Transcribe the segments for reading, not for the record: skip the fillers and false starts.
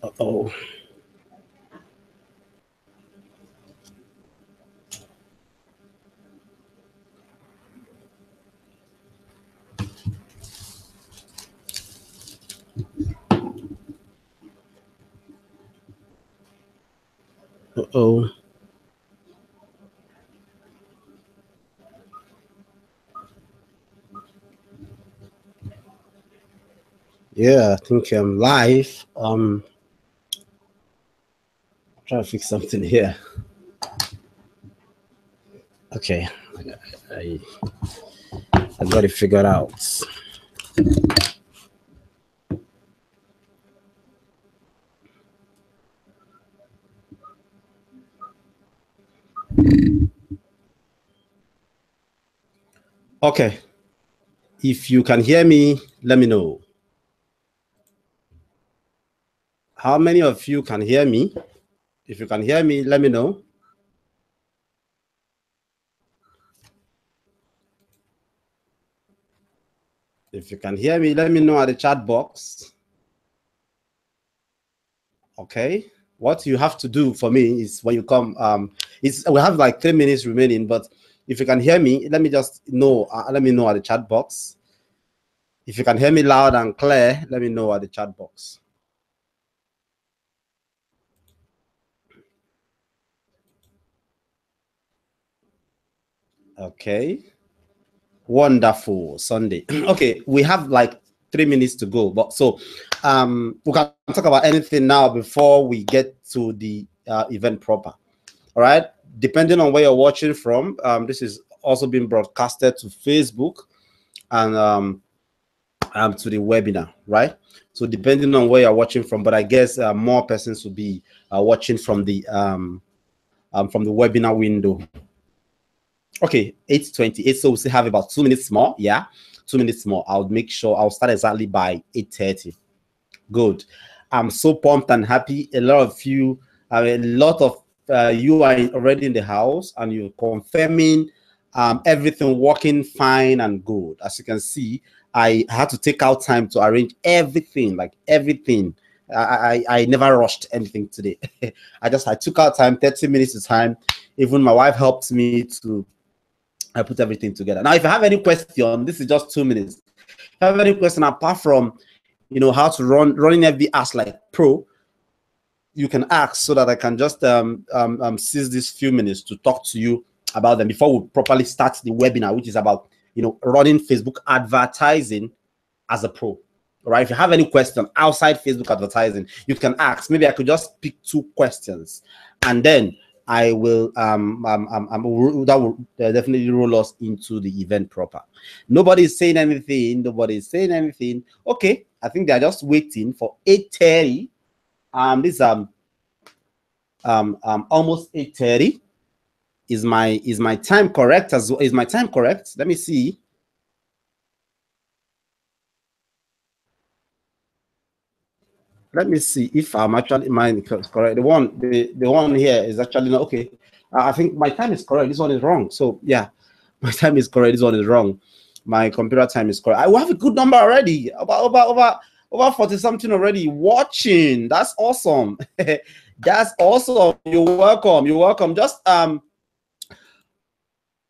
Uh-oh. Uh-oh. Yeah, I think I'm live. Trying to fix something here. Okay. I, I got it figured out. Okay. If you can hear me, let me know. How many of you can hear me? If you can hear me, let me know. If you can hear me, let me know at the chat box. Okay. What you have to do for me is when you come, we have like 3 minutes remaining, but if you can hear me, let me just know. Let me know at the chat box. If you can hear me loud and clear, let me know at the chat box. Okay. Wonderful Sunday. Okay, we have like 3 minutes to go, but so we can talk about anything now before we get to the event proper. All right. Depending on where you're watching from, this is also being broadcasted to Facebook and to the webinar, right? So depending on where you're watching from, but I guess more persons will be watching from the webinar window. Okay, 8:28. So we still have about 2 minutes more. Yeah, 2 minutes more. I'll make sure I'll start exactly by 8:30. Good. I'm so pumped and happy. A lot of you are already in the house and you're confirming everything working fine and good. As you can see, I had to take out time to arrange everything, like everything. I never rushed anything today. I took out time, 30 minutes of time. Even my wife helped me to I put everything together. Now, if you have any question, this is just 2 minutes. If you have any question apart from how to running FB as like pro, you can ask so that I can just seize these few minutes to talk to you about them before we properly start the webinar, which is about running Facebook advertising as a pro. All right. If you have any question outside Facebook advertising, you can ask. Maybe I could just pick 2 questions, and then I will that will definitely roll us into the event proper. Nobody's saying anything. Nobody's saying anything. Okay, I think they're just waiting for 8:30. This almost 8:30. Is my time correct as well? Is my time correct? Let me see. Let me see if I'm actually mine correct. The one here is actually not okay. I think my time is correct. This one is wrong. So yeah, my time is correct. This one is wrong. My computer time is correct. I will have a good number already. Over 40 something already watching. That's awesome. That's awesome. You're welcome. You're welcome. Just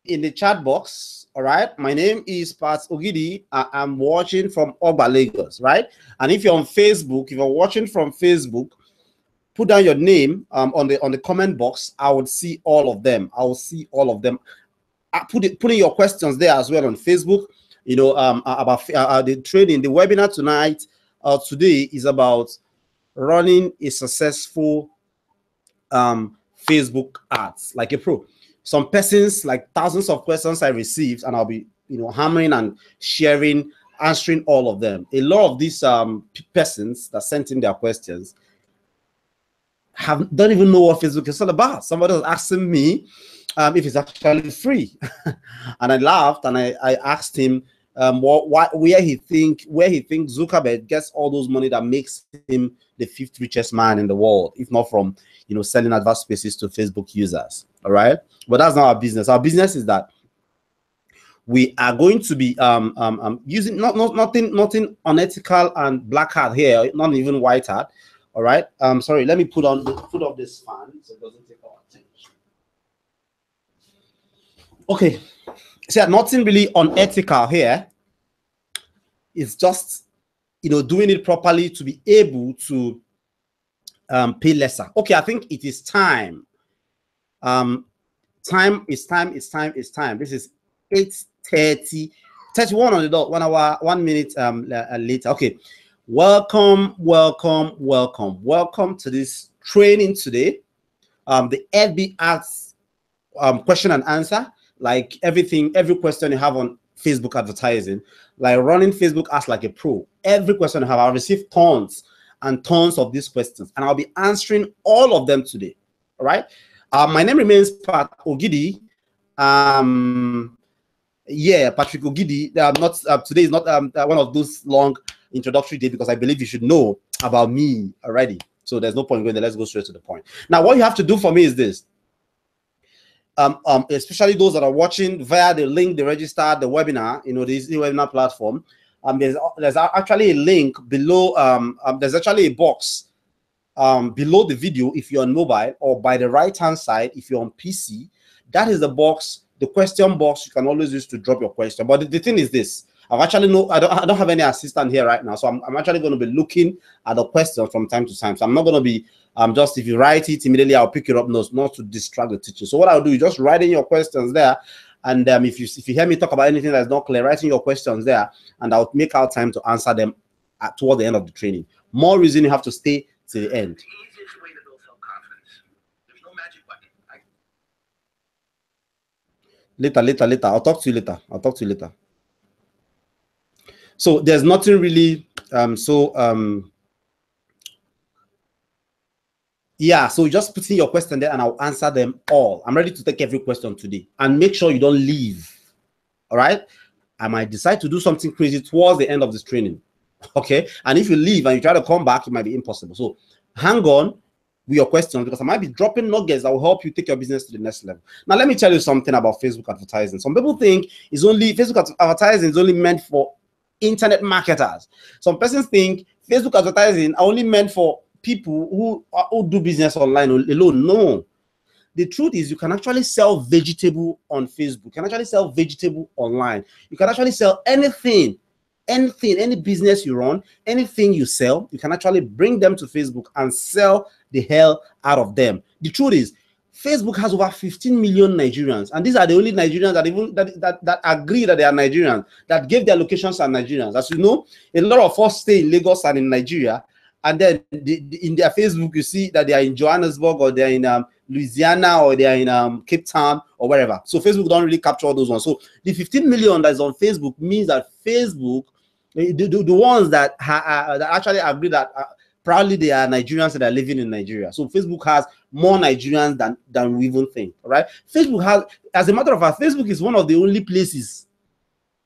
in the chat box. All right, my name is Pat Ogidi. I'm watching from Oba, Lagos, right? And if you're on Facebook, if you're watching from Facebook, put down your name on the comment box. I would see all of them. I will see all of them. Put in your questions there as well on Facebook. About the training. The webinar tonight, today is about running a successful Facebook ads like a pro. Some persons, like thousands of questions I received, and I'll be hammering and sharing, answering all of them. A lot of these persons that sent in their questions don't even know what Facebook is all about. Somebody was asking me if it's actually free, and I laughed and I asked him where he thinks Zuckerberg gets all those money that makes him the 5th richest man in the world, if not from selling advanced spaces to Facebook users. All right, but that's not our business. Our business is that we are going to be using nothing unethical and black hat here, not even white hat. All right. Sorry, let me put off this fan so it doesn't take our attention. Okay. So nothing really unethical here. It's just doing it properly to be able to pay lesser. Okay, I think it is time. Time. This is 8:30, 31 on the dot, 1 hour, 1 minute later. Okay. Welcome to this training today. The FB asks question and answer, like every question you have on Facebook advertising, like running Facebook Ask Like a Pro. Every question you have, I've received tons and tons of these questions, and I'll be answering all of them today. All right. My name remains Pat Ogidi. Yeah, Patrick Ogidi. Today is not one of those long introductory days, because I believe you should know about me already. So there's no point going there. Let's go straight to the point. Now, what you have to do for me is this. Especially those that are watching via the link they registered the webinar, this webinar platform. There's actually a link below. There's actually a box below the video if you're on mobile, or by the right hand side if you're on PC. That is the box, the question box you can always use to drop your question. But the thing is this. I don't have any assistant here right now, so I'm actually going to be looking at the questions from time to time. So I'm not going to be just, if you write it immediately, I'll pick it up notes, not to distract the teacher. So what I'll do is just write in your questions there, and if you hear me talk about anything that's not clear, write in your questions there, and I'll make out time to answer them toward the end of the training. More reason you have to stay to the end. The easiest way to build self-confidence. There's no magic button. Later. I'll talk to you later. So there's nothing really yeah, so just put in your question there and I'll answer them all. I'm ready to take every question today, and make sure you don't leave. All right, I might decide to do something crazy towards the end of this training. Okay, and if you leave and you try to come back, it might be impossible. So hang on with your questions, because I might be dropping nuggets that will help you take your business to the next level. Now, let me tell you something about Facebook advertising. Some people think Facebook advertising is only meant for internet marketers. Some persons think Facebook advertising are only meant for people who do business online alone. No, the truth is you can actually sell vegetable on Facebook. You can actually sell vegetable online. You can actually sell anything, any business you run, anything you sell, you can actually bring them to Facebook and sell the hell out of them. The truth is, Facebook has over 15 million Nigerians, and these are the only Nigerians that agree that they are Nigerians, that gave their locations are Nigerians. As you know, a lot of us stay in Lagos and in Nigeria, and then in their Facebook you see that they are in Johannesburg, or they're in Louisiana, or they are in Cape Town, or wherever. So Facebook don't really capture all those ones. So the 15 million that is on Facebook means that Facebook, the ones that actually agree that proudly they are Nigerians that are living in Nigeria. So Facebook has more Nigerians than we even think. All right, Facebook has, as a matter of fact, Facebook is one of the only places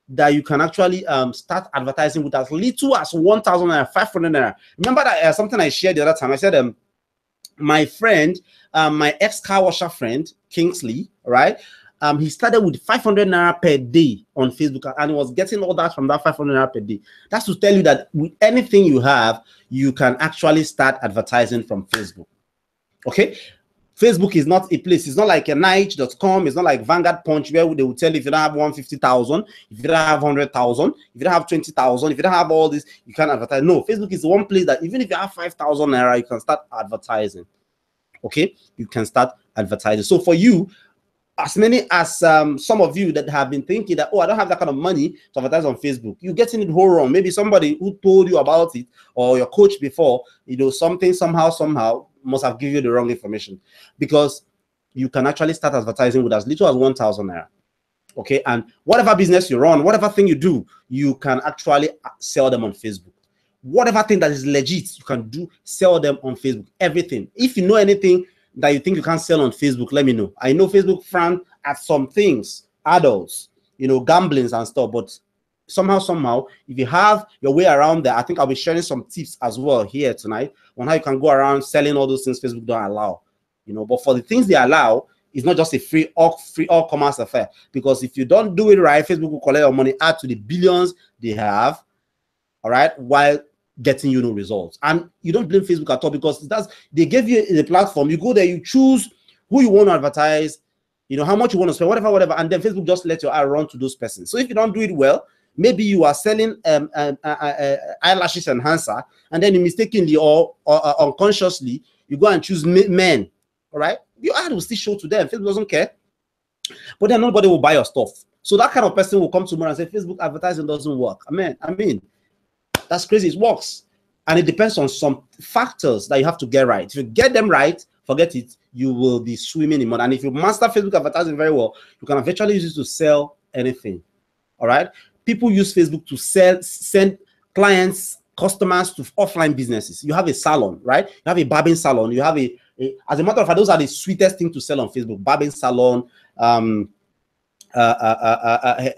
that you can actually start advertising with as little as 1,500 naira. Remember that something I shared the other time. I said my friend, my ex-car washer friend Kingsley, right? He started with 500 naira per day on Facebook, and he was getting all that from that 500 naira per day. That's to tell you that with anything you have, you can actually start advertising from Facebook. Okay, Facebook is not a place. It's not like a Nike.com. It's not like Vanguard Punch, where they will tell you if you don't have 150,000, if you don't have 100,000, if you don't have 20,000, if you don't have all this, you can't advertise. No, Facebook is the one place that even if you have 5,000 naira, you can start advertising. Okay, you can start advertising. So for you, as many as some of you that have been thinking that, oh, I don't have that kind of money to advertise on Facebook, you're getting it whole wrong. Maybe somebody who told you about it, or your coach before, something somehow must have given you the wrong information, because you can actually start advertising with as little as 1,000 naira. Okay, and whatever business you run, whatever thing you do, you can actually sell them on Facebook. whatever thing that is legit, you can do, sell them on Facebook, everything. If you know anything that you think you can't sell on Facebook, let me know. I know Facebook frown at some things, adults, you know, gamblings and stuff, but somehow, if you have your way around there, I think I'll be sharing some tips as well here tonight on how you can go around selling all those things Facebook don't allow, you know. But for the things they allow, it's not just a free all commerce affair, because if you don't do it right, Facebook will collect your money, add to the billions they have, all right, while getting you no results. And you don't blame Facebook at all, because they gave you the platform. You go there, you choose who you want to advertise, you know, how much you want to spend, whatever, and then Facebook just let your eye run to those persons. So if you don't do it well, maybe you are selling eyelashes enhancer, and then you mistakenly or unconsciously you go and choose men, all right? Your ad will still show to them. Facebook doesn't care, but then nobody will buy your stuff. So that kind of person will come tomorrow and say Facebook advertising doesn't work. I mean, that's crazy. It works, and it depends on some factors that you have to get right. If you get them right, forget it, you will be swimming in money. And if you master Facebook advertising very well, you can eventually use it to sell anything. All right. People use Facebook to send clients, customers to offline businesses. You have a salon, right? You have a barbing salon. You have as a matter of fact, those are the sweetest thing to sell on Facebook: barbing salon,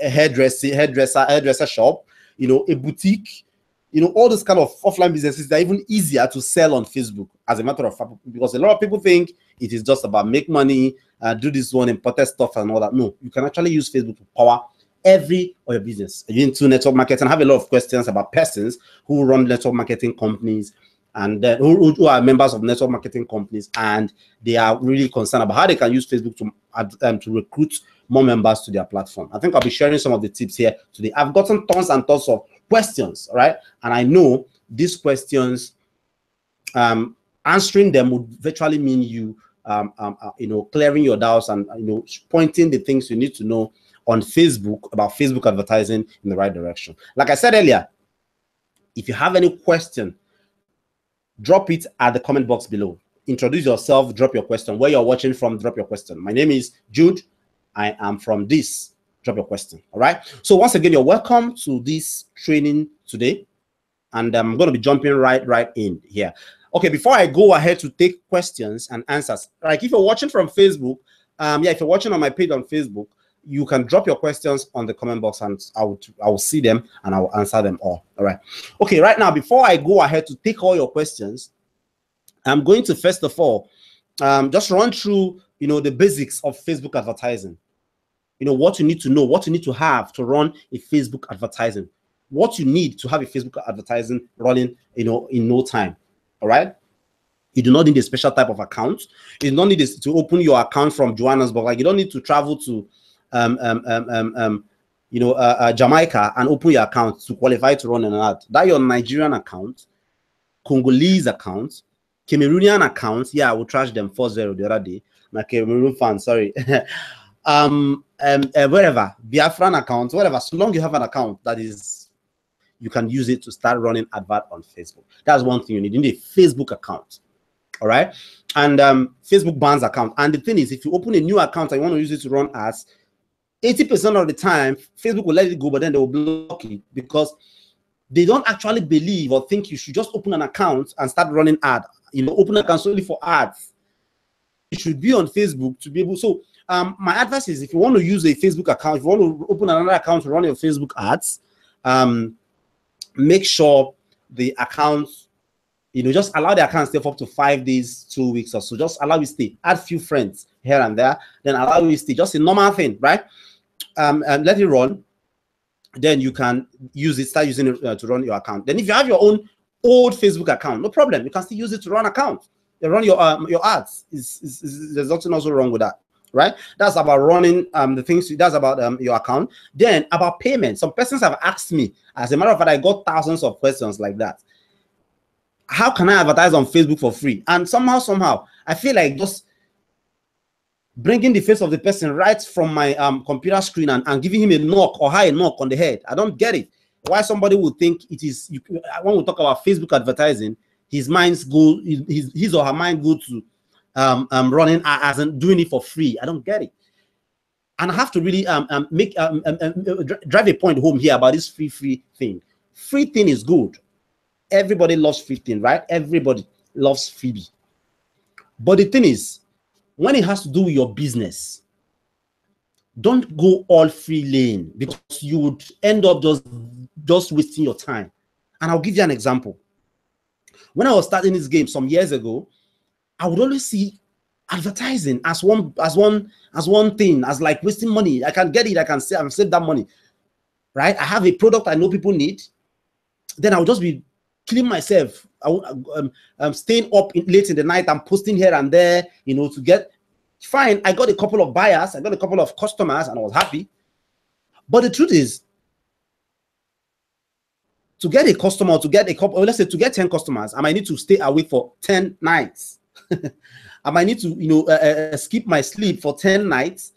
hairdresser shop, you know, a boutique, you know, all those kind of offline businesses that are even easier to sell on Facebook, as a matter of fact, because a lot of people think it is just about make money, do this one, imported stuff and all that. No, you can actually use Facebook to power every of your business. You're into network marketing, have a lot of questions about persons who run network marketing companies, and who are members of network marketing companies, and they are really concerned about how they can use Facebook to recruit more members to their platform. I think I'll be sharing some of the tips here today. I've gotten tons and tons of questions, right? And I know these questions, answering them would virtually mean you, you know, clearing your doubts and, you know, pointing the things you need to know on Facebook about Facebook advertising in the right direction. Like I said earlier, if you have any question, drop it at the comment box below. Introduce yourself, drop your question. Where you're watching from, drop your question. My name is Jude. I am from this. Drop your question. All right. So once again, you're welcome to this training today, and I'm going to be jumping right in here. Okay. Before I go ahead to take questions and answers, like if you're watching from Facebook, if you're watching on my page on Facebook, you can drop your questions on the comment box, and I will see them and I will answer them all. All right. Okay. Right now, before I go ahead to take all your questions, I'm going to first of all just run through, you know, the basics of Facebook advertising. You know, what you need to know, what you need to have to run a Facebook advertising, what you need to have a Facebook advertising running, you know, in no time. All right. You do not need a special type of account. You do not need to open your account from Johannesburg. Like, you don't need to travel to Jamaica and open your account to qualify to run an ad. That your Nigerian account, Congolese account, Cameroonian account. Yeah, I will trash them 4-0 the other day. My Cameroon fan, sorry. Wherever, Biafran account, whatever. So long you have an account that is, you can use it to start running advert on Facebook. That's one thing you need. You need a Facebook account. All right. And Facebook bans account. And the thing is, if you open a new account and you want to use it to run ads, 80% of the time, Facebook will let it go, but then they will block it because they don't actually believe or think you should just open an account and start running ad. You know, open an account solely for ads. It should be on Facebook to be able. So my advice is, if you want to use a Facebook account, if you want to open another account to run your Facebook ads, make sure the account, you know, just allow the account to stay for up to 5 days, 2 weeks or so. Just allow it stay. Add few friends here and there, then allow it stay. Just a normal thing, right? And let it run. Then you can use it, start using it to run your account. Then if you have your own old Facebook account, no problem. You can still use it to run account. You run your ads. There's nothing also wrong with that, right? That's about running the things. That's about your account. Then about payment. Some persons have asked me. As a matter of fact, I got thousands of questions like that. How can I advertise on Facebook for free? And somehow, I feel like just bringing the face of the person right from my computer screen and giving him a knock or high knock on the head. I don't get it. Why somebody would think it is, when we talk about Facebook advertising, his or her mind go to running as in doing it for free. I don't get it. And I have to really drive a point home here about this free thing. Free thing is good. Everybody loves free thing, right? Everybody loves freebie. But the thing is, when it has to do with your business, don't go all free lane, because you would end up just wasting your time. And I'll give you an example. When I was starting this game some years ago, I would always see advertising as one thing, as like wasting money. I can get it, I can save that money, right? I have a product I know people need, then I'll just be killing myself. I'm staying up late in the night, I'm posting here and there, you know, to get fine. I got a couple of buyers, I got a couple of customers, and I was happy. But the truth is, to get a customer, to get a couple, let's say to get 10 customers, I might need to stay awake for 10 nights. I might need to, you know, skip my sleep for 10 nights,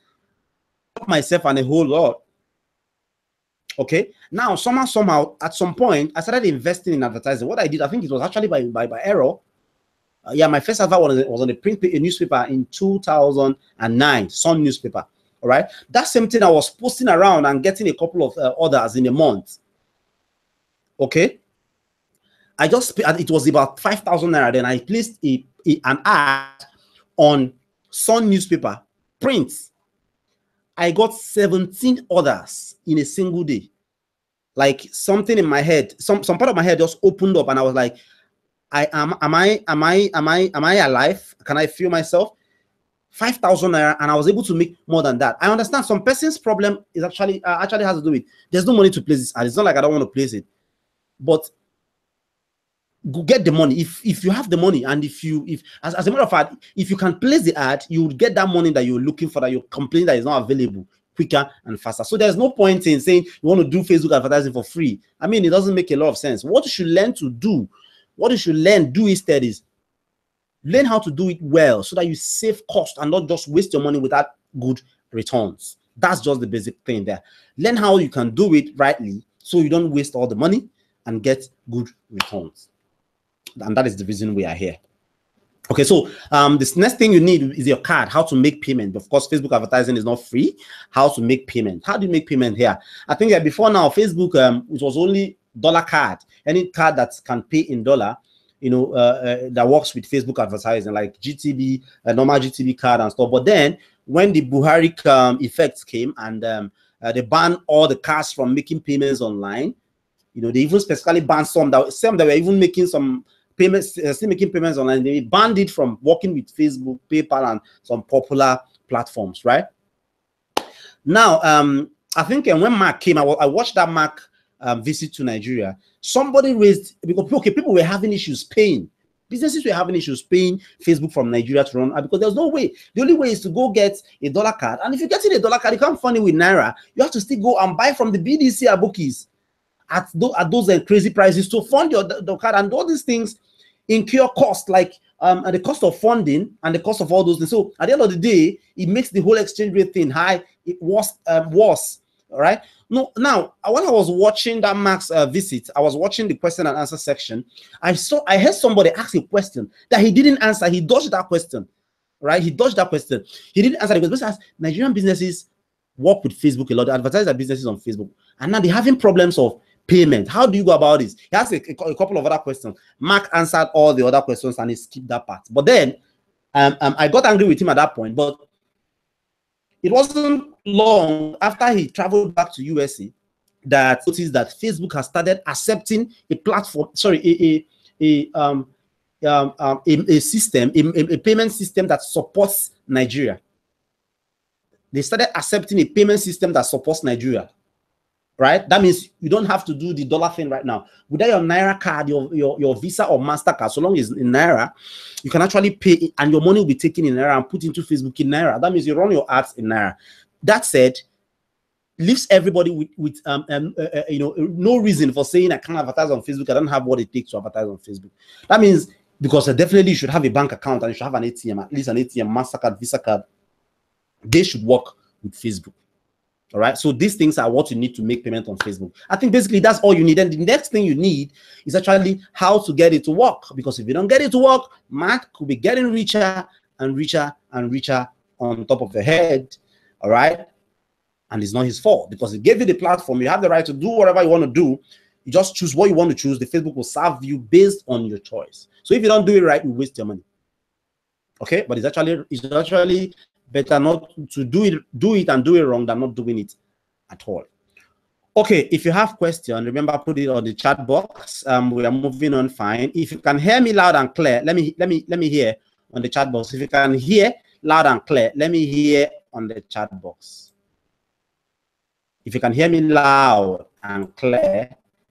myself and a whole lot. Okay. Now, somehow, at some point, I started investing in advertising. What I did, I think it was actually by error. Yeah, my first advert was on a newspaper in 2009, Sun newspaper. All right. That same thing I was posting around and getting a couple of orders in a month. Okay. It was about 5,000 naira. Then I placed an ad on Sun newspaper print. I got 17 orders in a single day. Like something in my head, some part of my head just opened up, and I was like, am I alive? Can I feel myself? 5,000 naira, and I was able to make more than that. I understand some person's problem is actually has to do with there's no money to place this ad. It's not like I don't want to place it, but go get the money. If you have the money, and if as a matter of fact, if you can place the ad, you will get that money that you're looking for, that you're complaining that is not available, quicker and faster. So there's no point in saying you want to do Facebook advertising for free. I mean, it doesn't make a lot of sense. What you should learn to do, do instead is learn how to do it well, so that you save cost and not just waste your money without good returns. That's just the basic thing there. Learn how you can do it rightly, so you don't waste all the money and get good returns. And that is the reason we are here. Okay, so this next thing you need is your card, how to make payment. Of course, Facebook advertising is not free. How to make payment. How do you make payment here? I think that before now, Facebook, it was only dollar card. Any card that can pay in dollar, you know, that works with Facebook advertising, like GTB, normal GTB card and stuff. But then when the Buhari effects came, and they banned all the cards from making payments online, you know, they even specifically banned some that were even making some payments, still making payments online. They banned it from working with Facebook, PayPal, and some popular platforms, right? Now, I think when Mark came, I watched that Mark visit to Nigeria. Somebody raised, because people were having issues paying. Businesses were having issues paying Facebook from Nigeria to run, because there's no way. The only way is to go get a dollar card. And if you're getting a dollar card, you can't fund it with Naira. You have to still go and buy from the BDC Abukis at those crazy prices to fund your card. And all these things incur cost, like the cost of funding and the cost of all those things. So at the end of the day, it makes the whole exchange rate thing high. It was worse. All right. No, now when I was watching that Max visit, I was watching the question and answer section. I heard somebody ask a question that he didn't answer. He dodged that question. Right? He dodged that question. He didn't answer it, because Nigerian businesses work with Facebook a lot. They advertise their businesses on Facebook, and now they're having problems of payment. How do you go about this? He asked a couple of other questions. Mark answered all the other questions, and he skipped that part. But then I got angry with him at that point. But it wasn't long after he traveled back to USA that noticed that Facebook has started accepting a platform, sorry, a system, a payment system that supports Nigeria. They started accepting a payment system that supports Nigeria. Right? That means you don't have to do the dollar thing right now. Without your Naira card, your Visa or MasterCard, so long as it's in Naira, you can actually pay, and your money will be taken in Naira and put into Facebook in Naira. That means you run your ads in Naira. That said, leaves everybody with you know, no reason for saying I can't advertise on Facebook. I don't have what it takes to advertise on Facebook. That means, because definitely you should have a bank account, and you should have an ATM, at least an ATM, MasterCard, Visa card. They should work with Facebook. All right, so these things are what you need to make payment on Facebook. I think basically that's all you need. And the next thing you need is actually how to get it to work. Because if you don't get it to work, Mark could be getting richer and richer and richer on top of the head. All right, and it's not his fault, because he gave you the platform. You have the right to do whatever you want to do. You just choose what you want to choose. The Facebook will serve you based on your choice. So if you don't do it right, you waste your money. Okay, but it's actually better not to do it and do it wrong than not doing it at all. Okay, if you have question, remember, put it on the chat box. We are moving on fine. If you can hear me loud and clear, let me hear on the chat box. If you can hear loud and clear, let me hear on the chat box. If you can hear me loud and clear,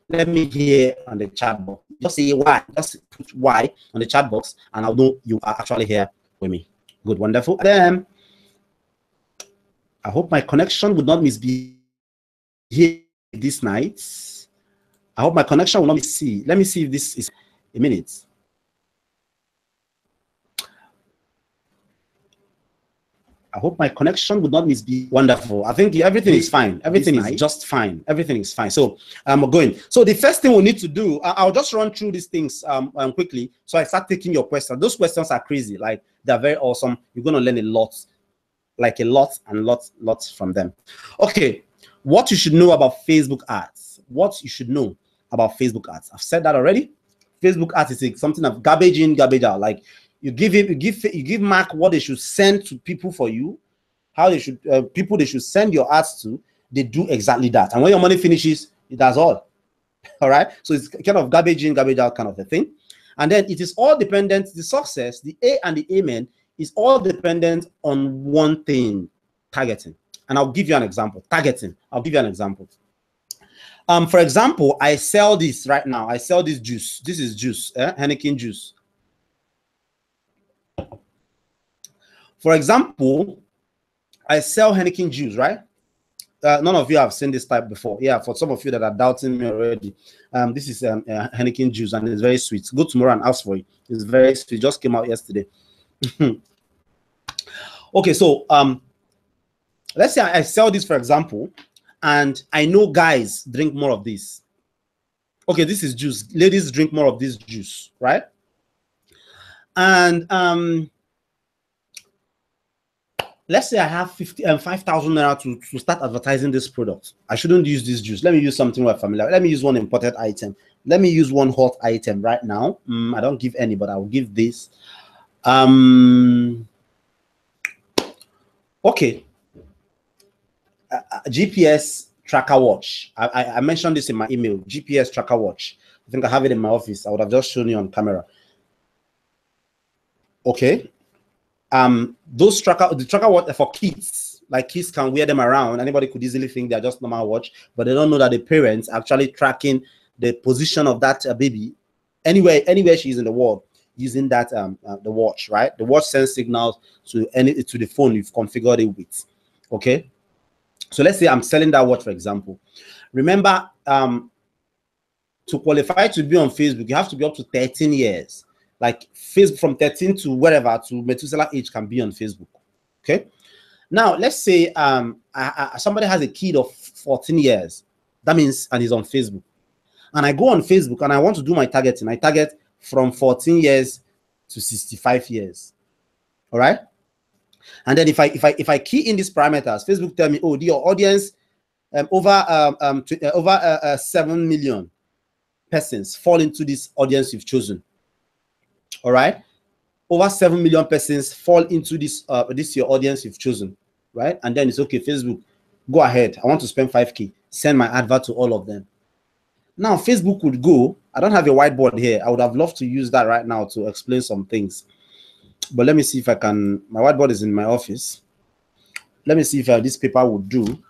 let me hear on the chat box. Just say why. Just put why on the chat box, and I'll know you are actually here with me. Good, wonderful. Then I hope my connection would not misbehave this night. I hope my connection will not see. Let me see if this is a minute. I hope my connection would not misbehave. Wonderful. I think everything is fine. Everything is just fine. Everything is fine. So I'm going. So the first thing we need to do, I'll just run through these things quickly. So I start taking your questions. Those questions are crazy. Like, they're very awesome. You're going to learn a lot, like a lot and lots from them. Okay. What you should know about Facebook ads. What you should know about Facebook ads. I've said that already. Facebook ads is something of garbage in, garbage out. Like, you give Mark what they should send to people for you, how they should people they should send your ads to. They do exactly that. And when your money finishes, it does all. All right. So it's kind of garbage in, garbage out kind of a thing. And then it is all dependent. The success, the A and the amen, is all dependent on one thing: targeting. And I'll give you an example. Targeting. I'll give you an example. For example, I sell this right now. I sell this juice. This is juice, Heineken juice. For example, I sell Heineken juice, right? None of you have seen this type before. Yeah, for some of you that are doubting me already, this is Heineken juice, and it's very sweet. Go tomorrow and ask for it. It's very sweet. It just came out yesterday. Okay, so let's say I sell this, for example, and I know guys drink more of this. Okay, this is juice. Ladies drink more of this juice, right? And let's say I have 5,000 naira to start advertising this product. I shouldn't use this juice. Let me use something we're familiar. Let me use one imported item. Let me use one hot item right now. I don't give any, but I will give this. Okay. GPS tracker watch. I mentioned this in my email. GPS tracker watch. I think I have it in my office. I would have just shown you on camera. Okay. The tracker watch for kids, like kids can wear them around. Anybody could easily think they're just normal watch, but they don't know that the parents actually tracking the position of that baby anywhere she is in the world, using that the watch, right? The watch sends signals to the phone you've configured it with. Okay. So let's say I'm selling that watch, for example. Remember, to qualify to be on Facebook, you have to be up to 13 years. Like Facebook, from 13 to whatever, to Methuselah age, can be on Facebook. Okay. Now let's say somebody has a kid of 14 years. That means, and he's on Facebook. And I go on Facebook and I want to do my targeting. I target from 14 years to 65 years. All right. And then if I key in these parameters, Facebook tell me, oh, your audience over 7 million persons fall into this audience you've chosen. All right, over 7 million persons fall into this your audience you've chosen, right? And then it's okay, Facebook, go ahead. I want to spend 5K. Send my advert to all of them. Now Facebook would go. I don't have a whiteboard here. I would have loved to use that right now to explain some things. But let me see if I can. My whiteboard is in my office. Let me see if this paper would do.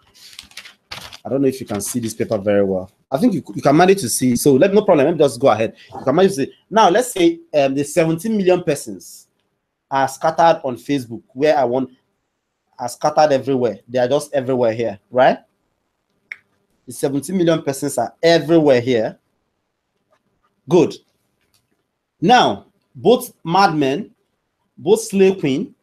I don't know if you can see this paper very well. I think you can manage to see. So no problem. Let me just go ahead. You can manage to see. Now, let's say the 17 million persons are scattered on Facebook, where are scattered everywhere. They are just everywhere here, right? The 17 million persons are everywhere here. Good. Now, both madmen, both slave queen,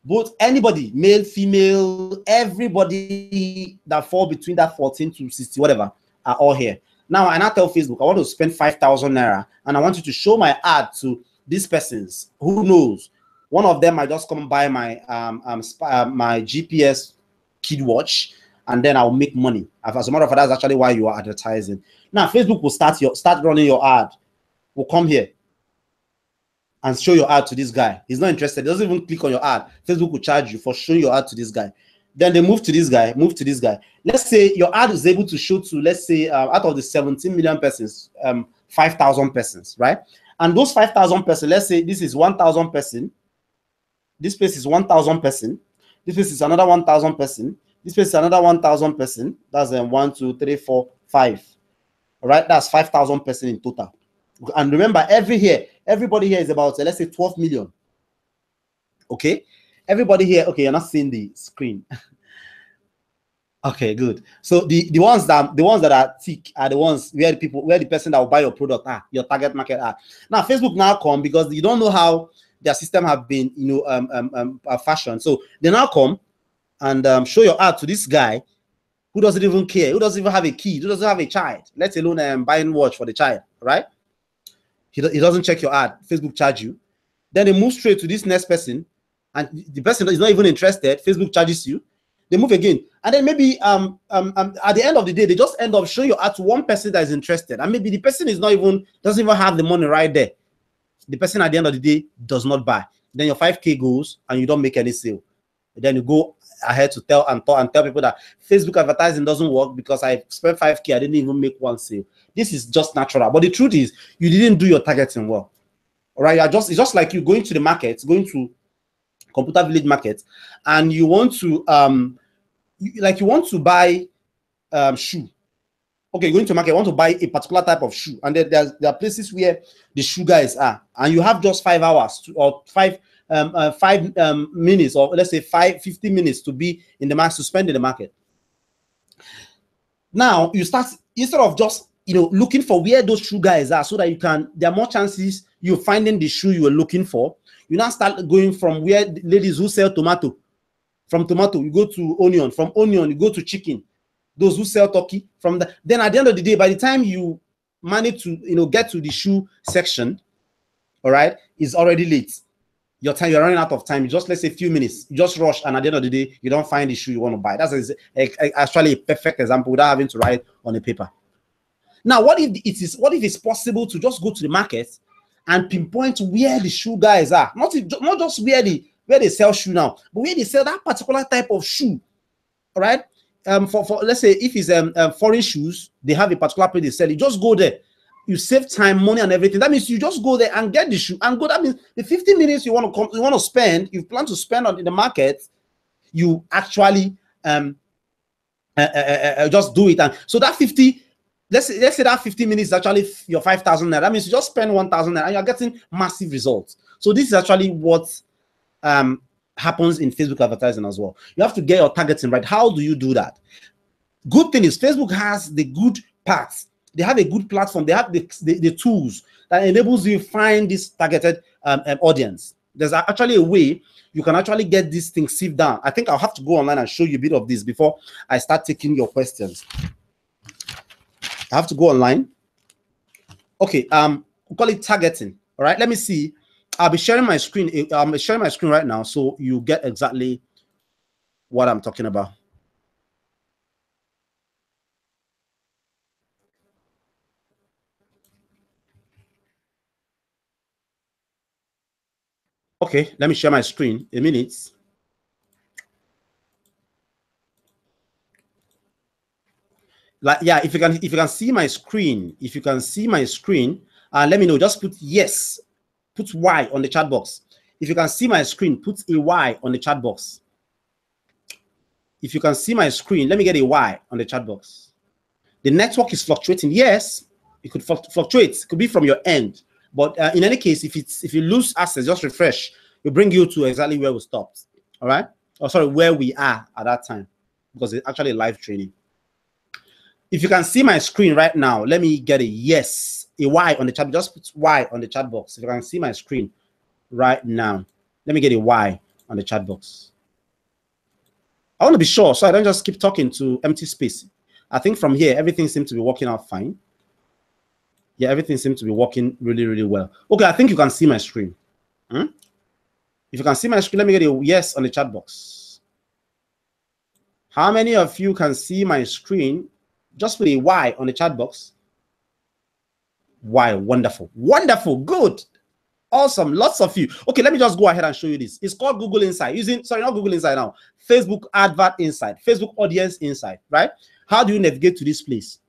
both anybody, male, female, everybody that fall between that 14 to 60, whatever, are all here. Now, I now tell Facebook, I want to spend 5,000 naira, and I want you to show my ad to these persons. Who knows? One of them might just come buy my my GPS kid watch, and then I'll make money. As a matter of fact, that's actually why you are advertising. Now, Facebook will start running your ad. Will come here and show your ad to this guy. He's not interested. He doesn't even click on your ad. Facebook will charge you for showing your ad to this guy. Then they move to this guy, move to this guy. Let's say your ad is able to show to, let's say, out of the 17 million persons, 5,000 persons, right? And those 5,000 persons, let's say this is 1,000 person. This place is 1,000 person. This place is another 1,000 person. This place is another 1,000 person. That's 1, 2, 3, 4, 5. All right, that's 5,000 person in total. And remember, everybody here is about, let's say, 12 million. Okay, everybody here. Okay, you're not seeing the screen. Okay, good. So the ones that are thick are the ones where the person that will buy your product are, your target market are. Now Facebook now come because you don't know how their system have been, fashioned. So they now come and show your ad to this guy who doesn't even care, who doesn't even have a kid, who doesn't have a child, let alone buying watch for the child, right? He doesn't check your ad. Facebook charge you. Then they move straight to this next person, and the person is not even interested. Facebook charges you. They move again, and then maybe at the end of the day, they just end up showing your ad to one person that is interested, and maybe the person doesn't even have the money right there. The person at the end of the day does not buy. Then your 5K goes, and you don't make any sale. Then you go ahead to tell people that Facebook advertising doesn't work because I spent 5K, I didn't even make one sale. This is just natural, but the truth is you didn't do your targeting well. All right, it's just like you going to the market, going to Computer Village Market, and you want to buy shoe. Okay, going to market, want to buy a particular type of shoe, and there are places where the shoe guys are, and you have just 5 hours or 5 minutes, or let's say 50 minutes to be in the market, to spend in the market. Now you start, instead of just looking for where those shoe guys are, so that there are more chances you're finding the shoe you were looking for. You now start going from where the ladies who sell tomato. From tomato, you go to onion. From onion, you go to chicken. Those who sell turkey. Then at the end of the day, by the time you manage to get to the shoe section, all right, it's already late. You're running out of time. You just, let's say, a few minutes. You just rush, and at the end of the day, you don't find the shoe you want to buy. That's actually a perfect example without having to write on a paper. Now, what if it's possible to just go to the market and pinpoint where the shoe guys are? Not just where they sell shoe now, but where they sell that particular type of shoe. All right. For let's say if it's foreign shoes, they have a particular place they sell. You just go there. You save time, money, and everything. That means you just go there and get the shoe and go. That means the 15 minutes you want to spend, you plan to spend in the market, you actually just do it. And so that 50. Let's say that 15 minutes is actually your 5,000 naira. That means you just spend 1,000 naira and you're getting massive results. So this is actually what happens in Facebook advertising as well. You have to get your targeting right. How do you do that? Good thing is Facebook has the good parts. They have a good platform. They have the tools that enables you to find this targeted audience. There's actually a way you can actually get these things sieved down. I think I'll have to go online and show you a bit of this before I start taking your questions. I have to go online. Okay, we'll call it targeting. All right, let me see. I'll be sharing my screen. I'm sharing my screen right now, so you get exactly what I'm talking about. Okay, let me share my screen. A minute. Like, yeah, if you can see my screen, let me know. Just put yes, put Y on the chat box. If you can see my screen, put a Y on the chat box. If you can see my screen, let me get a Y on the chat box. The network is fluctuating. Yes, it could fluctuate. It could be from your end, but in any case, if you lose access, just refresh. It'll bring you to exactly where we stopped. All right. Oh, sorry, where we are at that time, because it's actually live training. If you can see my screen right now, let me get a yes, a Y on the chat. Just put Y on the chat box. If you can see my screen right now, let me get a Y on the chat box. I want to be sure, so I don't just keep talking to empty space. I think from here, everything seems to be working out fine. Yeah, everything seems to be working really, really well. Okay, I think you can see my screen. If you can see my screen, let me get a yes on the chat box. How many of you can see my screen? Just put a Y on the chat box. Y, wonderful, wonderful, good, awesome, lots of you. Okay, let me just go ahead and show you this. It's called Google Insight. Sorry, not Google Insight now. Facebook Advert Insight, Facebook Audience Insight, right? How do you navigate to this place?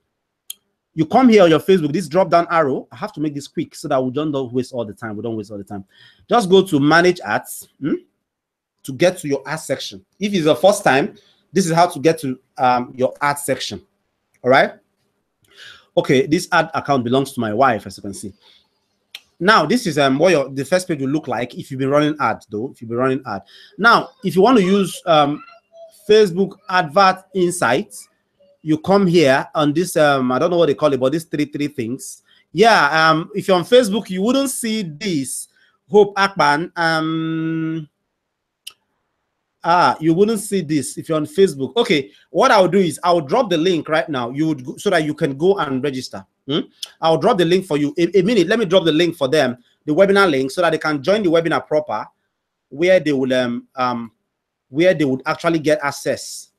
You come here on your Facebook, this drop down arrow. I have to make this quick so that we don't waste all the time. We don't waste all the time. Just go to Manage Ads to get to your ad section. If it's your first time, this is how to get to your ad section. All right. Okay, this ad account belongs to my wife, as you can see. Now, this is what the first page will look like if you've been running ads, though. If you've been running ad. Now, if you want to use Facebook Advert Insights, you come here on this. I don't know what they call it, but these three things. Yeah. If you're on Facebook, you wouldn't see this. Hope Akban. You wouldn't see this if you're on Facebook. Okay, what I'll do is I'll drop the link right now. You would go, so that you can go and register. I'll drop the link for you. A minute. Let me drop the link for them, the webinar link, so that they can join the webinar proper, where they would actually get access.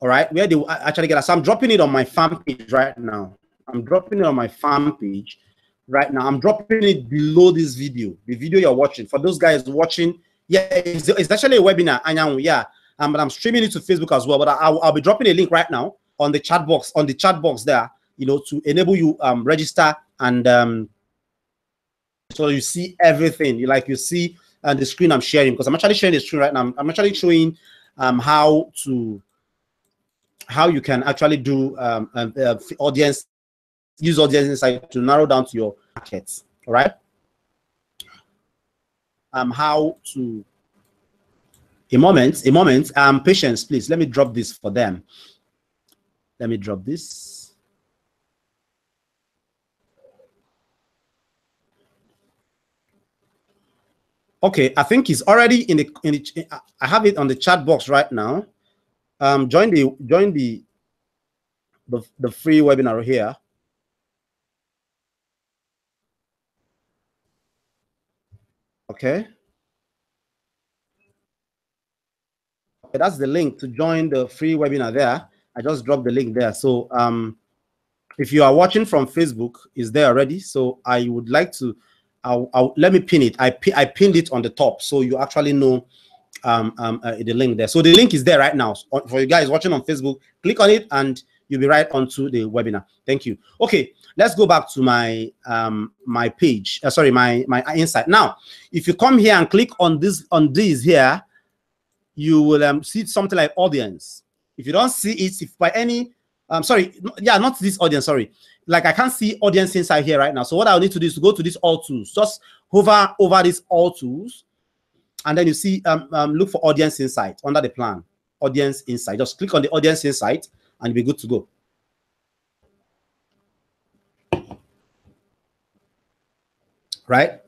All right, where they will actually get access. I'm dropping it on my fan page right now. I'm dropping it on my fan page right now. I'm dropping it below this video, the video you're watching. For those guys watching. Yeah, it's actually a webinar. Yeah, but I'm streaming it to Facebook as well. But I'll be dropping a link right now on the chat box. On the chat box there, you know, to enable you register and so you see everything. You see the screen I'm sharing, because I'm actually sharing the screen right now. I'm actually showing how you can actually do use audience insight to narrow down to your markets. All right. How to a moment, patience, please. Let me drop this for them. Let me drop this. Okay, I think it's already in the I have it on the chat box right now. Join the free webinar here. Okay. Okay, that's the link to join the free webinar there. I just dropped the link there. So if you are watching from Facebook, it's there already. So I would like to let me pin it. I pinned it on the top, so you actually know the link there. So the link is there right now. For you guys watching on Facebook, click on it and you'll be right onto the webinar. Thank you. Okay, let's go back to my my page. Sorry, my insight. Now, if you come here and click on this here, you will see something like audience. If you don't see it, if by any sorry, yeah, not this audience, sorry. Like I can't see audience inside here right now. So what I'll need to do is to go to this all tools. Just hover over these all tools, and then you see look for audience insight under the plan. Audience insight. Just click on the audience insight and you'll be good to go. Right?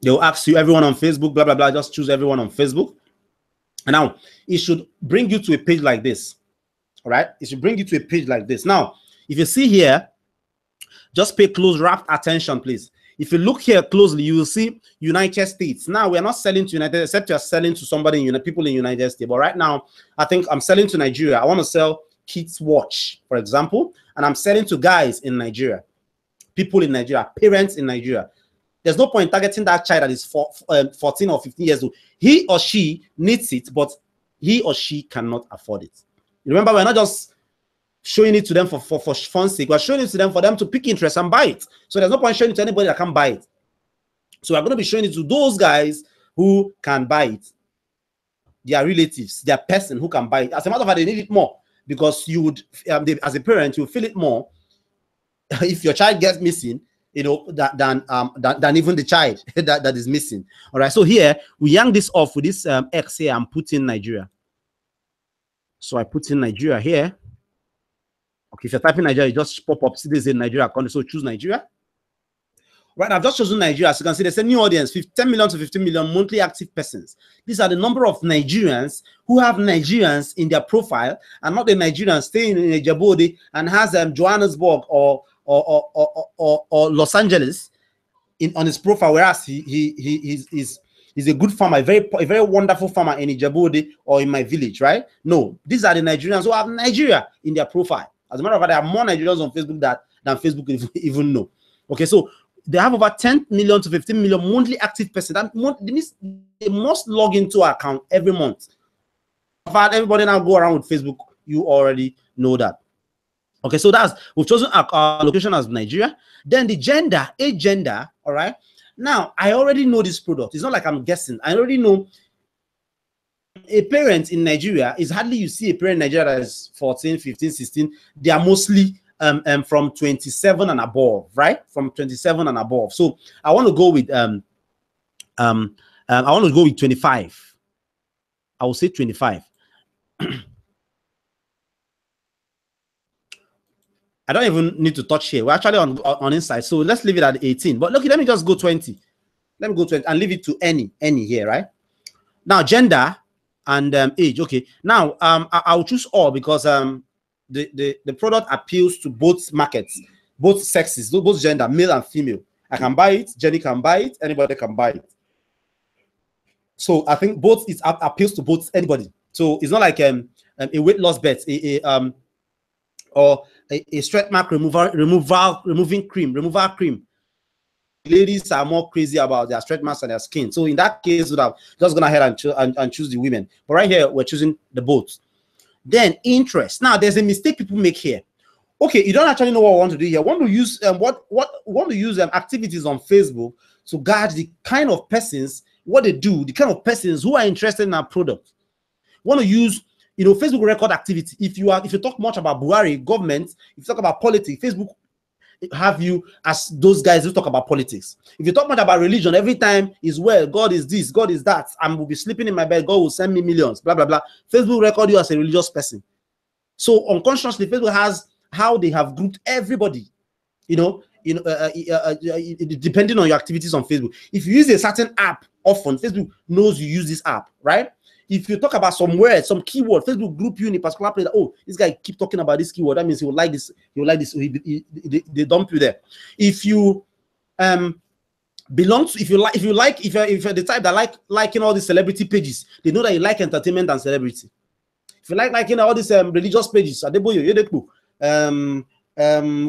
They'll ask you everyone on Facebook, blah blah blah. Just choose everyone on Facebook. And now it should bring you to a page like this. All right, it should bring you to a page like this. Now, if you see here, just pay close rapt attention, please. If you look here closely, you will see United States. Now, we are not selling to United, except you're selling to somebody in people in United States. But right now, I think I'm selling to Nigeria. I want to sell kids watch, for example, and I'm selling to guys in Nigeria, people in Nigeria, parents in Nigeria. There's no point targeting that child that is 14 or 15 years old. He or she needs it, but he or she cannot afford it. Remember, we're not just showing it to them for fun's sake. We're showing it to them for them to pick interest and buy it. So there's no point showing it to anybody that can buy it. So we're going to be showing it to those guys who can buy it. Their relatives, their person who can buy it. As a matter of fact, they need it more, because you would, as a parent, you feel it more if your child gets missing, you know, than even the child that is missing. All right. So here we yank this off with this X here and put in Nigeria. So I put in Nigeria here. Okay, if you're typing Nigeria, you just pop up, see this in Nigeria country. So choose Nigeria. Right, I've just chosen Nigeria. As you can see, there's a new audience, 10 million to 15 million monthly active persons. These are the number of Nigerians who have Nigerians in their profile, and not the Nigerians staying in Djibouti and has Johannesburg or Los Angeles on his profile, whereas he's He's a good farmer, a very wonderful farmer in Ijebu or in my village, right? No, these are the Nigerians who have Nigeria in their profile. As a matter of fact, there are more Nigerians on Facebook than Facebook even know. Okay, so they have over 10 million to 15 million monthly active person. That means they must log into our account every month. In fact, everybody now go around with Facebook. You already know that. Okay, so we've chosen our location as Nigeria. Then the gender, age, gender. All right. Now I already know this product. It's not like I'm guessing. I already know. A parent in Nigeria is hardly you see a parent in Nigeria that is 14, 15, 16. They are mostly from 27 and above, right? From 27 and above. So I want to go with I want to go with 25. I will say 25. I don't even need to touch here. We're actually on inside. So let's leave it at 18. But look, let me just go 20. Let me go 20 and leave it to any here, right? Now, gender and age. Okay. Now, I'll choose all because the product appeals to both markets, both sexes, both gender, male and female. I can buy it. Jenny can buy it. Anybody can buy it. So I think both it appeals to both anybody. So it's not like a weight loss bet, or a stretch mark removing cream. Ladies are more crazy about their stretch marks and their skin. So in that case, I'm just gonna ahead and choose the women. But right here, we're choosing the both. Then interest. Now there's a mistake people make here. Okay, you don't actually know what I want to do here. I want to use activities on Facebook to gauge the kind of persons, what they do, the kind of persons who are interested in our product. Want to use, Facebook record activity. If you talk much about Buhari, government, if you talk about politics, Facebook have you as those guys who talk about politics. If you talk much about religion, every time is God is this, God is that, I will be sleeping in my bed, God will send me millions, blah blah blah. Facebook record you as a religious person. So unconsciously, Facebook has how they have grouped everybody, depending on your activities on Facebook. If you use a certain app often, Facebook knows you use this app, right? If you talk about some word, some keyword, Facebook group you in a particular place. Oh, this guy keep talking about this keyword. That means he will like this. He will like this. So they dump you there. If you belong to, if you're the type that liking all these celebrity pages, they know that you like entertainment and celebrity. If you liking all these religious pages, Adeboye, Yedeku,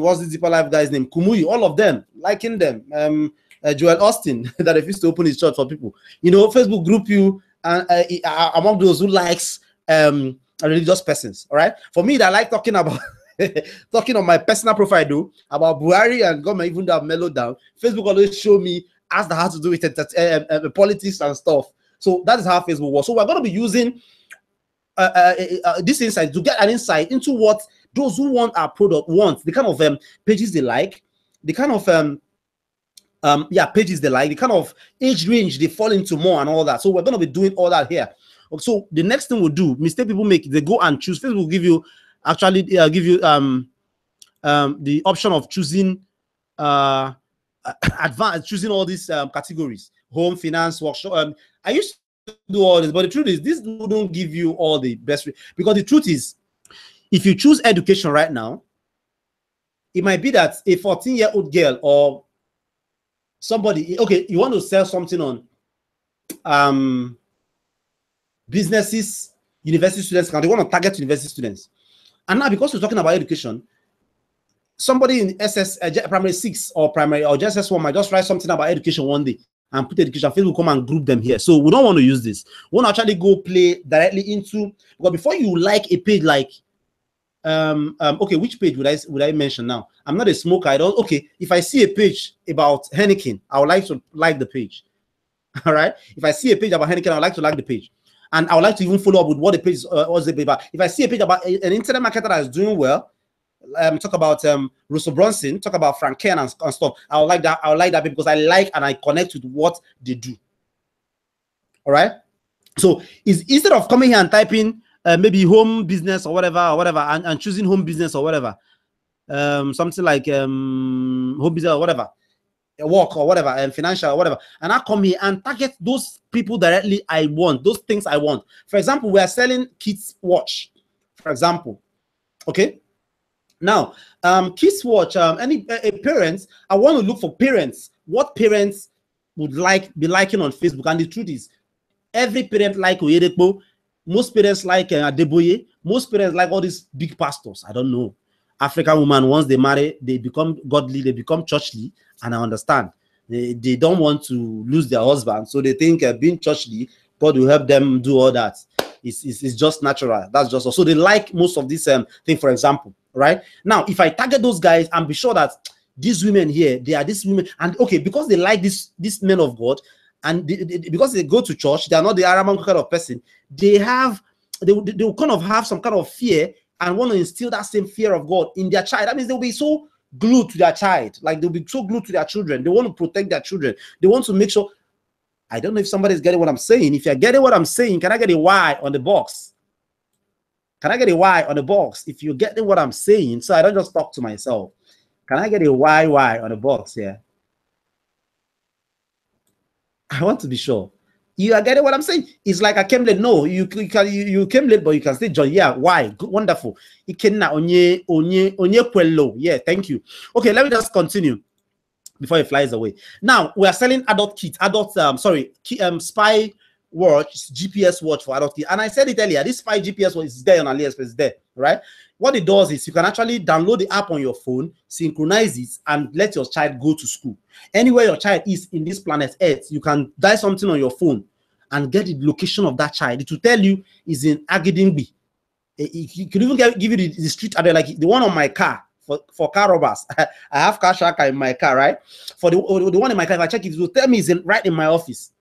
what's the Deeper Life guy's name? Kumuyi, all of them liking them. Joel Austin that refused to open his church for people. Facebook group you. And among those who likes religious persons, all right. For me, that like talking about talking on my personal profile though about Buhari and government, even though I've mellowed down. Facebook always show me as to how to do with politics and stuff. So that is how Facebook works. So we're going to be using this insight to get an insight into what those who want our product want, the kind of pages they like, the kind of pages they like, the kind of age range they fall into more and all that. So we're going to be doing all that here. So the next thing we'll do, mistake people make, they go and choose. Facebook will give you the option of choosing choosing all these categories, home, finance, workshop. I used to do all this, but the truth is this don't give you all the best, because the truth is if you choose education right now, it might be that a 14-year-old girl or somebody, okay, you want to sell something on businesses, university students, they want to target university students. And now because we're talking about education, somebody in primary 6 or primary or just SS1 might just write something about education one day and put education. Facebook will come and group them here. So we don't want to use this. We want to actually go play directly into, because before you like a page like okay, which page would I mention now? I'm not a smoker. I don't. Okay, if I see a page about Heineken, I would like to like the page. All right. If I see a page about Heineken, I would like to like the page, and I would like to even follow up with what the page was about. If I see a page about an internet marketer that is doing well, talk about Russell Brunson, talk about Frank Kern and stuff. I would like that. I would like that because I like and I connect with what they do. All right. So instead of coming here and typing maybe home business or whatever, and choosing home business or whatever, something like home business or whatever, work or whatever, and financial or whatever, and I come here and target those people directly. I want those things I want. For example, we are selling kids watch, for example. Okay, now kids watch. Any parents, I want to look for parents. What parents would be liking on Facebook. And the truth is, every parent like Oyedepo, most parents like Adeboye, most parents like all these big pastors. I don't know. African women, once they marry, they become godly, they become churchly, and I understand. They don't want to lose their husband, so they think being churchly, God will help them do all that. It's just natural. That's just so they like most of this thing, for example, right? Now, if I target those guys and be sure that these women here, they are these women, and okay, because they like this men of God, and because they go to church, they are not the Araman kind of person. They will kind of have some kind of fear and want to instill that same fear of God in their child. That means they'll be so glued to their child, like they'll be so glued to their children. They want to protect their children. They want to make sure. I don't know if somebody's getting what I'm saying. If you're getting what I'm saying, can I get a Y on the box? Can I get a Y on the box? If you're getting what I'm saying, so I don't just talk to myself. Can I get a Y on the box here? I want to be sure. You are getting what I'm saying? It's like I came late. No, you came late, but you can still join. Yeah, why? Good, wonderful. Yeah, thank you. Okay, let me just continue before it flies away. Now we are selling adult kits, spy watch, GPS watch for adult kids. And I said it earlier, this spy GPS watch is there on AliExpress, is there, right? What it does is you can actually download the app on your phone, synchronize it, and let your child go to school. Anywhere your child is in this planet Earth, you can dial something on your phone and get the location of that child. It will tell you is in Agidingbi. It could even give you the street address, like the one on my car. For car robbers, I have car tracker in my car, right? For the one in my car, if I check it, it will tell me it's right in my office.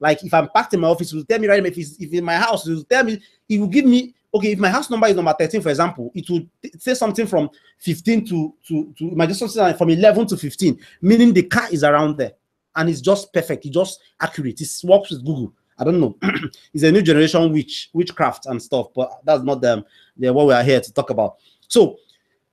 Like if I'm parked in my office, it will tell me right. If in my house, it will tell me. It will give me, okay, if my house number is number 13, for example, it will say something from 15 to my just something from 11 to 15, meaning the car is around there, and it's just perfect. It's just accurate. It works with Google. I don't know. It's a new generation witchcraft and stuff, but that's not what we are here to talk about. So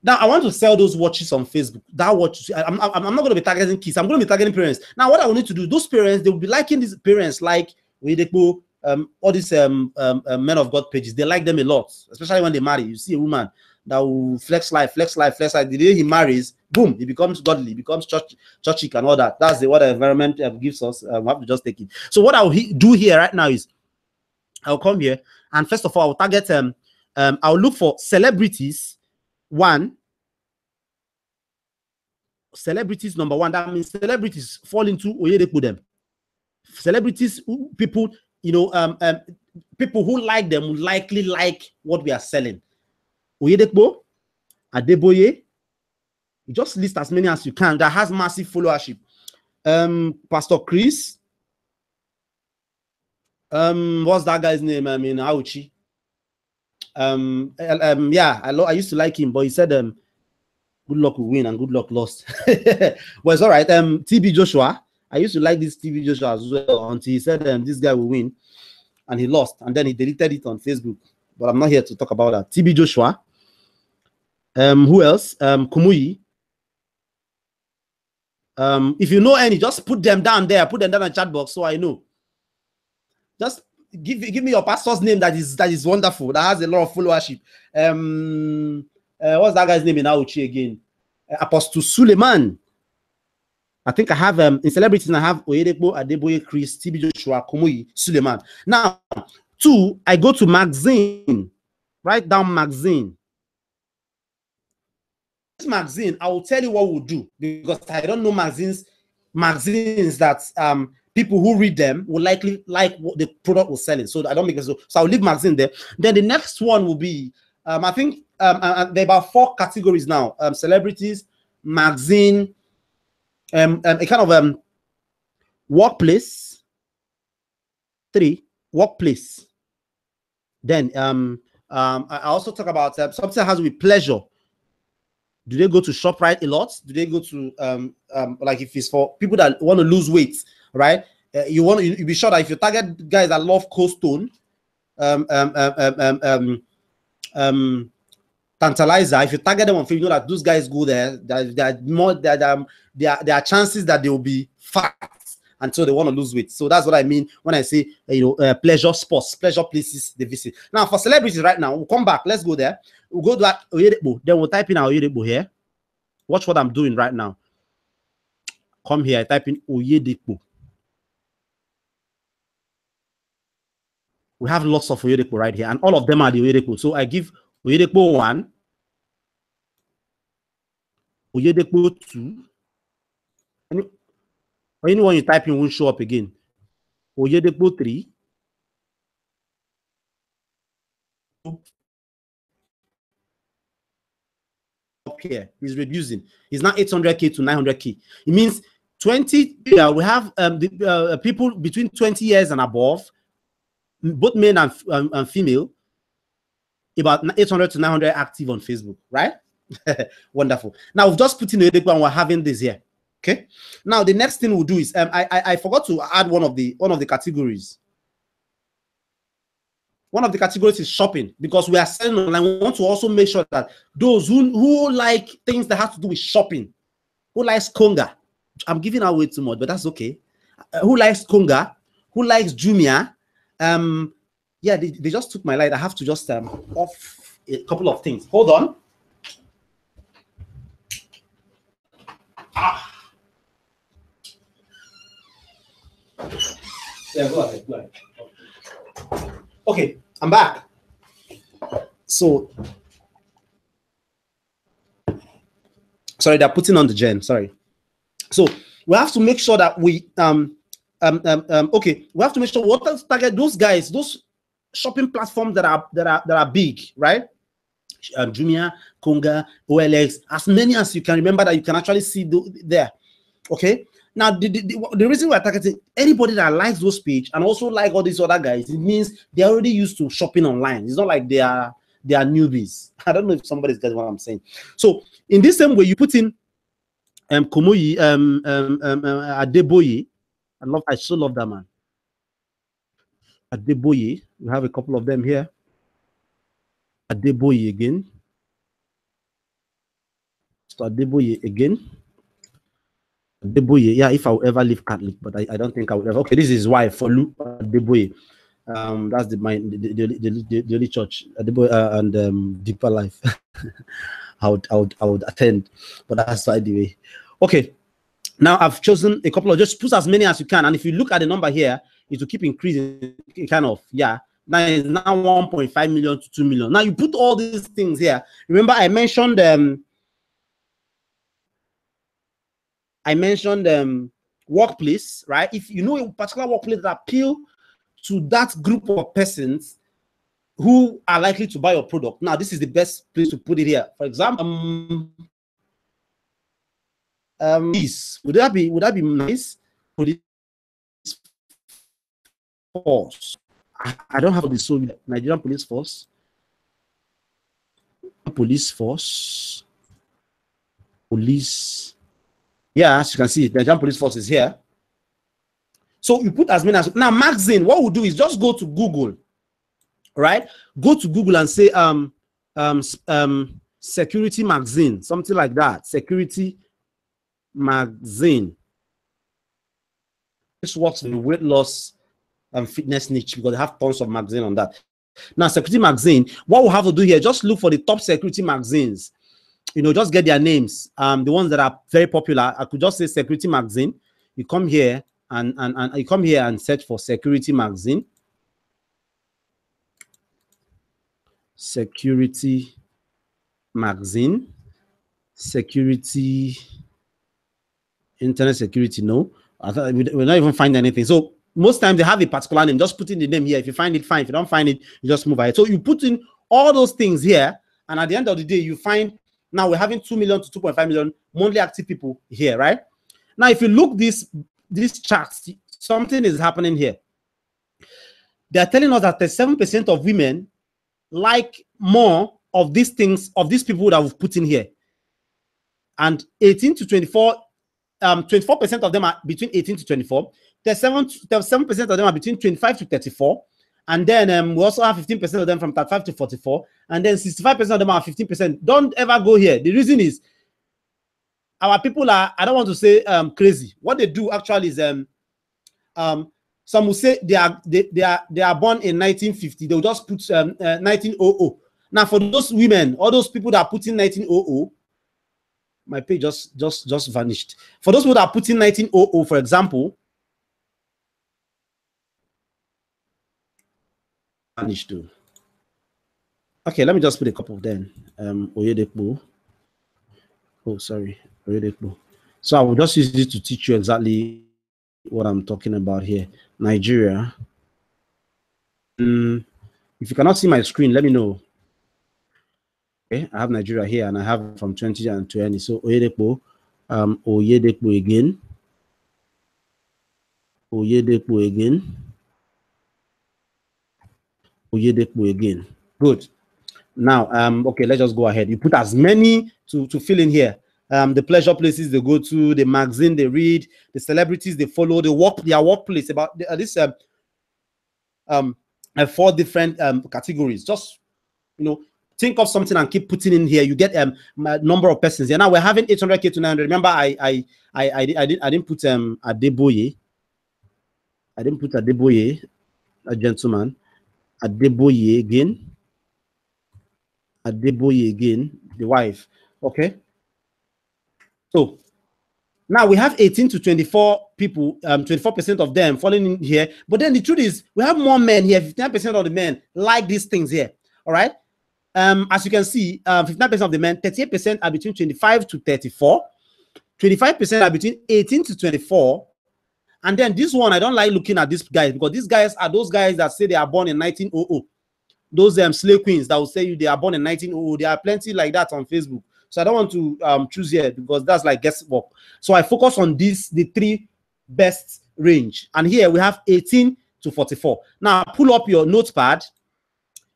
now I want to sell those watches on Facebook. That watch, I'm not going to be targeting kids. I'm going to be targeting parents. Now, what I will need to do, those parents, they will be liking these parents, like all these men of God pages. They like them a lot, especially when they marry. You see a woman that will flex life. The day he marries, boom, he becomes godly, he becomes churchy and all that. That's what the environment gives us. We have to just take it. So what I'll do here right now is I'll come here, and first of all, I'll target I'll look for celebrities. Celebrities number one. That means celebrities fall into Oyedepo them. Celebrities, people, people who like them will likely like what we are selling. Oyedepo, Adeboye, you just list as many as you can that has massive followership. Pastor Chris, what's that guy's name? I mean, Auchi. Yeah, I used to like him, but he said good luck will win and good luck lost. Well, it's all right. TB Joshua, I used to like this TB Joshua as well until he said this guy will win, and he lost, and then he deleted it on Facebook. But I'm not here to talk about that. TB Joshua. Who else? Kumuyi. If you know any, just put them down there. Put them down in the chat box so I know. Just give me your pastor's name that is wonderful, that has a lot of followership. What's that guy's name in Auchi again? Apostle Suleiman. I think I have in celebrities. I have Oyedepo, Adeboye, Chris, TB Joshua, Kumuyi, Suleiman. Now, 2, I go to magazine. Write down magazine. This magazine, I will tell you what we'll do, because I don't know magazines that people who read them will likely like what the product was selling. So I don't make it so I'll leave magazine there. Then the next one will be I think there are about 4 categories now: celebrities, magazine, a kind of workplace. 3, workplace. Then I also talk about something that has to be pleasure. Do they go to ShopRite a lot? Do they go to like if it's for people that want to lose weight, right? You be sure that if you target guys that love Cold Stone, Tantalizer, if you target them on Facebook, you know that those guys go there. There are chances that they will be fat until they want to lose weight. So that's what I mean when I say pleasure sports, pleasure places they visit. Now for celebrities right now, we'll come back. Let's go there. We'll go to Oyedepo. Then we'll type in our Oyedepo here. Watch what I'm doing right now. Come here. I type in Oyedepo. We have lots of Oyedepo right here, and all of them are the Oyedepo. So I give Oyedepo 1, Oyedepo 2. Anyone you type in won't show up again. Oyedepo 3. Up here is reducing. It's now 800K to 900K. It means 20. We have people between 20 years and above, both men and female, about 800 to 900 active on Facebook, right? Wonderful. Now we've just put in Oyedepo and we're having this here. Okay. Now the next thing we'll do is I forgot to add one of the categories. One of the categories is shopping, because we are selling online. We want to also make sure that those who like things that have to do with shopping, who likes Konga, I'm giving away too much, but that's okay. Who likes Konga, who likes Jumia, yeah, they just took my light. I have to just off a couple of things. Hold on. Yeah, go ahead. Go ahead. Okay, I'm back. So, sorry, they're putting on the gen. Sorry. So we have to make sure that we okay, we have to make sure what else target those guys, those shopping platforms that are big, right? Jumia, Konga, OLX, as many as you can remember that you can actually see there. Okay. Now, the reason we're targeting anybody that likes those page and also like all these other guys, it means they're already used to shopping online. It's not like they are newbies. I don't know if somebody's getting what I'm saying. So in this same way, you put in Komoyi, Adeboye. I so love that man. Adeboye. We have a couple of them here. Adeboye again. So Adeboye again. Adeboye. Yeah, if I will ever leave Catholic, but I don't think I will ever. Okay, this is his wife, Folu Adeboye. That's the only church, Adeboye, and Deeper Life. I would attend, but that's by the way. Okay, now I've chosen a couple of, just put as many as you can, and if you look at the number here, it will keep increasing. Kind of, yeah. Now it's now 1.5 million to 2 million. Now you put all these things here. Remember, I mentioned workplace, right? If you know a particular workplace that appeal to that group of persons who are likely to buy your product, now this is the best place to put it here. For example, this would that be nice? Police force. I don't have the so Nigerian police force. Police. Yeah, as you can see, the Nigerian police force is here. So you put as many as now. Magazine. What we'll do is just go to Google, right? Go to Google and say security magazine, something like that. Security magazine. This works in the weight loss and fitness niche because they have tons of magazine on that. Now, security magazine, what we'll have to do here, just look for the top security magazines. You know, just get their names. The ones that are very popular. I could just say security magazine. You come here and you come here and search for security magazine. Security magazine. Security. Internet security. No, I thought we're not even finding anything. So most times they have a particular name. Just put in the name here. If you find it, fine. If you don't find it, you just move ahead. So you put in all those things here, and at the end of the day, you find now we're having 2 million to 2.5 million monthly active people here, right? Now, if you look these charts, something is happening here. They're telling us that 37% of women like more of these things, of these people that we've put in here. And 18 to 24, 24% of them are between 18 to 24. 37% of them are between 25 to 34. And then we also have 15% of them from 35 to 44. And then 65% of them are 15%. Don't ever go here. The reason is our people are, I don't want to say crazy. What they do actually is some will say they are born in 1950. They'll just put 1900. Now for those women, all those people that are putting 1900, my page just vanished. For those people that are putting 1900, for example, managed to. Okay, let me just put a couple then. Oyedepo. Oh, sorry, Oyedepo. So I will just use it to teach you exactly what I'm talking about here. Nigeria. If you cannot see my screen, let me know. Okay, I have Nigeria here, and I have from 2020. So Oyedepo, Oyedepo again. Oyedepo again. Oyedepo again. Good. Now, okay, let's just go ahead. You put as many to fill in here. The pleasure places they go to, the magazine they read, the celebrities they follow, their workplace. About this 4 different categories. Just think of something and keep putting in here. You get a number of persons. Yeah, now we're having 800k to 900. Remember, I didn't put Adeboye. I didn't put Adeboye, a gentleman. Adeboye again. Adeboye again, the wife. Okay. So now we have 18 to 24 people, 24% of them falling in here. But then the truth is, we have more men here. 59% of the men like these things here. All right. As you can see, 59% of the men, 38% are between 25 to 34, 25% are between 18 to 24. And then this one, I don't like looking at these guys because these guys are those guys that say they are born in 1900. Those slave queens that will say you they are born in 1900. There are plenty like that on Facebook. So I don't want to choose here because that's like guesswork. So I focus on the 3 best range. And here we have 18 to 44. Now pull up your notepad.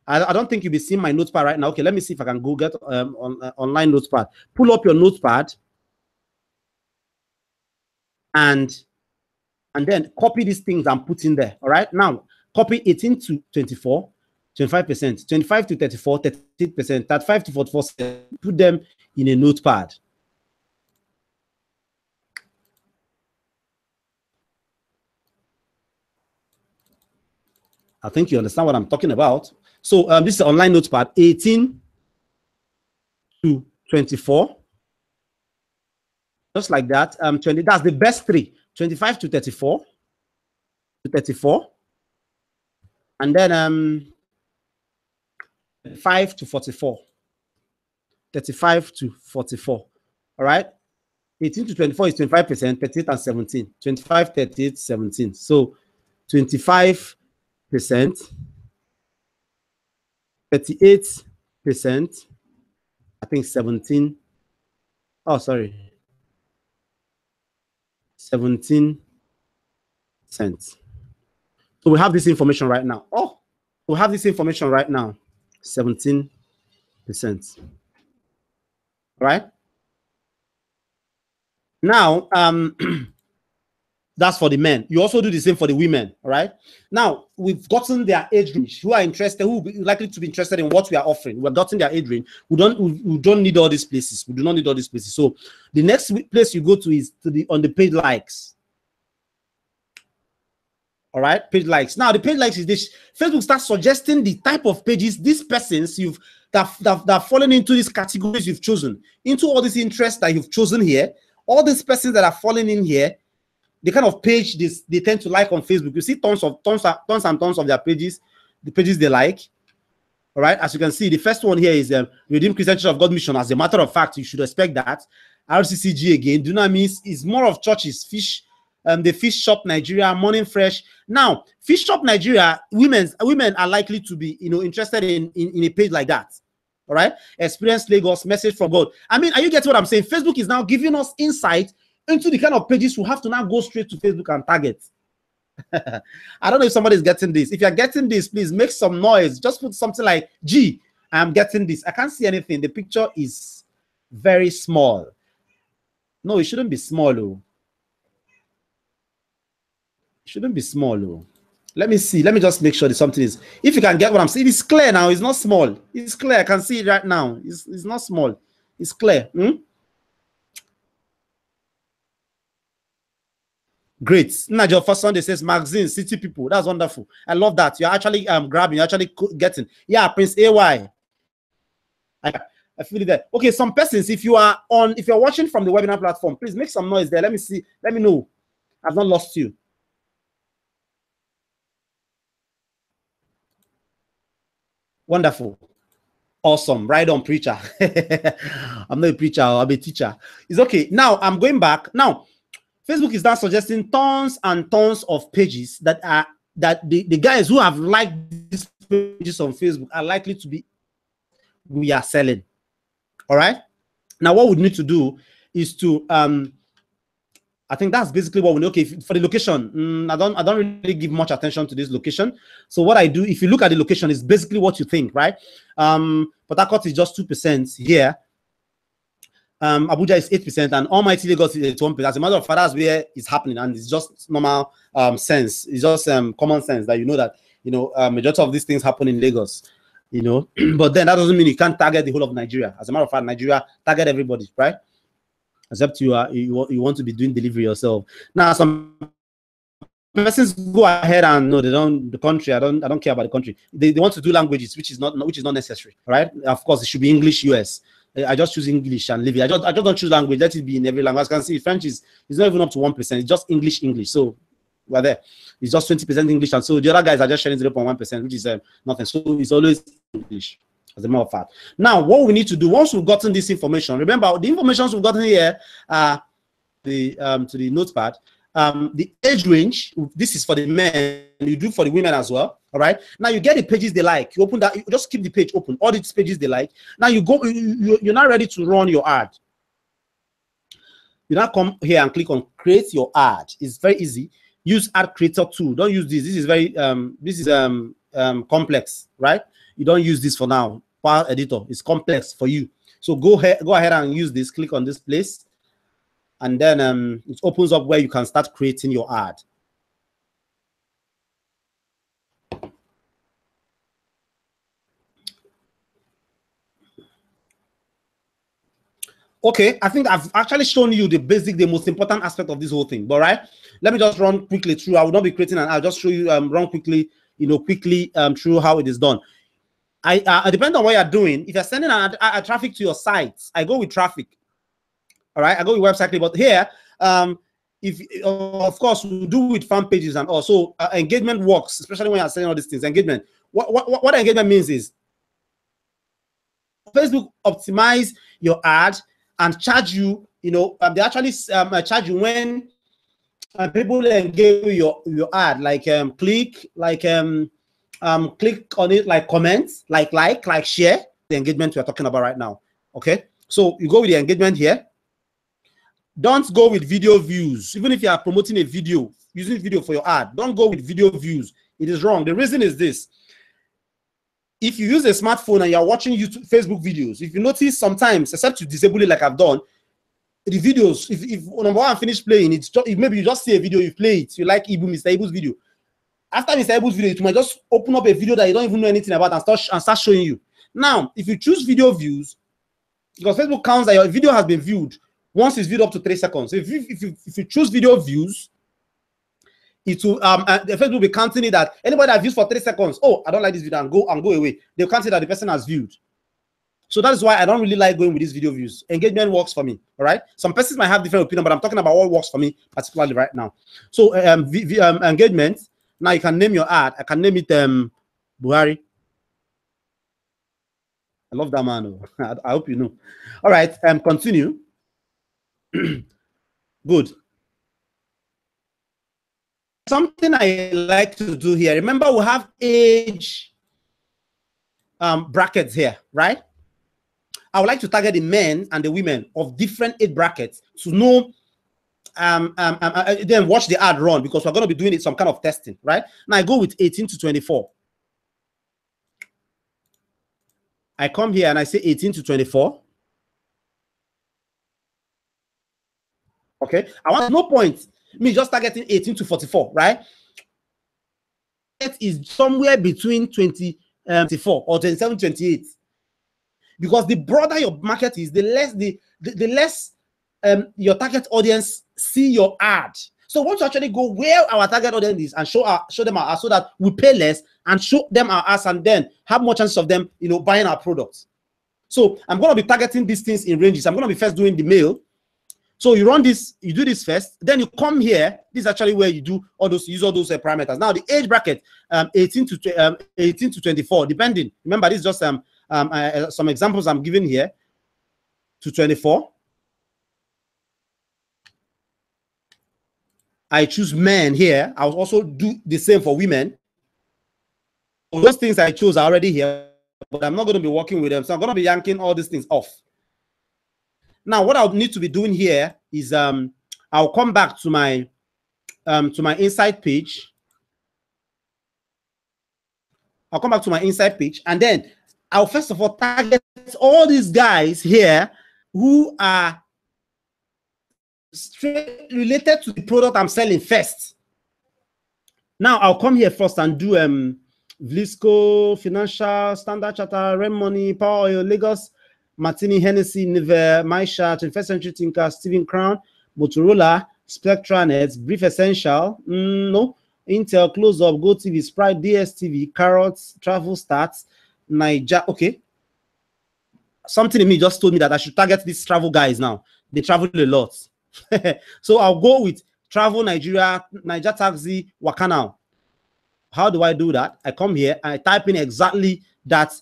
I don't think you'll be seeing my notepad right now. Okay, let me see if I can go get online notepad. Pull up your notepad and then copy these things and put in there. All right. Now copy 18 to 24, 25%, 25 to 34, 38%, 35 to 44. Put them in a notepad. I think you understand what I'm talking about. So this is online notepad, 18 to 24. Just like that. 20, that's the best 3. 25 to 34. To 34. And then 5 to 44. 35 to 44. All right. 18 to 24 is 25%, 38 and 17. 25, 38, 17. So 25%, 38%, I think 17. Oh, sorry. 17 cents. So we have this information right now. Oh, we have this information right now. 17%. All right. Now, that's for the men. You also do the same for the women. All right. Now we've gotten their age range. Who are interested? Who will be likely to be interested in what we are offering? We've gotten their age range. We don't need all these places. We do not need all these places. So the next place you go to is on the page likes. All right, page likes. Now the page likes is this. Facebook starts suggesting the type of pages these persons that fallen into these categories you've chosen, into all these interests that you've chosen here. All these persons that are falling in here, the kind of page they tend to like on Facebook. You see tons and tons of their pages, the pages they like. All right, as you can see, the first one here is Redeemed Christian Church of God Mission. As a matter of fact, you should expect that. RCCG again, Dunamis is more of churches, fish. The Fish Shop Nigeria, Morning Fresh. Now, Fish Shop Nigeria, women are likely to be interested in a page like that. All right, Experience Lagos, Message from God. I mean, are you getting what I'm saying? Facebook is now giving us insight into the kind of pages we have to now go straight to Facebook and target. I don't know if somebody's getting this. If you're getting this, please make some noise. Just put something like G. I'm getting this. I can't see anything. The picture is very small. No, it shouldn't be small. Oh. Shouldn't be small. Oh. Let me see. Let me just make sure that something is. If you can get what I'm saying, it's clear now. It's not small. It's clear. I can see it right now. It's not small. It's clear. Great. Najo for Sunday says magazine, city people. That's wonderful. I love that. You're actually grabbing, you're actually getting. Yeah, Prince AY. I feel it there. Okay, some persons, if you're watching from the webinar platform, please make some noise there. Let me see. Let me know. I've not lost you. Wonderful. Awesome. Right on, preacher. I'm not a preacher, I'm a teacher. It's okay. Now I'm going back. Now, Facebook is now suggesting tons and tons of pages that are the guys who have liked these pages on Facebook are likely to be we are selling. All right. Now, what we need to do is to I think that's basically what we know. Okay, for the location, I don't really give much attention to this location. So what I do, if you look at the location, is basically what you think, right? Port Harcourt is just 2% here. Abuja is 8%, and Almighty Lagos is 1%. As a matter of fact, that's where it's happening, and it's just normal sense. It's just common sense that you know that majority of these things happen in Lagos. But then that doesn't mean you can't target the whole of Nigeria. As a matter of fact, Nigeria target everybody, right? Except you want to be doing delivery yourself. Now, some persons go ahead and no, they don't. The country, I don't care about the country. They want to do languages, which is not necessary, right? Of course, it should be English, US. I just choose English and leave it. I just don't choose language. Let it be in every language. As you can see, French is not even up to 1%. It's just English. So we're there. It's just 20% English, and so the other guys are just sharing 0.1%, which is nothing. So it's always English. As a matter of fact. Now, what we need to do once we've gotten this information, remember the information we've gotten here, to the notepad, the age range. This is for the men. You do for the women as well. All right. Now you get the pages they like. You open that. You just keep the page open. All these pages they like. Now you go. You're not ready to run your ad. You now come here and click on create your ad. It's very easy. Use ad creator tool. Don't use this. This is very complex, right? You don't use this for now. Power editor is complex for you. So go ahead and use this. Click on this place, and then it opens up where you can start creating your ad. Okay, I think I've actually shown you the most important aspect of this whole thing. But right, let me just run quickly through. I will not be creating an. I'll just show you run quickly, through how it is done. I depend on what you're doing. If you're sending a traffic to your sites, I go with traffic. All right, I go with website. But here, of course we do with fan pages, and also engagement works, especially when you're selling all these things. Engagement. What engagement means is Facebook optimize your ad and charge you. They actually charge you when people engage with your ad, like click on it, like comments, like share. The engagement we're talking about right now. Okay, so you go with the engagement here. Don't go with video views. Even if you are promoting a video, using video for your ad, don't go with video views. It is wrong. The reason is this: if you use a smartphone and you're watching YouTube, Facebook videos, if you notice sometimes, except to disable it like I've done, the videos, if number one finish playing, it's just, maybe you just see a video, you play it, you like Mr. Ibu's video. After Mr. Ibu's video, it might just open up a video that you don't even know anything about and start showing you. Now, if you choose video views, because Facebook counts that your video has been viewed once it's viewed up to 3 seconds. So if you choose video views, it will the Facebook will be counting it that anybody that views for 3 seconds, oh, I don't like this video, and go away. They'll count it that the person has viewed. So that is why I don't really like going with these video views. Engagement works for me. All right. Some persons might have different opinion, but I'm talking about what works for me particularly right now. So engagement. Now you can name your ad. I can name it Buhari. I love that man. I hope you know. All right. Continue. Good. Something I like to do here. Remember, we have age brackets here, right? I would like to target the men and the women of different age brackets to know, then watch the ad run, because we're going to be doing it some kind of testing, right? Now I go with 18 to 24. I come here and I say 18 to 24. Okay, I want no point me just targeting 18 to 44, right? It is somewhere between 24 or 27, 28. Because the broader your market is, the less your target audience see your ad. So once you actually go where our target audience is and show them our ads, so that we pay less and show them our ads, and then have more chances of them, buying our products. So I'm going to be targeting these things in ranges. I'm going to be first doing the male. So you run this, you do this first, then you come here. This is actually where you do all those, use all those parameters. Now the age bracket, 18 to 24, depending. Remember, this is just some examples I'm giving here. To 24. I choose men here. I'll also do the same for women. Those things I chose are already here, but I'm not going to be working with them. So I'm going to be yanking all these things off. Now, what I'll need to be doing here is I'll come back to my inside page. I'll come back to my inside page, and then I'll first of all target all these guys here who are straight related to the product I'm selling first. Now I'll come here first and do Vlisco, Financial, Standard Chartered, Rem Money, Power Oil, Lagos, Martini, Hennessy, Niver, MyShart, 21st Century Tinker, Stephen Crown, Motorola, Spectranet, Brief Essential, no, Intel, Close Up, GoTV, Sprite, DSTV, Carrots, Travel Stats, Niger. Okay. Something in me just told me that I should target these travel guys now. They travel a lot. So I'll go with Travel Nigeria, Niger Taxi, Wakana. How do I do that? I come here and I type in exactly that.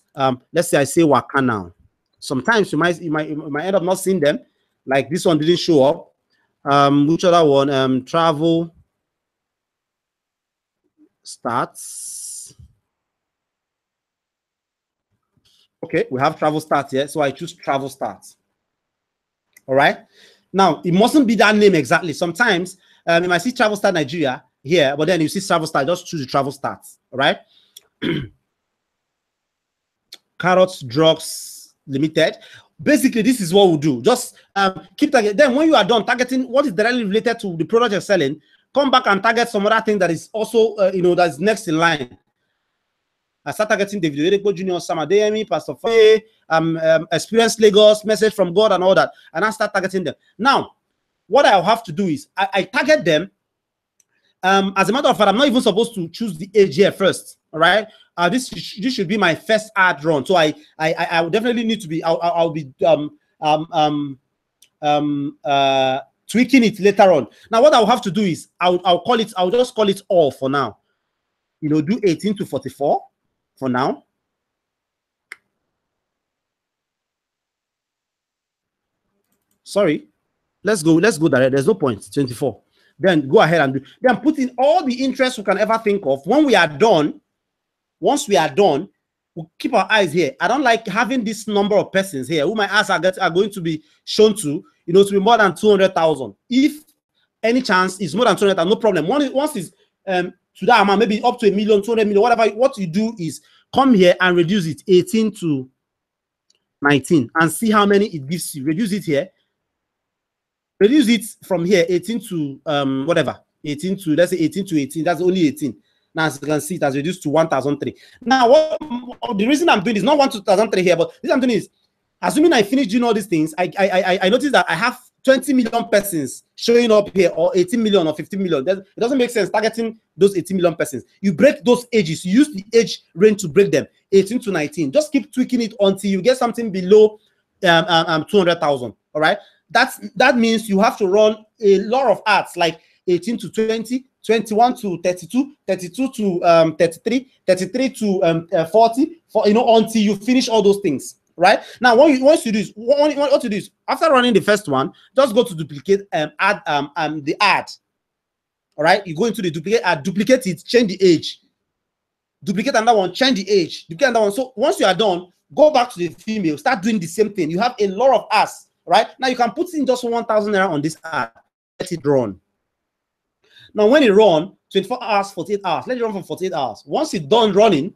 Let's say I say Wakana. Sometimes you might end up not seeing them. Like this one didn't show up. Which other one? Travel Starts. Okay, we have Travel Starts here, so I choose Travel Starts. All right. Now it mustn't be that name exactly. Sometimes you might see Travel Start Nigeria here, but then you see Travel Start. Just choose the Travel Starts. All right. Carrots Drugs Limited. Basically, this is what we'll do. Just keep targeting. Then when you are done targeting what is directly related to the product you're selling, come back and target some other thing that is also that's next in line. I start targeting David Oyedepo Jr., Sam Adeyemi, Pastor Faye, Experience Lagos, Message from God, and all that. And I start targeting them. Now, what I'll have to do is I target them. As a matter of fact, I'm not even supposed to choose the age here first. All right. This should be my first ad run. So I will definitely need to be. I'll be tweaking it later on. Now, what I'll have to do is I'll just call it all for now. Do 18 to 44. For now, sorry, let's go direct. There's no point. 24. Then go ahead and then put in all the interest we can ever think of. When we are done, once we are done, we'll keep our eyes here. I don't like having this number of persons here who my ads are going to be shown to, to be more than 200,000. If any chance is more than 200,000, no problem. Once it's to that amount, maybe up to 1 million, 200 million, whatever. What you do is come here and reduce it 18 to 19 and see how many it gives you. Reduce it here. Reduce it from here 18 to whatever. 18 to, let's say 18 to 18. That's only 18. Now, as you can see, it has reduced to 1,003. Now, the reason I'm doing this, not 1,003 here, but this I'm doing is, assuming I finish doing all these things, I noticed that I have 20 million persons showing up here, or 18 million or 15 million. It doesn't make sense targeting those 18 million persons. You break those ages. You use the age range to break them, 18 to 19. Just keep tweaking it until you get something below 200,000. All right. That means you have to run a lot of ads, like 18 to 20, 21 to 32, 32 to 33, 33 to 40, until you finish all those things. Right now, once you do this, what to do is after running the first one, just go to duplicate add the ad. All right, you go into the duplicate ad, duplicate it, change the age, duplicate another one, change the age, duplicate another one. So once you are done, go back to the female, start doing the same thing. You have a lot of ads. Right now, you can put in just 1,000 naira on this ad, let it run. Now, when it run 24 hours, 48 hours, let it run for 48 hours. Once it's done running,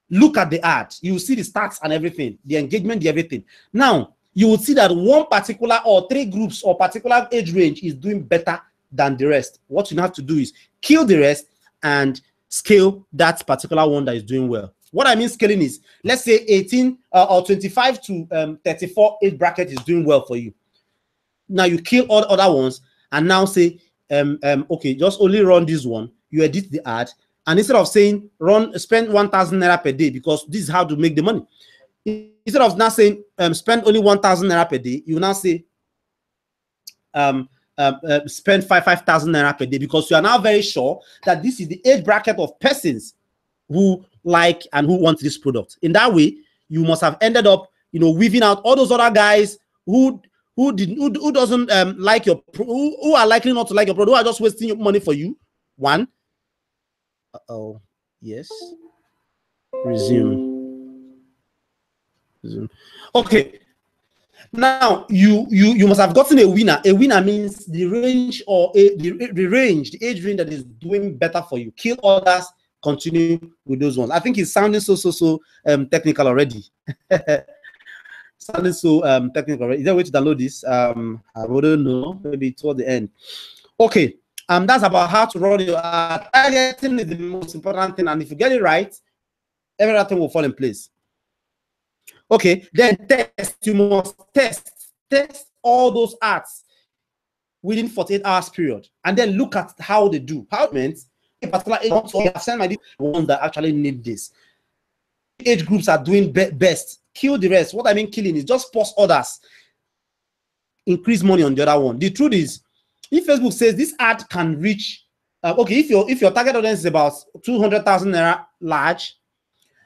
look at the ad. You will see the stats and everything, the engagement, the everything. Now, you will see that one particular or 3 groups or particular age range is doing better than the rest. What you have to do is kill the rest and scale that particular one that is doing well. What I mean scaling is, let's say 18 or 25 to 34 age bracket is doing well for you. Now you kill all other ones and now say, okay, just only run this one. You edit the ad. And instead of saying spend 1,000 naira per day, because this is how to make the money. Instead of now saying spend only 1,000 naira per day, you now say spend 5,000 naira per day, because you are now very sure that this is the age bracket of persons who like and who want this product. In that way, you must have ended up, you know, weaving out all those other guys who doesn't like your who are likely not to like your product, who are just wasting your money for you. One. Oh, yes. Resume. Okay. Now you must have gotten a winner. A winner means the range or the range, the age range that is doing better for you. Kill others, continue with those ones. I think it's sounding so technical already. Sounding so technical already. Is there a way to download this? I wouldn't know. Maybe toward the end. Okay. That's about how to run your targeting is the most important thing, and if you get it right, everything will fall in place. Okay, then test. You must test all those ads within 48 hours period, and then look at how they do. How it means a particular age, I have sent my ones that actually need this. Age groups are doing best. Kill the rest. What I mean killing is just pause others. Increase money on the other one. The truth is, if Facebook says this ad can reach, okay, if your target audience is about 200,000 naira large,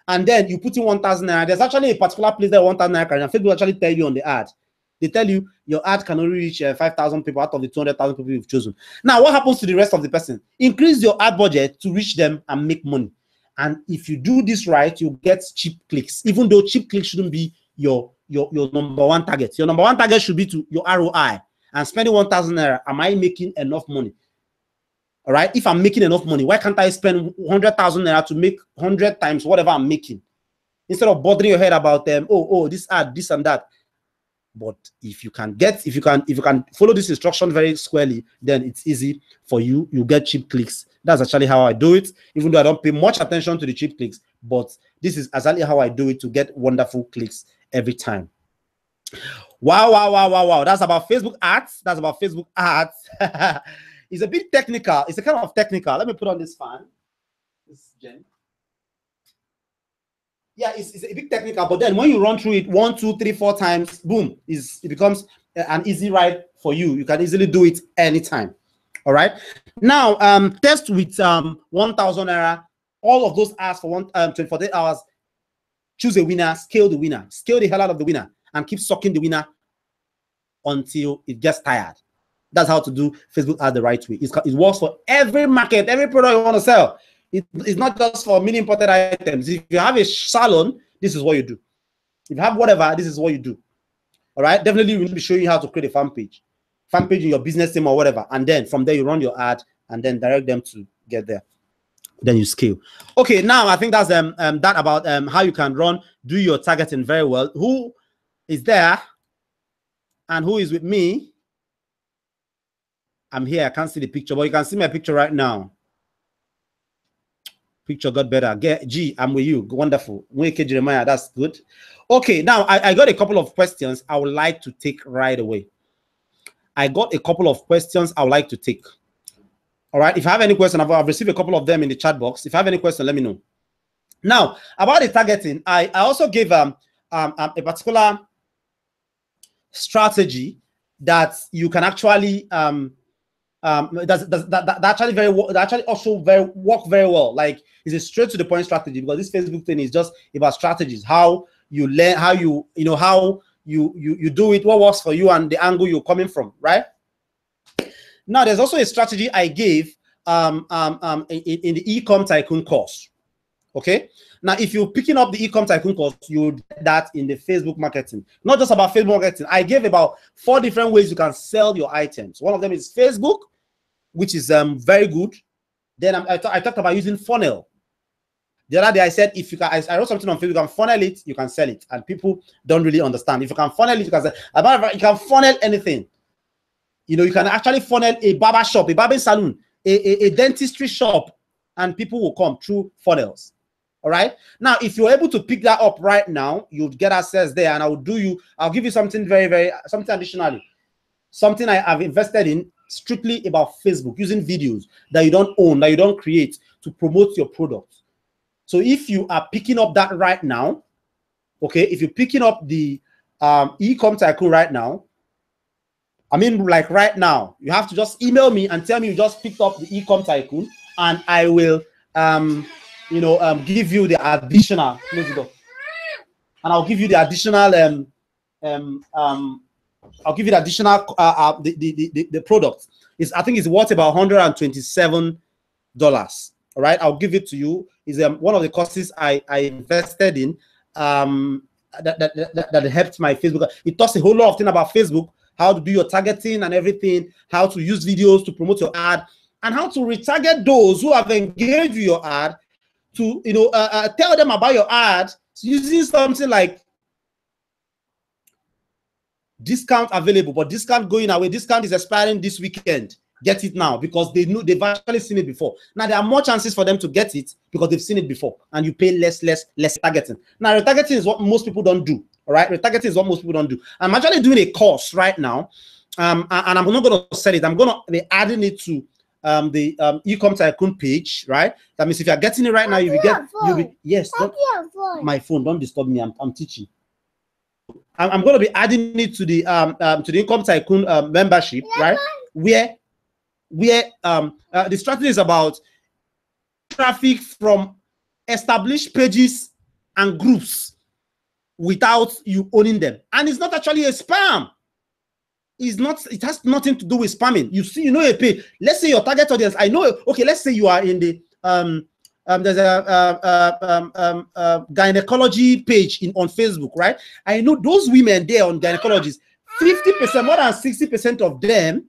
and then you put in 1,000 naira, there's actually a particular place that 1,000 naira can, and Facebook actually tell you on the ad. They tell you your ad can only reach 5,000 people out of the 200,000 people you've chosen. Now, what happens to the rest of the person? Increase your ad budget to reach them and make money. And if you do this right, you get cheap clicks, even though cheap clicks shouldn't be your number one target. Your number one target should be to your ROI. And spending 1,000 naira, am I making enough money? All right. If I'm making enough money, why can't I spend 100,000 naira to make 100 times whatever I'm making, instead of bothering your head about them? This ad, this and that. But if you can follow this instruction very squarely, then it's easy for you. You get cheap clicks. That's actually how I do it. Even though I don't pay much attention to the cheap clicks, but this is exactly how I do it to get wonderful clicks every time. Wow. That's about Facebook ads. It's a bit technical. It's a kind of technical. Let me put on this fan. This gen. Yeah, it's a bit technical, but then when you run through it 1, 2, 3, 4 times, boom, it becomes an easy ride for you. You can easily do it anytime. All right. Now, test with 1,000 naira. All of those ads for 48 hours. Choose a winner. Scale the winner. Scale the hell out of the winner, and keep sucking the winner until it gets tired. That's how to do Facebook ads the right way. It works for every market, every product you want to sell. It's not just for many imported items. If you have a salon, this is what you do. If you have whatever, this is what you do. All right. Definitely, we will be showing you how to create a fan page in your business team or whatever, and then from there you run your ad and then direct them to get there. Then you scale. Okay. Now I think that's that about how you can do your targeting very well. Who is there? And who is with me? I'm here. I can't see the picture, but you can see my picture right now. Picture got better. G, I'm with you. Wonderful. Jeremiah, that's good. Okay, now I got a couple of questions I would like to take right away. All right, if I have any question, I've received a couple of them in the chat box. If I have any question, let me know. Now, about the targeting, I also gave a particular strategy that you can actually that actually also work very well. Like, it's a straight to the point strategy, because this Facebook thing is just about strategies, how you learn, how you do it, what works for you, and the angle you're coming from, right? Now, there's also a strategy I gave in the Ecom Tycoon course. Okay. Now, if you're picking up the Ecom Tycoon course, you get that in the Facebook marketing. Not just about Facebook marketing. I gave about 4 different ways you can sell your items. One of them is Facebook, which is very good. Then I talked about using funnel. The other day I said, if you can, I wrote something on Facebook, you can funnel it, you can sell it, and people don't really understand. If you can funnel it, you can sell. You can funnel anything. You know, you can actually funnel a barber shop, a barbering salon, a dentistry shop, and people will come through funnels. All right. Now, if you're able to pick that up right now, you'll get access there, and I'll give you something something additionally, something I have invested in strictly about Facebook, using videos that you don't own, that you don't create, to promote your product. So if you are picking up that right now, okay, if you're picking up the Ecom Tycoon right now, I mean, like right now, you have to just email me and tell me you just picked up the Ecom Tycoon, and I will, give you the additional. Close the door. And I'll give you the additional. I'll give you the additional. The product is, I think, it's worth about $127. All right, I'll give it to you. Is one of the courses I invested in. That helped my Facebook. It talks a whole lot of things about Facebook, how to do your targeting and everything, how to use videos to promote your ad, and how to retarget those who have engaged with your ad to, tell them about your ad using something like discount available, but discount going away. Discount is expiring this weekend. Get it now, because they know they've actually seen it before. Now there are more chances for them to get it because they've seen it before, and you pay less targeting. Now retargeting is what most people don't do. All right, retargeting is what most people don't do. I'm actually doing a course right now, and I'm not going to sell it. I'm going to be adding it to the Ecom Tycoon page. Right, that means if you're getting it right now, you will get. Yes, my phone. Don't disturb me. I'm teaching. I'm going to be adding it to the Ecom Tycoon membership, right? Where the strategy is about traffic from established pages and groups without you owning them, and it's not actually a spam. It's not. It has nothing to do with spamming. You see, a page. Let's say your target audience. I know. Okay, let's say you are in the there's a gynecology page on Facebook, right? I know those women there on gynecologists. 50%, more than 60% of them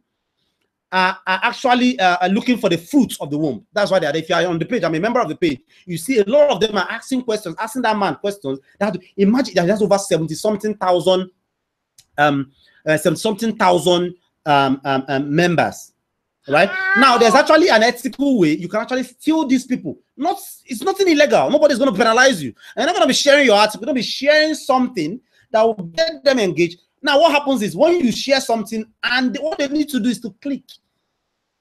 are actually looking for the fruits of the womb. That's why they are there. If you are on the page, I'm a member of the page. You see a lot of them are asking questions, asking that man questions. That imagine that has over 70-something thousand members. Right now, there's actually an ethical way you can actually steal these people. It's nothing illegal. Nobody's going to penalize you. And you're not going to be sharing your article. You're going to be sharing something that will get them engaged. Now, what happens is when you share something, and what they need to do is to click.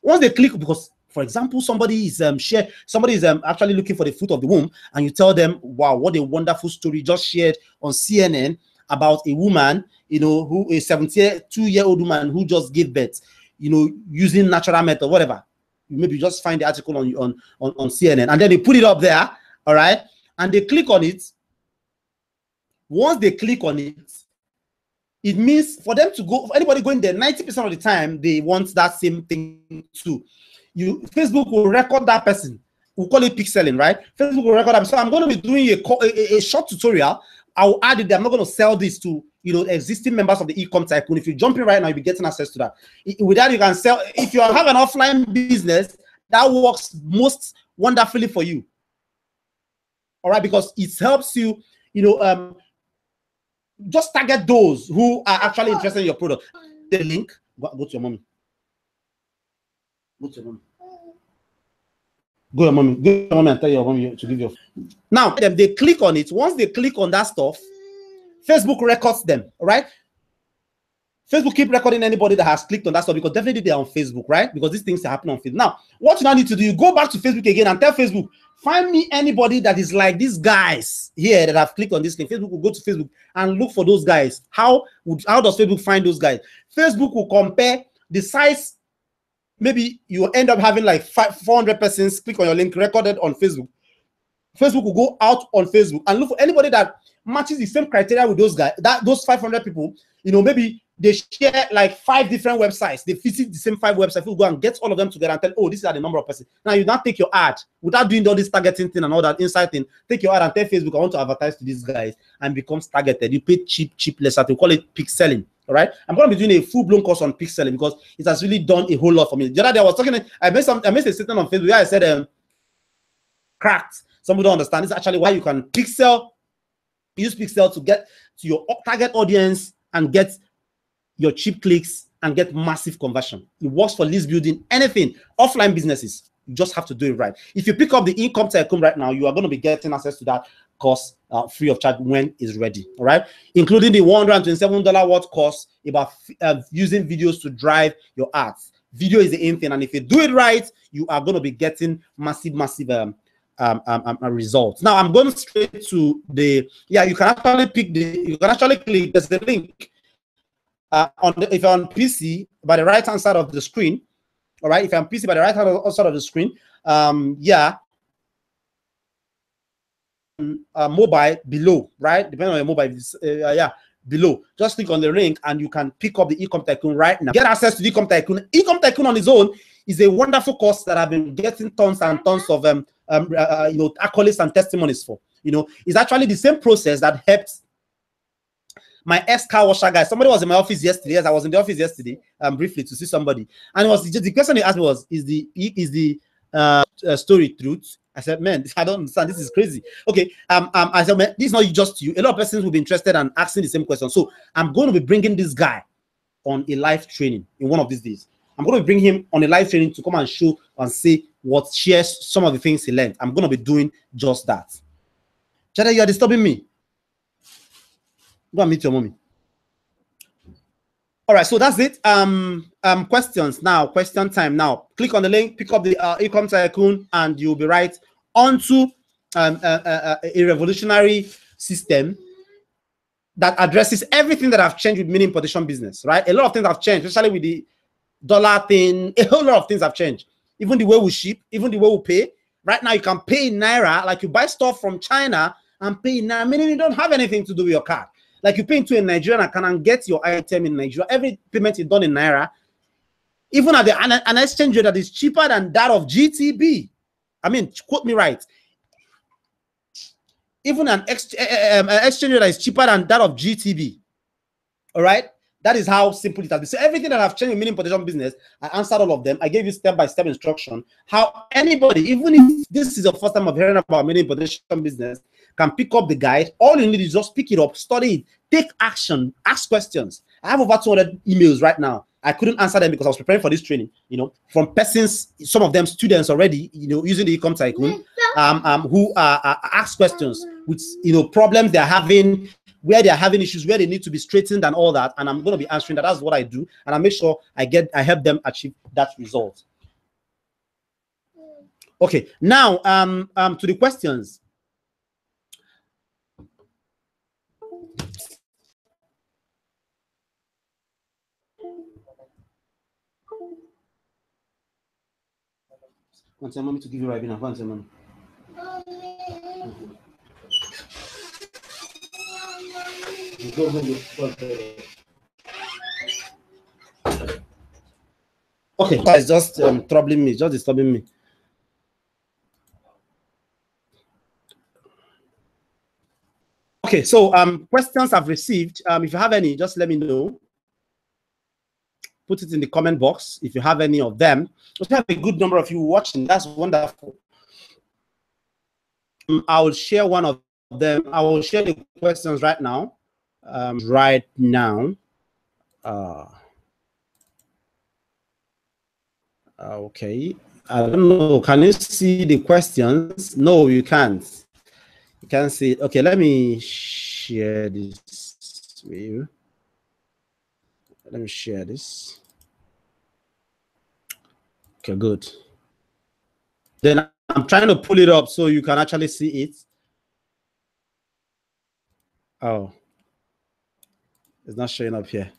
Once they click, because for example, somebody is actually looking for the fruit of the womb, and you tell them, "Wow, what a wonderful story just shared on CNN about a woman, who a 72-year-old woman who just gave birth, using natural method, whatever." Maybe you just find the article on CNN, and then they put it up there, all right, and they click on it. Once they click on it, it means for them to go, for anybody going there, 90% of the time, they want that same thing too. Facebook will record that person. We'll call it pixeling, right? Facebook will record that. So I'm going to be doing a short tutorial. I'll add it there. I'm not going to sell this to existing members of the Ecom Tycoon. If you jump in right now, you'll be getting access to that. With that, you can sell. If you have an offline business, that works most wonderfully for you. All right, because it helps you, just target those who are actually interested in your product. The link, go to your mommy. Go to your mommy. Go to your mommy. Go to your mommy and tell your mommy to give you. Now, they click on it. Once they click on that stuff, Facebook records them. All right. Facebook keep recording anybody that has clicked on that stuff, because definitely they're on Facebook, right? Because these things are happening on Facebook. Now, what you now need to do, you go back to Facebook again and tell Facebook, find me anybody that is like these guys here that have clicked on this link. Facebook will go to Facebook and look for those guys. How does Facebook find those guys? Facebook will compare the size. Maybe you end up having like 400 persons click on your link recorded on Facebook. Facebook will go out on Facebook and look for anybody that matches the same criteria with those guys. Those 500 people, maybe they share like 5 different websites. They visit the same 5 websites. We'll go and get all of them together and tell, oh, these are the number of persons. Now you now take your ad without doing all this targeting thing and all that inside thing. Take your ad and tell Facebook, I want to advertise to these guys, and becomes targeted. You pay cheap lesser. We call it pixeling. All right. I'm going to be doing a full-blown course on pixeling because it has really done a whole lot for me. The other day I was talking, I made a statement on Facebook where I said, cracked. Some people don't understand. This is actually why you can use pixel to get to your target audience and get your cheap clicks and get massive conversion. It works for list building, anything, offline businesses. You just have to do it right. If you pick up the Ecom Tycoon right now, you are going to be getting access to that course free of charge when it's ready. All right, including the $127 worth course about using videos to drive your ads. Video is the aim thing, and if you do it right, you are going to be getting massive results. Now I'm going straight to the you can actually click. There's the link. If you're on PC, by the right hand side of the screen, all right, if you're on PC by the right hand side of the screen, yeah, mobile below, right? Depending on your mobile, yeah, below. Just click on the link and you can pick up the Ecom Tycoon right now. Get access to the Ecom Tycoon. Ecom Tycoon on its own is a wonderful course that I've been getting tons and tons of accolades and testimonies for. It's actually the same process that helped my ex-car washer guy. Somebody was in my office yesterday. Yes, I was in the office yesterday, briefly to see somebody, and it was just the question he asked me was, "Is the story truth?" I said, "Man, I don't understand. This is crazy." Okay, I said, "Man, this is not just you. A lot of persons will be interested and asking the same question. So I'm going to be bringing this guy on a live training in one of these days. I'm going to bring him on a live training to come and show and say shares some of the things he learned. I'm going to be doing just that." Jada, you are disturbing me. Go and meet your mommy. All right, so that's it. Questions now. Question time now. Click on the link, pick up the Ecom Tycoon, and you'll be right onto a revolutionary system that addresses everything that have changed with mini importation business. Right, a lot of things have changed, especially with the dollar thing. A whole lot of things have changed. Even the way we ship, even the way we pay. Right now, you can pay in naira, like you buy stuff from China and pay in naira, meaning you don't have anything to do with your card. Like you pay into a Nigerian account and get your item in Nigeria. Every payment is done in naira, even at an exchange rate that is cheaper than that of GTB. I mean, quote me right. Even an exchange rate that is cheaper than that of GTB. All right, that is how simple it has been. So everything that I've changed in mini importation business, I answered all of them. I gave you step-by-step instruction how anybody, even if this is the first time of hearing about mini importation business, can pick up the guide. All you need is just pick it up, study it, take action, ask questions. I have over 200 emails right now. I couldn't answer them because I was preparing for this training, from persons, some of them students already, using the Ecom Tycoon, who ask questions with, problems they're having, where they're having issues, where they need to be straightened and all that. And I'm going to be answering that. That's what I do. And I make sure I help them achieve that result. Okay. Now, to the questions. Want your mommy to give you Ribena? Want your mommy? Okay, guys, just troubling me, just disturbing me. Okay, so questions I've received. If you have any, just let me know. Put it in the comment box if you have any of them. We have a good number of you watching. That's wonderful. I will share one of them. I will share the questions right now. Okay. I don't know. Can you see the questions? No, you can't. You can't see it. Okay, let me share this with you. Let me share this. Okay, good. Then I'm trying to pull it up so you can actually see it. Oh, it's not showing up here.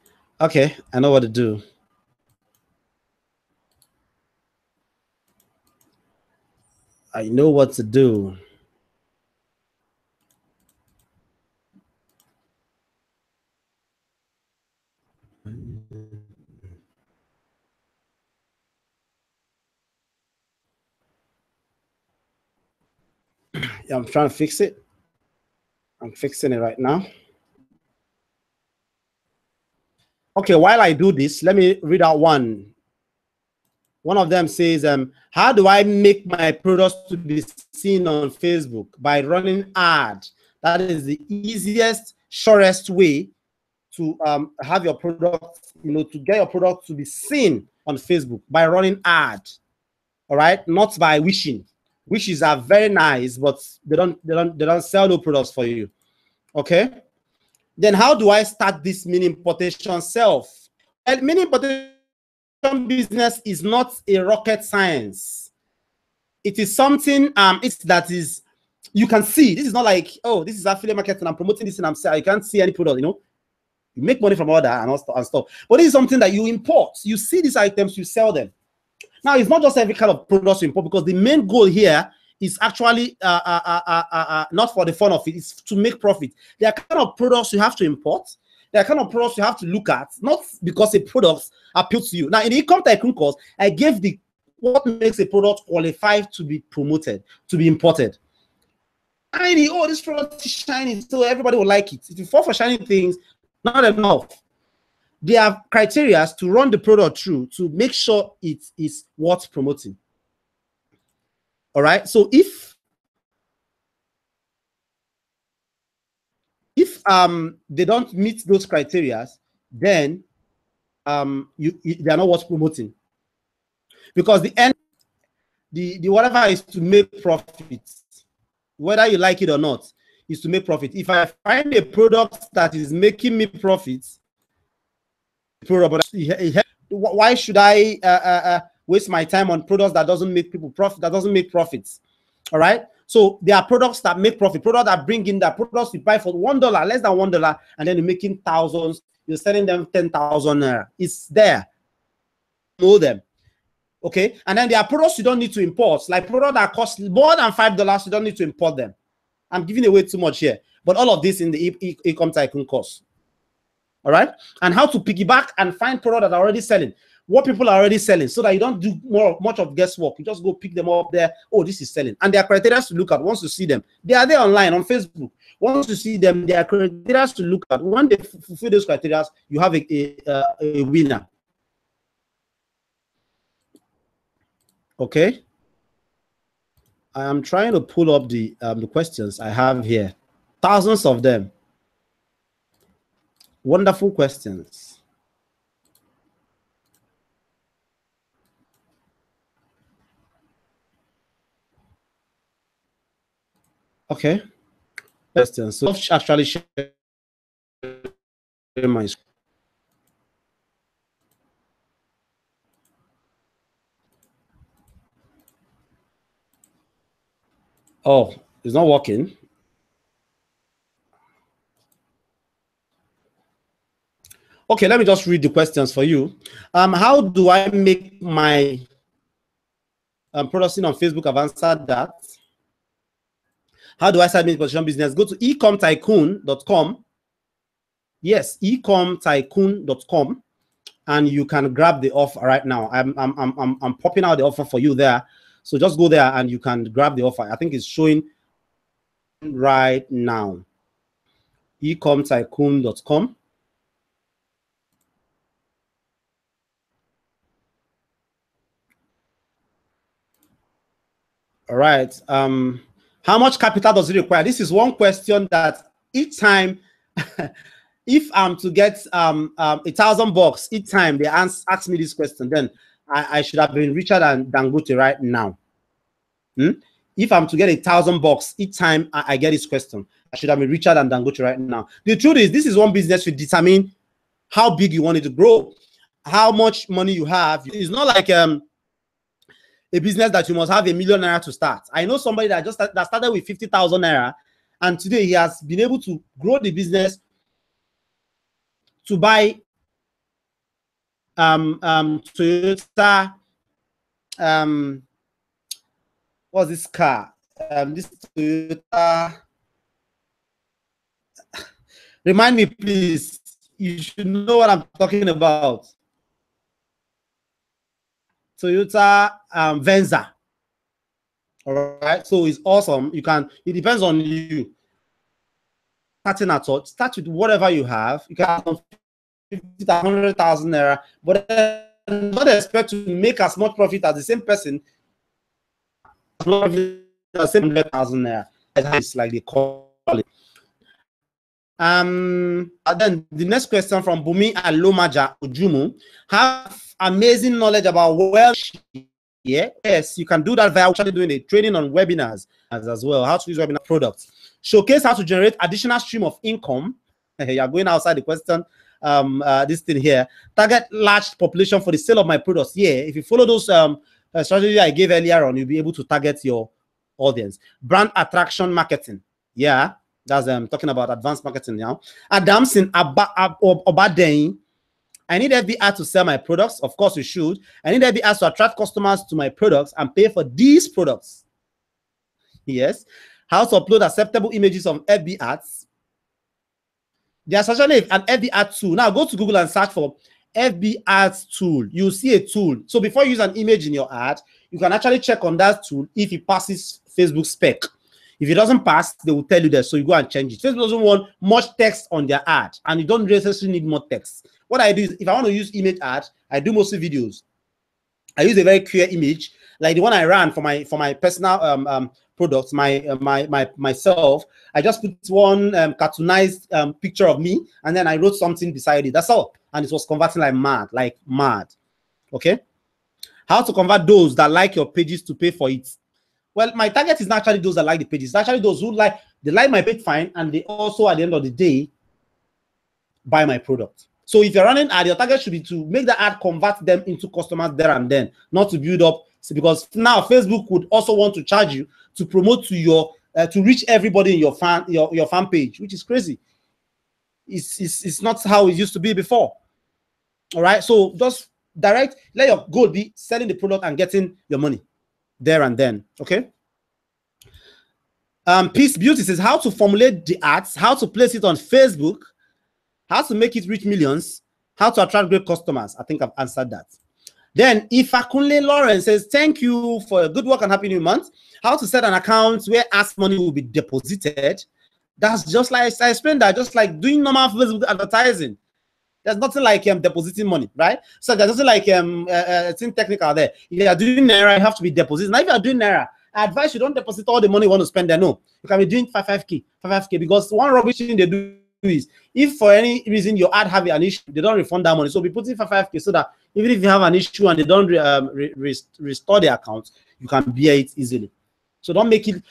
Okay, I know what to do. I know what to do. Yeah, I'm trying to fix it. I'm fixing it right now. Okay, while I do this, let me read out one. One of them says, how do I make my products to be seen on Facebook? By running ads. That is the easiest, surest way to have your product, to get your product to be seen on Facebook, by running ads. All right, not by wishing. Wishes are very nice, but they don't sell no products for you. Okay. Then how do I start this mini importation self? And mini importation business is not a rocket science. It is something you can see. This is not like, oh, this is affiliate marketing, I'm promoting this and I'm selling. You can't see any product, You make money from all that and stuff. But this is something that you import. You see these items, you sell them. Now, it's not just every kind of product you import, because the main goal here is actually not for the fun of it. It's to make profit. There are kind of products you have to import. There are kind of products you have to look at, not because the products appeal to you. Now, in the Income Tycoon course, I gave the what makes a product qualified to be promoted, to be imported. Shiny, oh, this product is shiny, so everybody will like it. If you fall for shiny things, not enough. There are criteria to run the product through to make sure it is worth promoting. All right. So if they don't meet those criteria, then they are not worth promoting, because the end, the whatever is to make profits, whether you like it or not, is to make profit. If I find a product that is making me profits, why should I waste my time on products that doesn't make people profit, that doesn't make profits? All right. So there are products that make profit, products that bring in, that products you buy for $1, less than $1, and then you're making thousands. You're selling them 10,000. It's there. Know them. Okay. And then there are products you don't need to import, like products that cost more than $5. You don't need to import them. I'm giving away too much here, but all of this in the Income Tycoon course. All right. And how to piggyback and find products that are already selling, what people are already selling, so that you don't do much of guesswork. You just go pick them up there. Oh, this is selling. And there are criteria to look at. Once you see them, they are there online on Facebook. Once you see them, there are criteria to look at. When they fulfill those criteria, you have a winner. Okay. I am trying to pull up the questions I have here. Thousands of them. Wonderful questions. Okay. Questions. So actually share my screen. Oh, it's not working. Okay, let me just read the questions for you. How do I make my products on Facebook? I've answered that. How do I start making position business? Go to ecomtycoon.com. Yes, ecomtycoon.com, and you can grab the offer right now. I'm popping out the offer for you there. So just go there and you can grab the offer. I think it's showing right now. ecomtycoon.com. All right. How much capital does it require? This is one question that each time, if I'm to get $1,000 each time they ask me this question, then I should have been richer than Dangote right now. If I'm to get $1,000 each time I get this question, I should have been richer than Dangote right now. The truth is, this is one business to determine how big you want it to grow, how much money you have. It's not like a business that you must have $1 million to start. I know somebody that that started with 50,000 naira, and today he has been able to grow the business to buy Toyota. What's this car? This Toyota. Remind me, please. You should know what I'm talking about. Toyota Venza. All right, so it's awesome. You can, it depends on you. Starting at all, start with whatever you have. You can have 100,000 naira, but not expect to make as much profit as the same person. The same 100,000 naira. It's like they call it. And then the next question from Bumi Alomaja Ujumu: have amazing knowledge about wealth. Yeah, yes, you can do that via actually doing a training on webinars as well. How to use webinar products. Showcase how to generate additional stream of income. You are going outside the question. This thing here. Target large population for the sale of my products. Yeah, if you follow those strategies I gave earlier on, you'll be able to target your audience. Brand attraction marketing. Yeah. That's talking about advanced marketing now. Adamson Obadein. I need every ad to sell my products. Of course, you should. I need every ad to attract customers to my products and pay for these products. Yes. How to upload acceptable images of FB ads. There's actually an FB ad tool. Now go to Google and search for FB ads tool. You'll see a tool. So before you use an image in your ad, you can actually check on that tool if it passes Facebook spec. If it doesn't pass, they will tell you that. So you go and change it. Facebook doesn't want much text on their ad, and you don't necessarily need more text. What I do is, if I want to use image ad, I do mostly videos. I use a very clear image, like the one I ran for my personal products, myself. I just put one cartoonized picture of me, and then I wrote something beside it. That's all, and it was converting like mad. Okay. How to convert those that like your pages to pay for it? Well, my target is not actually those that like the pages. It's actually those who like my page fine, and they also at the end of the day buy my product. So if you're running ad, your target should be to make the ad convert them into customers there and then, not to build up. Because now Facebook would also want to charge you to promote to your to reach everybody in your fan page, which is crazy. It's not how it used to be before. All right, so just direct. Let your goal be selling the product and getting your money there and then. Okay. Peace Beauty says how to formulate the ads, how to place it on Facebook, how to make it reach millions, how to attract great customers. I think I've answered that. Then Ifakunle Lawrence says, thank you for your good work and happy new month. How to set an account where ask money will be deposited. That's just like I explained that, just like doing normal Facebook advertising. There's nothing like depositing money, right? So there's nothing like it's in technical there. If you are doing Naira, you have to be depositing. Now, if you are doing Naira, I advise you don't deposit all the money you want to spend there. No, you can be doing 5K, because one rubbish thing they do is, if for any reason your ad have an issue, they don't refund that money. So be putting 5K so that even if you have an issue and they don't restore the account, you can bear it easily. So don't make it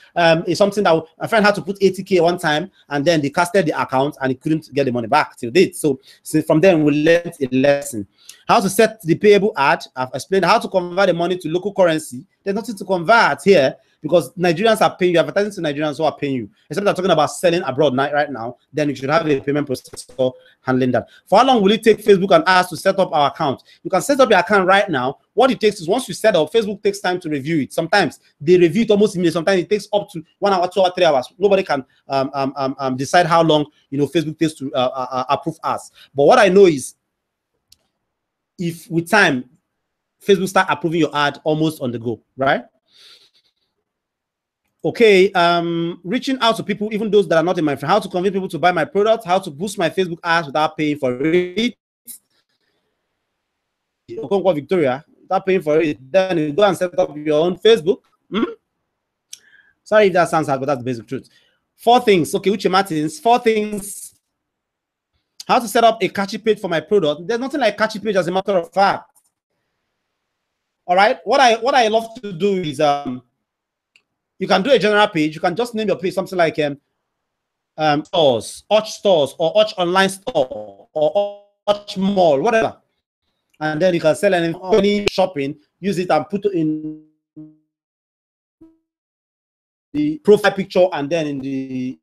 something that a friend had to put 80K one time, and then they casted the account and he couldn't get the money back till date. So from then we learned a lesson. How to set the payable ad. I've explained how to convert the money to local currency. There's nothing to convert here because Nigerians are paying you, advertising to Nigerians who are paying you. Except they're talking about selling abroad right now, then you should have a payment processor handling that. For how long will it take Facebook and us to set up our account? You can set up your account right now. What it takes is, once you set up, Facebook takes time to review it. Sometimes they review it almost immediately. Sometimes it takes up to 1 hour, 2 hours, 3 hours. Nobody can decide how long Facebook takes to approve us. But what I know is, if with time Facebook start approving your ad almost on the go, right? Okay, reaching out to people, even those that are not in my friend. How to convince people to buy my product, how to boost my Facebook ads without paying for it. Victoria, without paying for it. Then you go and set up your own Facebook. Sorry if that sounds hard, but that's the basic truth. 4 things. Okay, Uche Martins, 4 things. How to set up a catchy page for my product. There's nothing like catchy page, as a matter of fact. All right, what I love to do is you can do a general page. You can just name your page something like stores, Arch stores, or Arch online store, or Arch mall, whatever. And then you can sell any shopping, use it and put it in the profile picture and then in the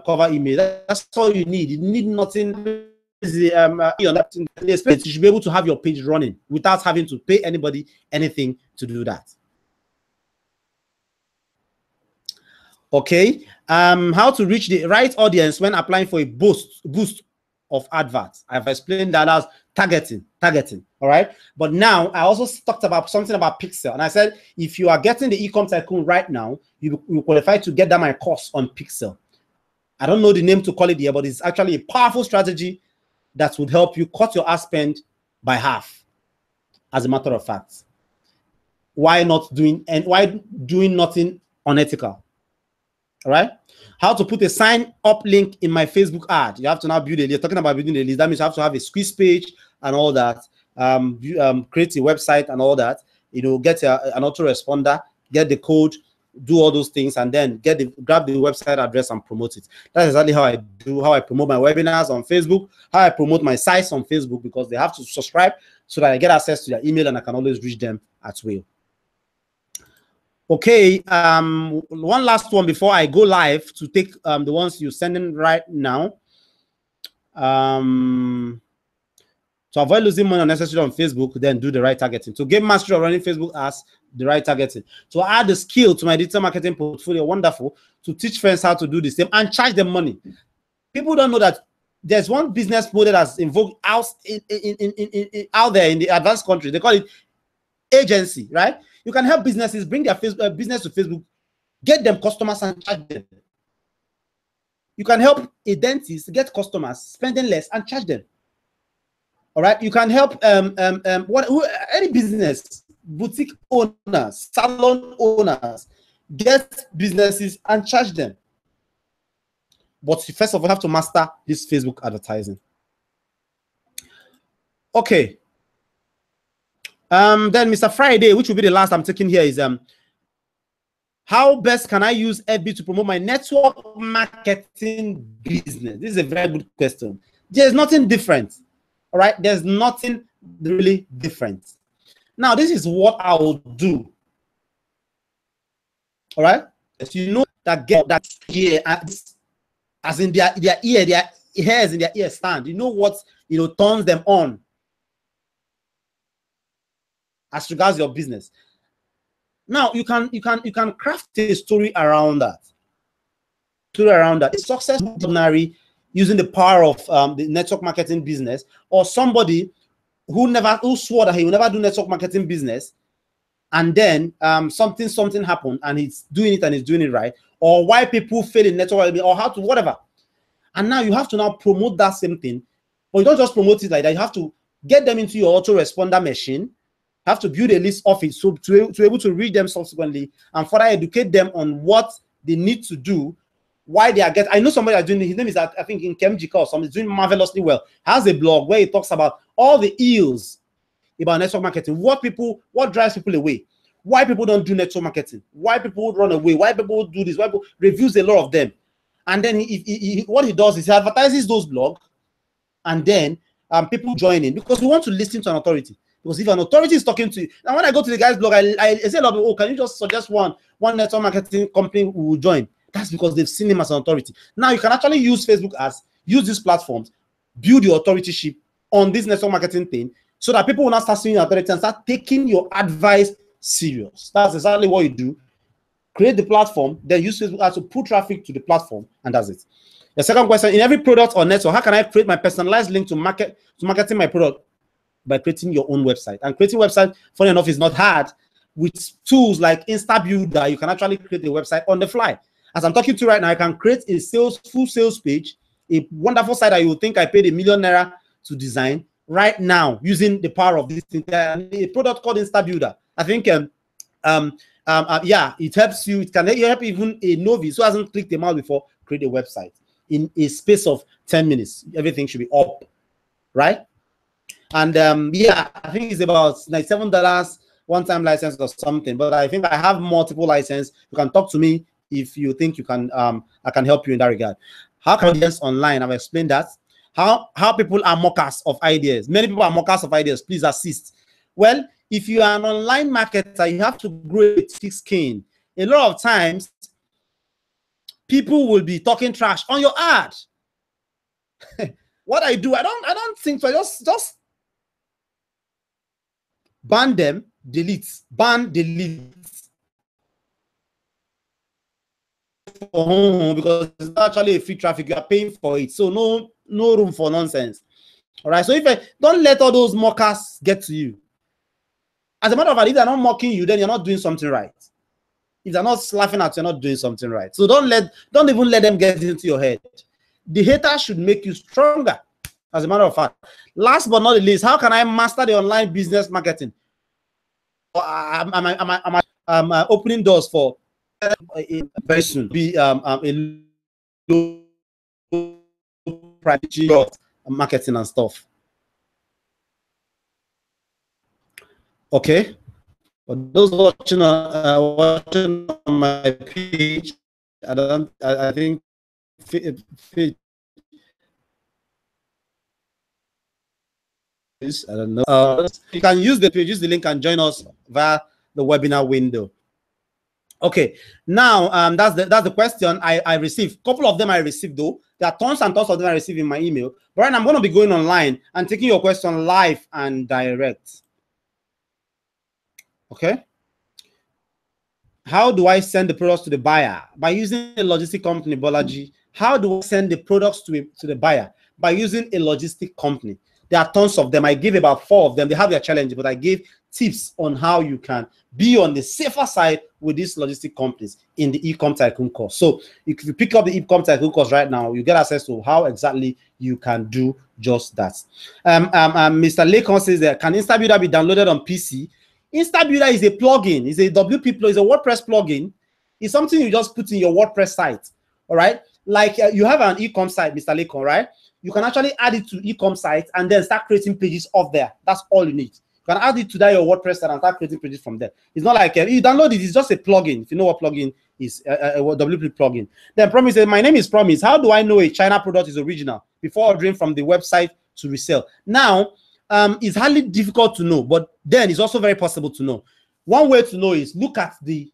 cover image. That's all you need. You need nothing. You should be able to have your page running without having to pay anybody anything to do that. Okay, how to reach the right audience when applying for a boost of adverts. I've explained that as targeting. All right, but now I also talked about something about Pixel, and I said if you are getting the Ecom Tycoon right now, you qualify to get that my course on Pixel. I don't know the name to call it here, but it's actually a powerful strategy that would help you cut your ad spend by half. As a matter of fact, why doing nothing unethical? All right. How to put a sign up link in my Facebook ad. You have to now build a list. You're talking about building a list. That means you have to have a squeeze page and all that. Create a website and all that. Get an autoresponder, get the code, do all those things, and then grab the website address and promote it. That's exactly how I promote my webinars on Facebook, how I promote my sites on Facebook, because they have to subscribe so that I get access to their email and I can always reach them at will. Okay, one last one before I go live to take the ones you're sending right now. To avoid losing money unnecessarily on Facebook, then do the right targeting. To gain mastery of running Facebook ads, the right targeting. To add the skill to my digital marketing portfolio, wonderful. To teach friends how to do the same and charge them money. People don't know that there's one business model that's invoked out out there in the advanced country. They call it agency, right? You can help businesses bring their business to Facebook, get them customers and charge them. You can help a dentist get customers, spending less and charge them. All right, you can help any business, boutique owners, salon owners, get businesses and charge them. But you first of all have to master this Facebook advertising. Okay. Then Mr. Friday, which will be the last I'm taking here, is how best can I use FB to promote my network marketing business? This is a very good question. There's nothing different. All right, there's nothing really different. Now, this is what I will do. All right, as you know that get that ear, as in their ear, their hairs in their ear stand. You know what turns them on as regards your business. Now you can craft a story around that. A success ordinary using the power of the network marketing business, or somebody who swore that he will never do network marketing business, and then something happened and he's doing it right, or why people fail in network, or how to whatever. And now you have to now promote that same thing, but you don't just promote it like that. You have to get them into your autoresponder machine. Have to build a list of it so to be able to read them subsequently and further educate them on what they need to do, why they are getting. I know somebody that's doing, his name is, I think, in Kemjika or something, doing marvelously well. Has a blog where he talks about all the ills about network marketing, what drives people away, why people don't do network marketing, why people run away, why people do this, why people reviews a lot of them. And then what he does is he advertises those blogs, and then people join in, because we want to listen to an authority. Because if an authority is talking to you, now when I go to the guy's blog, I say a lot of people, oh, can you just suggest one network marketing company who will join? That's because they've seen him as an authority. Now you can actually use Facebook ads, use these platforms, build your authority on this network marketing thing, so that people will not start seeing your authority and start taking your advice serious. That's exactly what you do. Create the platform, then use Facebook ads to put traffic to the platform, and that's it. The second question: in every product or network, how can I create my personalized link to marketing my product? By creating your own website. And creating website, funny enough, is not hard. With tools like InstaBuilder, you can actually create a website on the fly. As I'm talking to you right now, I can create a full sales page, a wonderful site that you would think I paid $1 million to design right now using the power of this thing. A product called InstaBuilder. I think yeah, it helps you. It can help even a novice who hasn't clicked them out before create a website in a space of 10 minutes. Everything should be up, right? And yeah, I think it's about $97 one-time license or something. But I think I have multiple licenses. You can talk to me if you think you can. I can help you in that regard. How can audience online? I've explained that. How people are mockers of ideas. Many people are mockers of ideas. Please assist. Well, if you are an online marketer, you have to grow a thick skin. A lot of times, people will be talking trash on your ad. What I do, I don't think so. Just ban them, delete, ban, delete. Because it's not actually a free traffic, you are paying for it. So no room for nonsense. All right. So don't let all those mockers get to you. As a matter of fact, if they're not mocking you, then you're not doing something right. If they're not laughing at you, you're not doing something right. So don't even let them get into your head. The haters should make you stronger. As a matter of fact, last but not the least, how can I master the online business marketing? I'm opening doors for very soon. Be a low price marketing and stuff. Okay, for those watching on my page, I think. I don't know. You can use the page, use the link, and join us via the webinar window. Okay, now that's the question I received. Couple of them I received though. There are tons and tons of them I received in my email. But right now I'm going to be going online and taking your question live and direct. Okay. How do I send the products to the buyer? By using a logistic company, Bolaji. How do I send the products to the buyer? By using a logistic company. There are tons of them. I give about 4 of them. They have their challenge, but I gave tips on how you can be on the safer side with these logistic companies in the Ecom Tycoon course. So if you pick up the Ecom Tycoon course right now, you get access to how exactly you can do just that. Mr. Lakon says that, can InstaBuilder be downloaded on PC? InstaBuilder is a plugin. It's a WP plugin. It's a WordPress plugin. It's something you just put in your WordPress site. All right. Like you have an e-com site, Mr. Lakon, right? You can actually add it to e-com site and then start creating pages off there. That's all you need. You can add it to that your WordPress site and start creating pages from there. It's not like you download it. It's just a plugin. If you know what plugin is, a WP plugin. Then Promise says, my name is Promise. How do I know a China product is original before ordering from the website to resell? Now, it's hardly difficult to know, but then it's also very possible to know. One way to know is look at the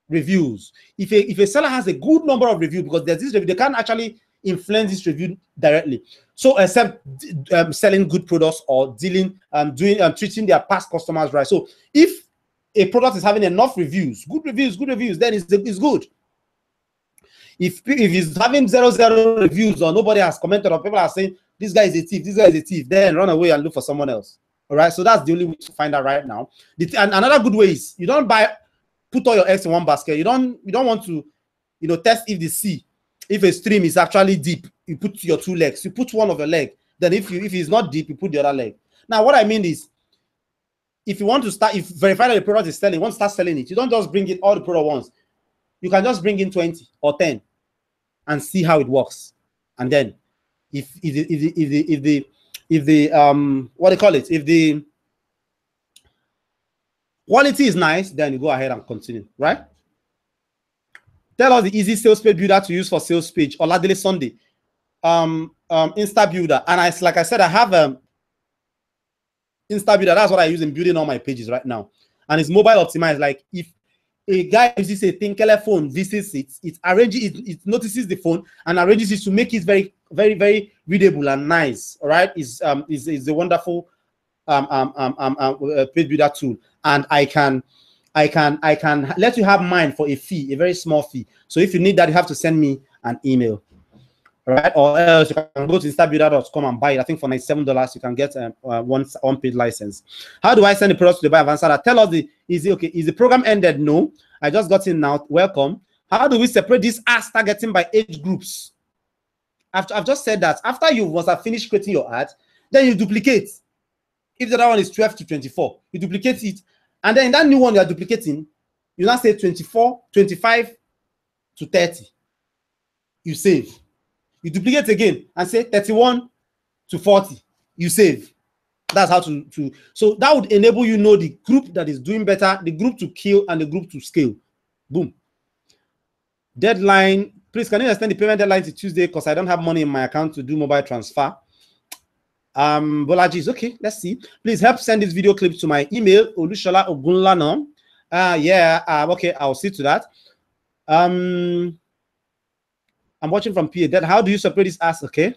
reviews. If a seller has a good number of reviews, because there's this review, they can't actually influence this review directly. So except selling good products or dealing treating their past customers right. So if a product is having enough reviews, good reviews, then it's good. If it's having 0 reviews or nobody has commented or people are saying this guy is a thief, then run away and look for someone else. All right. So that's the only way to find out right now. And another good way is you don't put all your eggs in one basket. You don't want to, test if a stream is actually deep. You put your 2 legs. You put one of your leg. Then if it's not deep, you put the other leg. Now, what I mean is, if you want to start, if verify that the product is selling, you want to start selling it, you don't just bring in all the product once. You can just bring in 20 or 10 and see how it works. And then if the what do you call it? If the quality is nice, then you go ahead and continue, right? Tell us the easy sales page builder to use for sales page. Oladele Sunday. InstaBuilder. And like I said, I have InstaBuilder. That's what I use in building all my pages right now. And it's mobile optimized. Like if a guy uses a Tinkele phone, visits it, it notices the phone and arranges it to make it very, very, very readable and nice. All right, is a wonderful page builder tool, and I can let you have mine for a fee, a very small fee. So if you need that, you have to send me an email. All right, or else you can go to instabuilder.com and buy it. I think for $97 you can get one paid license. How do I send the products to the buyer? Answer. Tell us is the program ended? No, I just got in now. Welcome. How do we separate these ads targeting by age groups? I've just said that after you must have finished creating your ad, then you duplicate. If the other one is 12 to 24, you duplicate it, and then in that new one you are duplicating, you now say 24, 25 to 30. You save. You duplicate again and say 31 to 40. You save. That's how to so that would enable you know the group that is doing better, the group to kill, and the group to scale. Boom. Deadline. Please, can you extend the payment deadline to Tuesday? Because I don't have money in my account to do mobile transfer. Bolaji is okay. Let's see. Please help send this video clip to my email, Olushola Ogunlana. Okay, I'll see to that. I'm watching from PA. Then how do you separate this ass? Okay.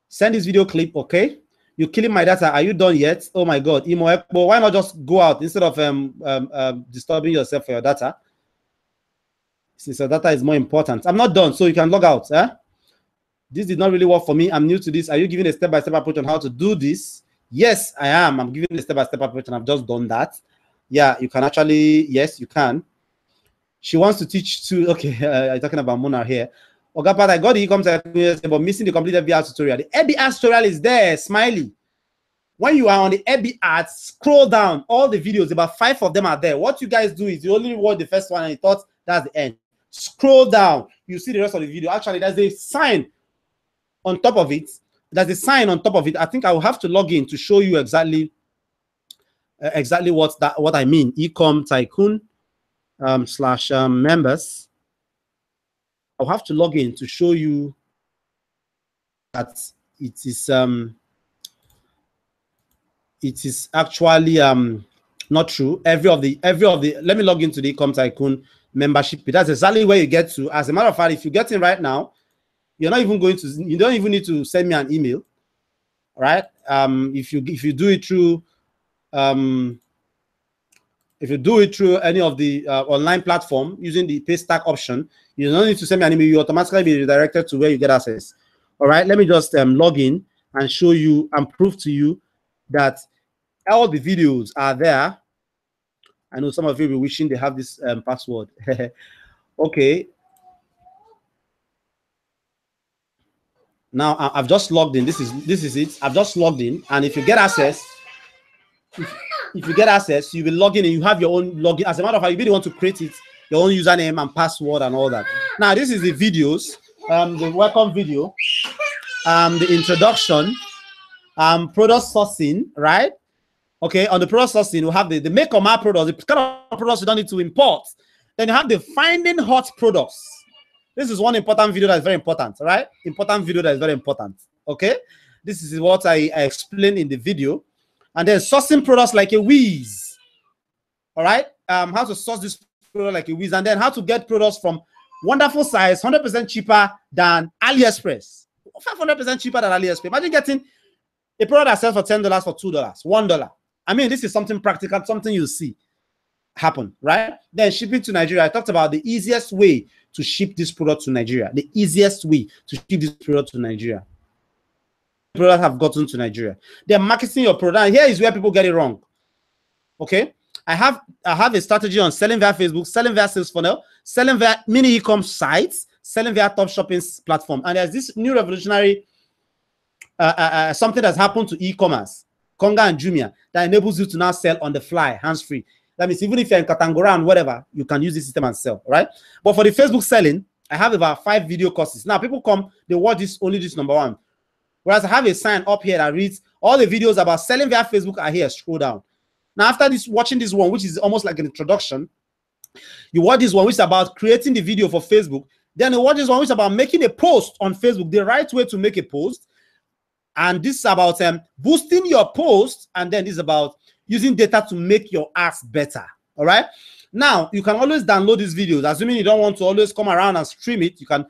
Send this video clip, okay? You're killing my data. Are you done yet? Oh my God. Imo, why not just go out instead of disturbing yourself for your data? Since your data is more important. I'm not done, so you can log out. This did not really work for me. I'm new to this. Are you giving a step-by-step approach on how to do this? Yes, I am. I'm giving a step-by-step approach, and I've just done that. Yeah, you can actually, yes, you can. She wants to teach to, okay, I'm talking about Mona here. Ogapat, I got the e-com but missing the complete FB ads tutorial. The FB ads tutorial is there, Smiley. When you are on the FB ads, scroll down. All the videos, about 5 of them are there. What you guys do is you only watch the first one and you thought that's the end. Scroll down. You see the rest of the video. Actually, there's a sign on top of it. There's a sign on top of it. I think I will have to log in to show you exactly what I mean. Ecom Tycoon / members. I'll have to log in to show you that it is actually Not true. Every of the let me log into the Ecom Tycoon membership. That's exactly where you get to. As a matter of fact, if you get in right now, you don't even need to send me an email. Right? If you do it through any of the online platform using the Paystack option, you don't need to send me an email. You automatically be redirected to where you get access. All right, let me just log in and show you and prove to you that all the videos are there. I know some of you will be wishing they have this password. Okay. Now I've just logged in. This is it. I've just logged in, and if you get access, if you get access, you will log in and you have your own login. As a matter of fact, you really want to create it, your own username and password and all that. Now this is the videos, the welcome video, the introduction, product sourcing, right? Okay, on the product sourcing, we have the make or my products, the kind of products you don't need to import. Then you have the finding hot products. This is one important video that is very important, right? Important video that is very important. Okay, this is what I explained in the video. And then sourcing products like a whiz. All right, how to source this product like a whiz, and then how to get products from wonderful size, 100% cheaper than AliExpress, 500% cheaper than AliExpress. Imagine getting a product that sells for $10 for $2, $1. I mean, this is something practical, something you see happen, right? Then shipping to Nigeria. I talked about the easiest way to ship this product to Nigeria. The easiest way to ship this product to Nigeria. Products have gotten to Nigeria. They're marketing your product. And here is where people get it wrong. Okay, I have a strategy on selling via Facebook, selling via sales funnel, selling via mini e-com sites, selling via top shopping platform. And there's this new revolutionary something that's happened to e-commerce, Konga and Jumia, that enables you to now sell on the fly, hands-free. That means even if you're in Katangora and whatever, you can use this system and sell, right? But for the Facebook selling, I have about 5 video courses. Now people come, they watch this, only this number 1. Whereas I have a sign up here that reads all the videos about selling via Facebook are here. Scroll down. Now after this, watching this one, which is almost like an introduction, you watch this one, which is about creating the video for Facebook. Then you watch this one, which is about making a post on Facebook, the right way to make a post. And this is about boosting your post. And then this is about using data to make your ads better. All right. Now, you can always download these videos. Assuming you don't want to always come around and stream it, you can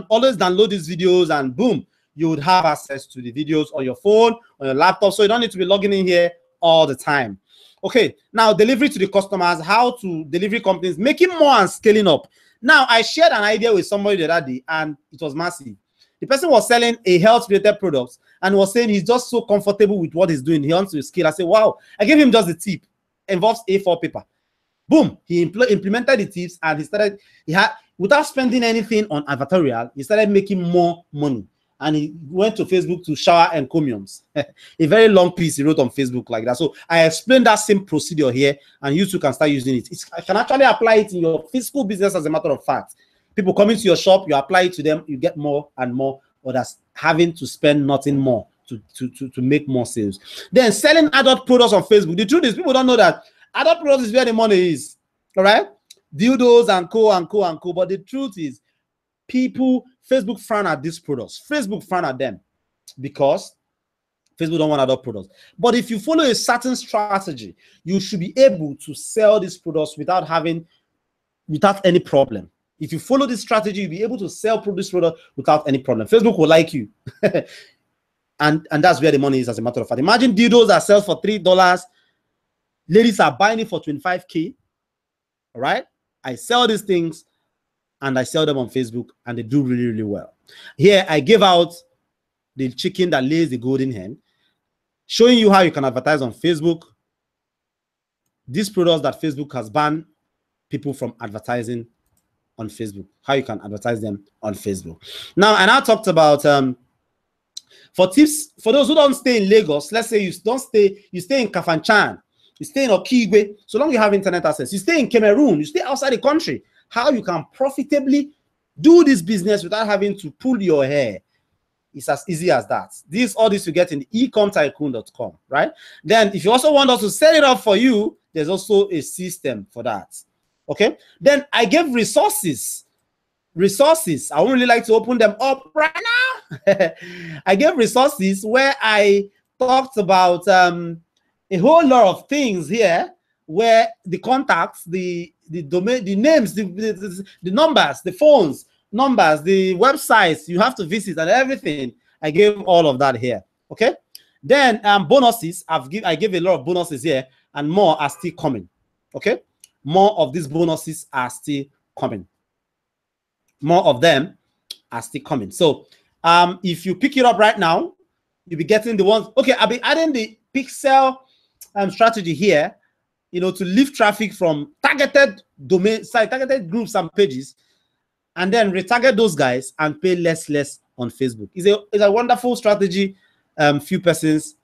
always download these videos and boom, you would have access to the videos on your phone, on your laptop. So you don't need to be logging in here all the time. Okay. Now, delivery to the customers, how to delivery companies, making more and scaling up. Now, I shared an idea with somebody the other day and it was massive. The person was selling a health-related product and was saying he's just so comfortable with what he's doing. He wants to scale. I said, wow. I gave him just the tip. Involves A4 paper. Boom. He implemented the tips and without spending anything on advertorial, he started making more money. And he went to Facebook to shower encomiums. A very long piece he wrote on Facebook like that. So I explained that same procedure here, and you too can start using it. I can actually apply it in your physical business as a matter of fact. People coming to your shop, you apply it to them, you get more and more orders, having to spend nothing more to make more sales. Then selling adult products on Facebook. The truth is, people don't know that adult products is where the money is. All right? Dildos and co and co and co. But the truth is, Facebook frown at these products. Facebook frown at them because Facebook don't want adult products. But if you follow a certain strategy, you should be able to sell these products without any problem. If you follow this strategy, you'll be able to sell this product without any problem. Facebook will like you. and that's where the money is, as a matter of fact. Imagine dildos that sells for $3. Ladies are buying it for 25K. All right? I sell these things and I sell them on Facebook and they do really, really well. Here, I give out the chicken that lays the golden hen, showing you how you can advertise on Facebook. These products that Facebook has banned people from advertising on Facebook, how you can advertise them on Facebook. Now, and I talked about for tips for those who don't stay in Lagos. Let's say you stay in Kafanchan, you stay in Okigwe, so long you have internet access. You stay in Cameroon, you stay outside the country. How you can profitably do this business without having to pull your hair. It's as easy as that. All this you get in ecomtycoon.com, right? Then if you also want us to set it up for you, there's also a system for that. Okay, then I gave resources. I won't really like to open them up right now. I gave resources where I talked about a whole lot of things here. where the contacts, the domain, the names, the numbers, the phones, numbers, the websites you have to visit and everything. I gave all of that here. Okay. Then bonuses. I gave a lot of bonuses here, and more are still coming. Okay. More of these bonuses are still coming. More of them are still coming. So if you pick it up right now, you'll be getting the ones. Okay, I'll be adding the pixel strategy here, you know, to lift traffic from targeted domain site, targeted groups and pages, and then retarget those guys and pay less on Facebook. It's a wonderful strategy. Few persons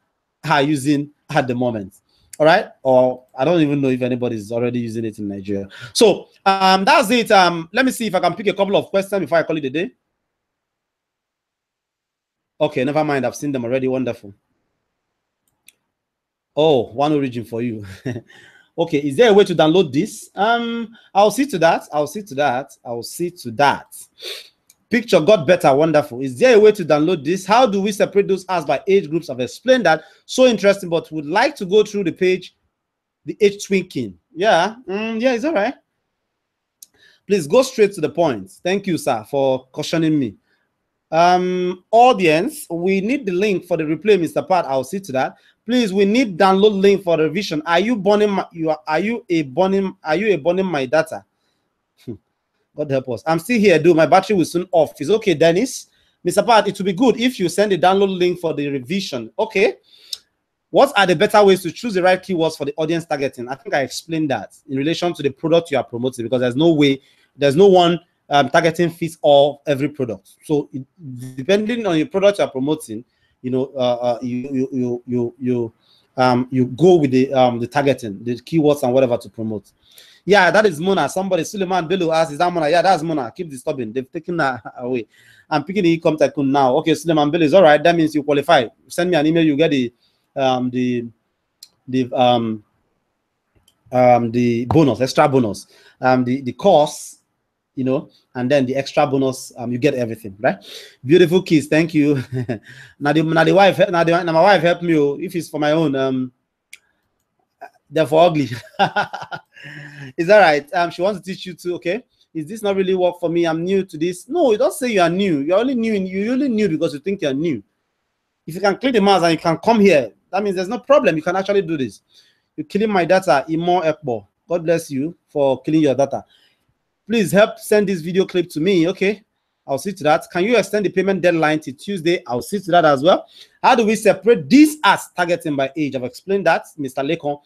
are using at the moment. All right, or I don't even know if anybody is already using it in Nigeria. So that's it. Let me see if I can pick a couple of questions before I call it a day. Okay, never mind. I've seen them already. Wonderful. Oh, one origin for you. Okay, is there a way to download this? I'll see to that. I'll see to that. I'll see to that. Picture got better. Wonderful. Is there a way to download this? How do we separate those ads by age groups? I've explained that. So interesting, but would like to go through the page, the age tweaking. Yeah, yeah, it's all right. Please go straight to the point. Thank you, sir, for cautioning me. Audience, we need the link for the replay, Mr. Pat. I'll see to that. Please, we need download link for the revision. Are you burning my data? God help us. I'm still here, dude. My battery will soon off. It's okay, Dennis. Mr. Pat, it will be good if you send a download link for the revision. Okay. What are the better ways to choose the right keywords for the audience targeting? I think I explained that in relation to the product you are promoting, because there's no way, there's no one targeting fits all every product. So depending on your product you are promoting, you know, you go with the targeting, the keywords and whatever to promote. Yeah, that is Mona. Somebody, Suleiman Bello asked, is that Mona? Yeah, that's Mona. Keep disturbing. They've taken that away. I'm picking the e-com tycoon now. Okay, Suleiman Bello is all right. That means you qualify. Send me an email. You get the bonus, extra bonus, the course, you know, and then the extra bonus. You get everything, right? Beautiful kids. Thank you. now my wife helped me. If it's for my own, they're for ugly. Is that right? She wants to teach you too. Okay, is this not really work for me? I'm new to this. No, you don't say you are new. You're only new. You're only new because you think you're new. If you can click the mouse and you can come here, that means there's no problem. You can actually do this. You're killing my data. Imo Ekbo. God bless you for killing your data. Please help send this video clip to me. Okay, I'll see to that. Can you extend the payment deadline to Tuesday? I'll see to that as well. How do we separate these ads targeting by age? I've explained that, Mr. Lekon.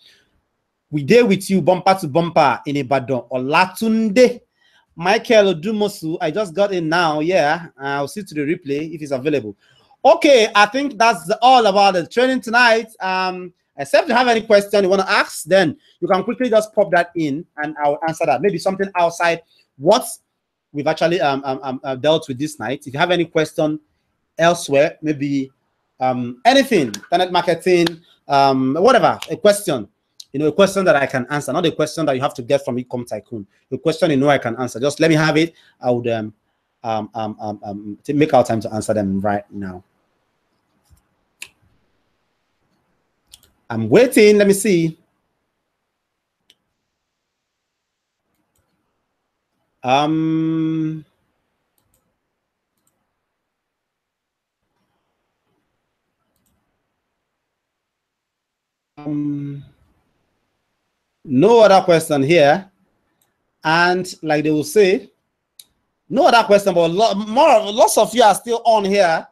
We there with you, bumper to bumper in Ibadan. Olatunde, Michael Odumosu. I just got in now. Yeah, I'll see to the replay if it's available. Okay, I think that's all about the training tonight. Except if you have any question you want to ask, then you can quickly just pop that in and I'll answer that. Maybe something outside what we've actually dealt with this night. If you have any question elsewhere, maybe anything, internet marketing, whatever, a question. You know, a question that I can answer, not a question that you have to get from e-com tycoon. A question you know I can answer. Just let me have it. I would make our time to answer them right now. I'm waiting. Let me see. No other question here, and like they will say, no other question. But lots of you are still on here.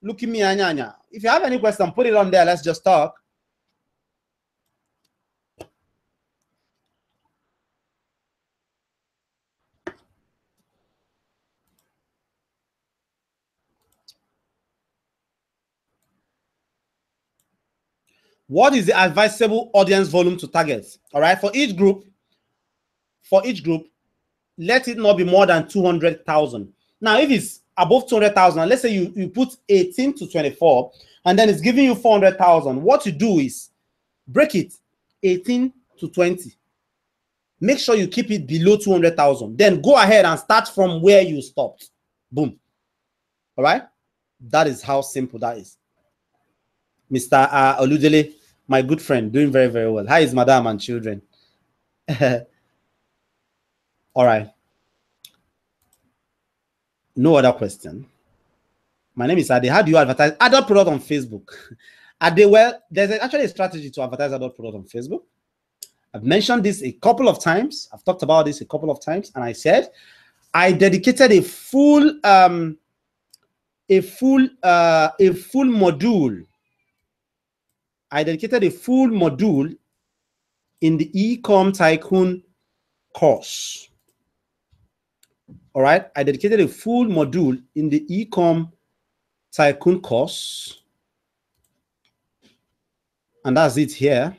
Look at me, Anyanya. If you have any question, put it on there. Let's just talk. What is the advisable audience volume to target? All right, for each group, let it not be more than 200,000. Now, if it's above 200,000, let's say you put 18 to 24, and then it's giving you 400,000. What you do is break it 18 to 20. Make sure you keep it below 200,000. Then go ahead and start from where you stopped. Boom. All right, that is how simple that is. Mr. Oludele, my good friend, doing very, very well. How is madam and children? All right. No other question. My name is Ade. How do you advertise adult product on Facebook? Ade, well, there's actually a strategy to advertise adult product on Facebook. I've mentioned this a couple of times. I've talked about this a couple of times, and I said I dedicated a full module. I dedicated a full module in the e-com tycoon course. All right, I dedicated a full module in the e-com tycoon course, and that's it here,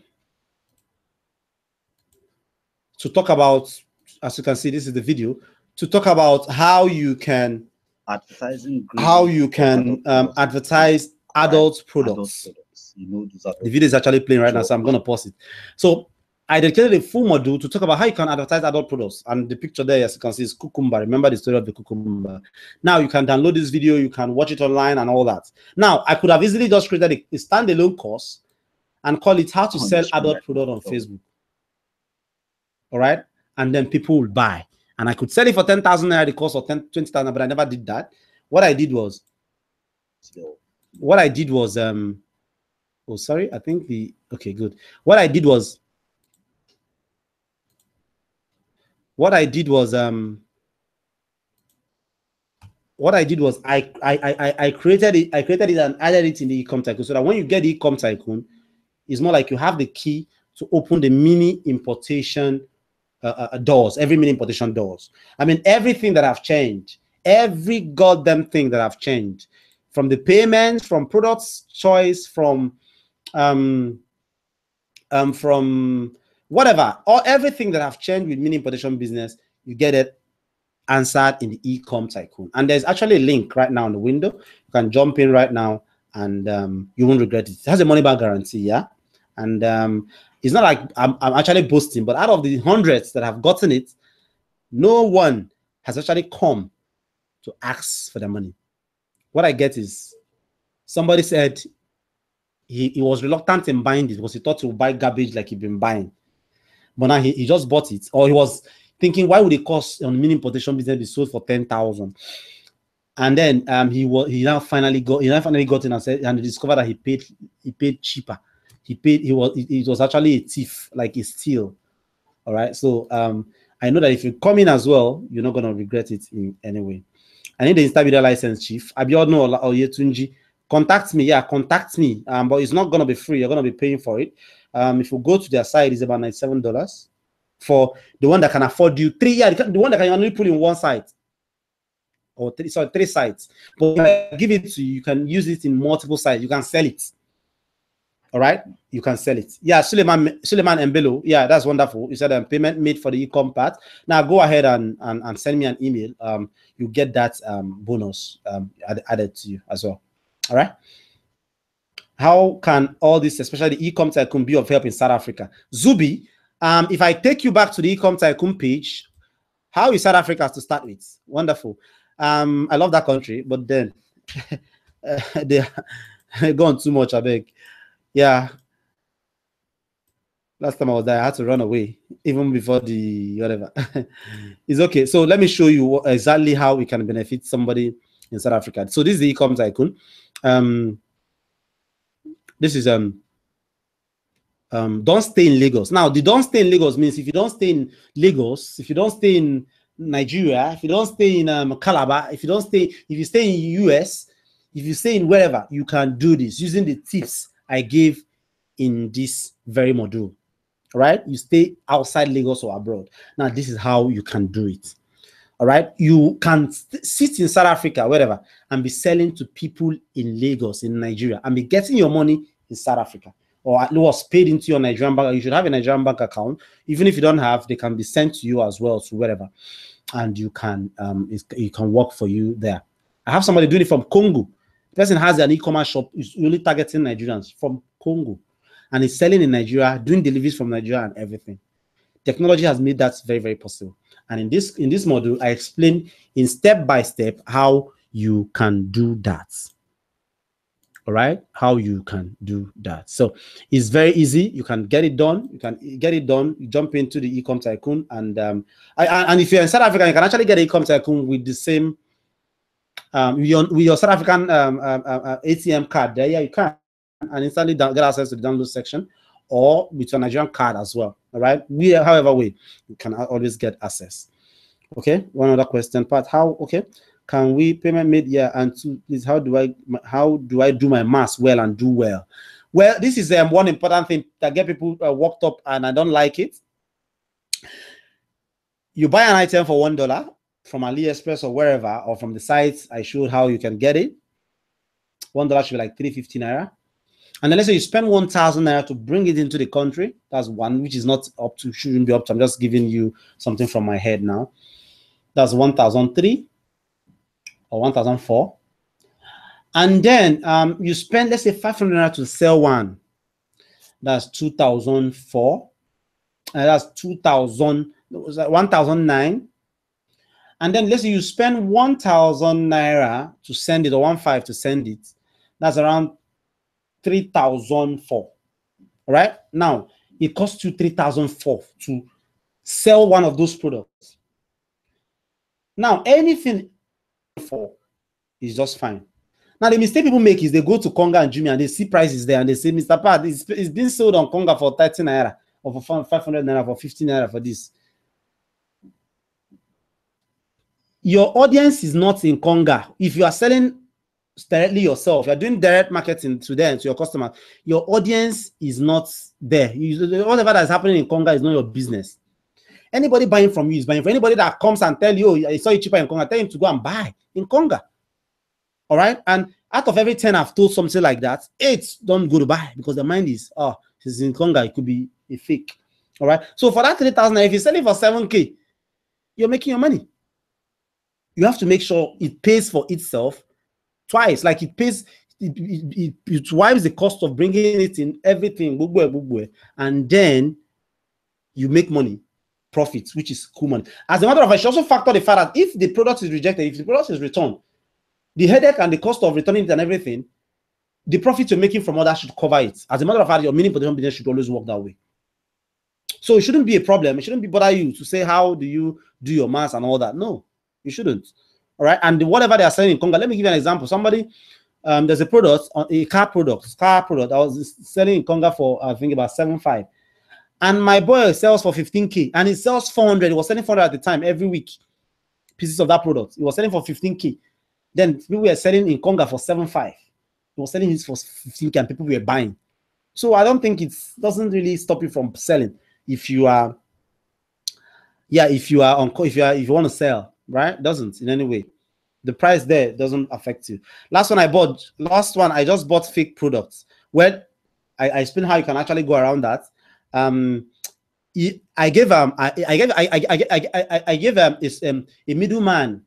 to talk about, as you can see, this is the video, to talk about how you can advertise adult products. You know, the video is actually playing right now, so I'm going to pause it. So I dedicated a full module to talk about how you can advertise adult products, and the picture there, as you can see, is cucumber. Remember the story of the cucumber. Now you can download this video, you can watch it online and all that. Now I could have easily just created a standalone course and call it how to sell adult product on Facebook. All right, and then people will buy, and I could sell it for 10,000 naira, the course, or 20,000, but I never did that. What I did was oh, sorry, I think okay, good. What I did was I created it and added it in the e-com tycoon, so that when you get the e-com tycoon, it's more like you have the key to open the mini importation doors, every mini importation doors. I mean, everything that have changed, every goddamn thing that have changed, from the payments, from products choice, from whatever, or everything that have changed with mini importation business, you get it answered in the e-com tycoon. And there's actually a link right now in the window. You can jump in right now, and you won't regret it. It has a money back guarantee, yeah. And it's not like I'm actually boasting, but out of the hundreds that have gotten it, no one has actually come to ask for the money. What I get is, somebody said he was reluctant in buying it because he thought he would buy garbage like he'd been buying. But now he just bought it, or he was thinking, why would the cost on mini importation business be sold for 10,000? And then he now finally got in and said, and he discovered that he paid cheaper. It was actually a thief, like a steal. All right. So I know that if you come in as well, you're not gonna regret it in any way. I need the Insta Video license, Chief Abiodun Oyetunji. Contact me, yeah, contact me. But it's not gonna be free. You're gonna be paying for it. If you go to their site, it's about $97 for the one that can afford you three. Yeah, the one that can only put in one site, or three sites. But I give it to you, you can use it in multiple sites. You can sell it. All right, you can sell it. Yeah, Suleiman Mbelo. Yeah, that's wonderful. You said payment made for the e-com part. Now go ahead and send me an email. You get that bonus added to you as well. All right. How can all this, especially the e-com tycoon, be of help in South Africa? Zubi, if I take you back to the e-com tycoon page, how is South Africa to start with? Wonderful. I love that country, but then they gone too much, I beg. Yeah. Last time I was there, I had to run away, even before the whatever. It's okay. So let me show you exactly how we can benefit somebody in South Africa. So this is the e-com tycoon. This is don't stay in Lagos. Now, the don't stay in Lagos means if you don't stay in Lagos, if you don't stay in Nigeria, if you don't stay in Calabar, if you stay in US, if you stay in wherever, you can do this using the tips I gave in this very module. All right, you stay outside Lagos or abroad. Now, this is how you can do it. All right, you can sit in South Africa, wherever, and be selling to people in Lagos, in Nigeria, and be getting your money in South Africa, or at least paid into your Nigerian bank. You should have a Nigerian bank account. Even if you don't have, they can be sent to you as well, to wherever, and you can it can work for you there. I have somebody doing it from Congo. The person has an e-commerce shop, is only targeting Nigerians from Congo, and is selling in Nigeria, doing deliveries from Nigeria and everything. Technology has made that very, very possible. And in this module, I explain in step by step how you can do that. All right, how you can do that. So it's very easy. You can get it done. You can get it done. You jump into the Ecom Tycoon, and and if you're in South Africa, you can actually get Ecom Tycoon with the same with your South African ATM card there. Yeah, you can, and instantly get access to the download section, or with your Nigerian card as well. All right, however way, you can always get access. Okay, one other question part. How can we payment made? Yeah, and two, please, how do I do my maths well and do well? Well, this is one important thing that get people worked up, and I don't like it. You buy an item for $1 from AliExpress or wherever, or from the sites I showed how you can get it. $1 should be like 350 naira. And then let's say you spend 1,000 naira to bring it into the country. That's one, which is not up to, shouldn't be up to. I'm just giving you something from my head now. That's 1,003 or 1,004. And then you spend, let's say, 500 naira to sell one. That's 2,004. That's 2,000, 1,009. And then let's say you spend 1,000 naira to send it, or 1,500 to send it. That's around 3,004. All right. Now it costs you 3,004 to sell one of those products. Now anything for is just fine. Now the mistake people make is they go to Konga and Jumia and they see prices there and they say, Mr. Pat, it's been sold on Konga for 30 naira, or for 500 naira, for 50 naira for this. Your audience is not in Konga. If you are selling directly yourself, you're doing direct marketing to them, to your customer, your audience is not there. Whatever that's happening in Konga is not your business. Anybody buying from you is buying. For anybody that comes and tell you, oh, I saw it cheaper in Konga, tell him to go and buy in Konga. All right. And out of every 10 I've told something like that, 8 don't go to buy, because the mind is, oh, it's in Konga, it could be a fake. All right. So for that 3,000, if you're selling for 7K, you're making your money. You have to make sure it pays for itself twice. Like it pays, it wipes the cost of bringing it in, everything, and then you make money, profits, which is cool money. As a matter of fact, you also factor the fact that if the product is rejected, if the product is returned, the headache and the cost of returning it and everything, the profit you're making from others should cover it. As a matter of fact, your mini potential business should always work that way. So it shouldn't be a problem. It shouldn't be bother you to say, how do you do your maths and all that? No, you shouldn't. All right. And whatever they are selling in Konga, let me give you an example. Somebody, there's a product, a car product I was selling in Konga for, I think, about 7.5. And my boy sells for 15K, and he sells 400. He was selling 400 at the time every week, pieces of that product. He was selling for 15K. Then people were selling in Konga for 7.5. He was selling his for 15K, and people were buying. So I don't think it doesn't really stop you from selling if you are, if you want to sell, right? It doesn't in any way. The price there doesn't affect you. Last one I just bought fake products. Well, I explained how you can actually go around that. I gave a middleman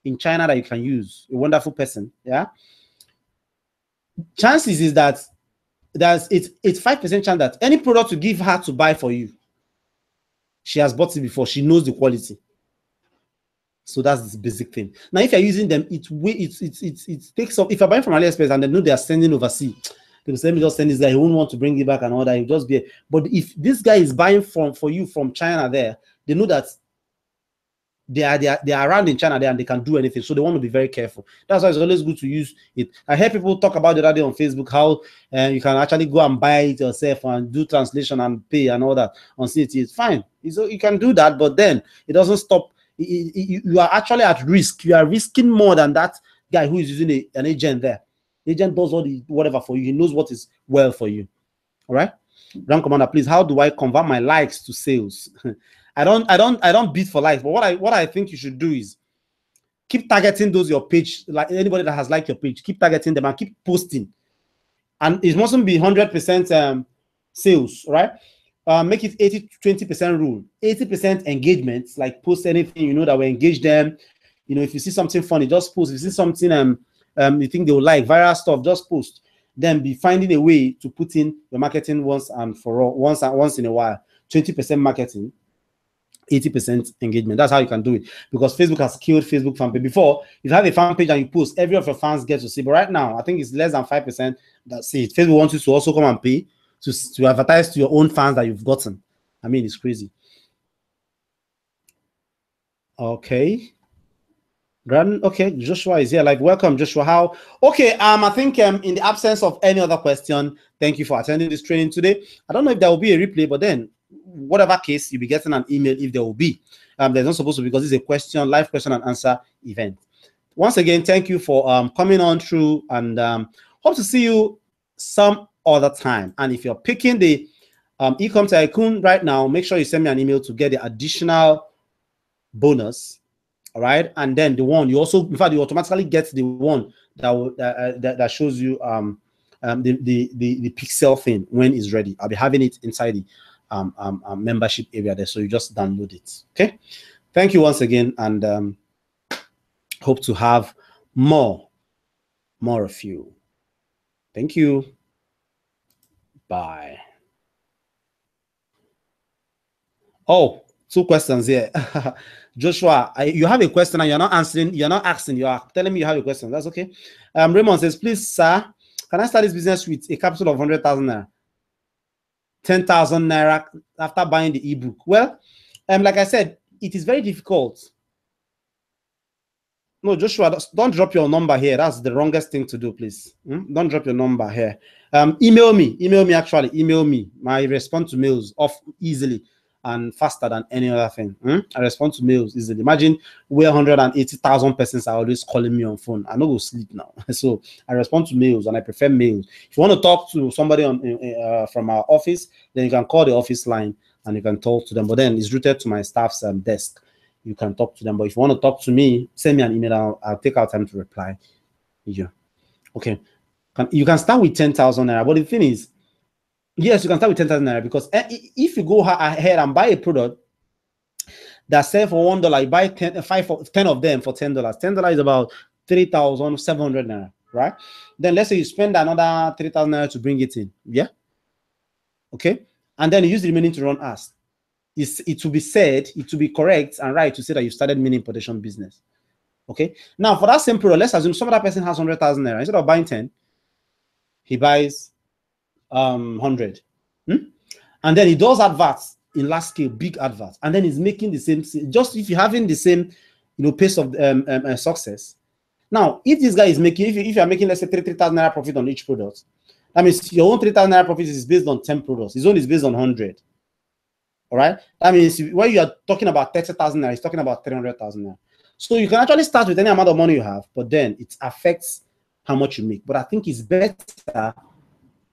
in China that you can use, a wonderful person. Yeah. Chances is that it's 5% chance that any product you give her to buy for you, she has bought it before. She knows the quality. So that's the basic thing. Now, if you're using them, it takes up. If you're buying from AliExpress and they know they are sending overseas, they will say, just send this guy. He won't want to bring it back and all that. He'll just be. But if this guy is buying for you from China, there, they know that they are around in China there and they can do anything. So they want to be very careful. That's why it's always good to use it. I heard people talk about the other day on Facebook how you can actually go and buy it yourself and do translation and pay and all that on CT. It's fine. You can do that, but then it doesn't stop. You are actually at risk. You are risking more than that guy who is using an agent there. The agent does all the whatever for you. He knows what is well for you. All right. Run Commander, please. How do I convert my likes to sales? I don't bid for likes, but what I think you should do is keep targeting those your page, like anybody that has liked your page, keep targeting them and keep posting. And it mustn't be 100% sales, right? Make it 80-20% rule. 80% engagement, like post anything you know that will engage them. You know, if you see something funny, just post. If you see something you think they will like, viral stuff, just post. Then be finding a way to put in your marketing once and for all, once in a while. 20% marketing, 80% engagement. That's how you can do it, because Facebook has killed Facebook fan page. Before, if you have a fan page and you post, every of your fans get to see. But right now, I think it's less than 5% that see it. Facebook wants you to also come and pay to advertise to your own fans that you've gotten. I mean, it's crazy. Okay. Okay, Joshua is here. Like, welcome, Joshua. How? Okay, I think in the absence of any other question, thank you for attending this training today. I don't know if there will be a replay, but then whatever case, you'll be getting an email if there will be. There's not supposed to be, because it's a live question and answer event. Once again, thank you for coming on through, and hope to see you some other time. And if you're picking the Ecom Tycoon right now, make sure you send me an email to get the additional bonus. All right, and then the one you also, in fact, you automatically get the one that will, that shows you the pixel thing when it's ready. I'll be having it inside the membership area there, so you just download it. Okay, thank you once again, and hope to have more of you. Thank you. Bye. Oh, 2 questions here. Joshua, you have a question and you're not answering, you're not asking, you are telling me you have a question. That's okay. Raymond says, please, sir, can I start this business with a capital of 100,000 naira? 10,000 naira after buying the ebook? Well, like I said, it is very difficult. No, Joshua, don't drop your number here. That's the wrongest thing to do, please. Don't drop your number here. Email me, actually. Email me. I respond to mails off easily and faster than any other thing. I respond to mails easily. Imagine where 180,000 persons are always calling me on phone. I no go sleep now. So I respond to mails, and I prefer mails. If you want to talk to somebody from our office, then you can call the office line and you can talk to them. But then it's routed to my staff's desk. You can talk to them. But if you want to talk to me, send me an email. I'll take out time to reply. Yeah. Okay. You can start with 10,000 naira. But the thing is, yes, you can start with 10,000 naira, because if you go ahead and buy a product that sells for $1, you buy 10 of them for $10. $10 is about 3,700 naira, right? Then let's say you spend another 3,000 naira to bring it in. Yeah. Okay. And then you use the remaining to run ads. It will be said, it will be correct and right to say that you started mini importation business. Okay. Now, for that same product, let's assume some other person has 100,000 naira. Instead of buying 10, he buys 100. And then he does adverts in large scale, big adverts, and then he's making the same. Just if you're having the same, pace of success. Now, if this guy is making, if you are making, let's say 3,000 naira profit on each product, that means your own 3,000 naira profit is based on 10 products. His own is based on 100. All right. That means when you are talking about 30,000 naira, he's talking about 300,000 naira. So you can actually start with any amount of money you have, but then it affects how much you make. But I think it's better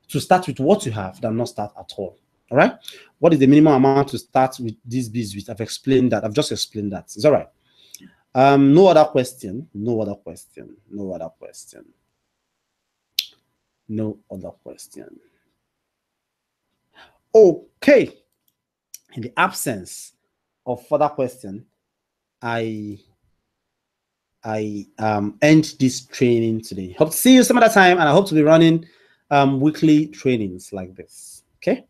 to start with what you have than not start at all. All right. What is the minimum amount to start with this business? I've explained that. I've just explained that. It's all right. No other question. No other question. No other question. No other question. Okay. In the absence of further question, I end this training today. Hope to see you some other time, and I hope to be running weekly trainings like this. Okay.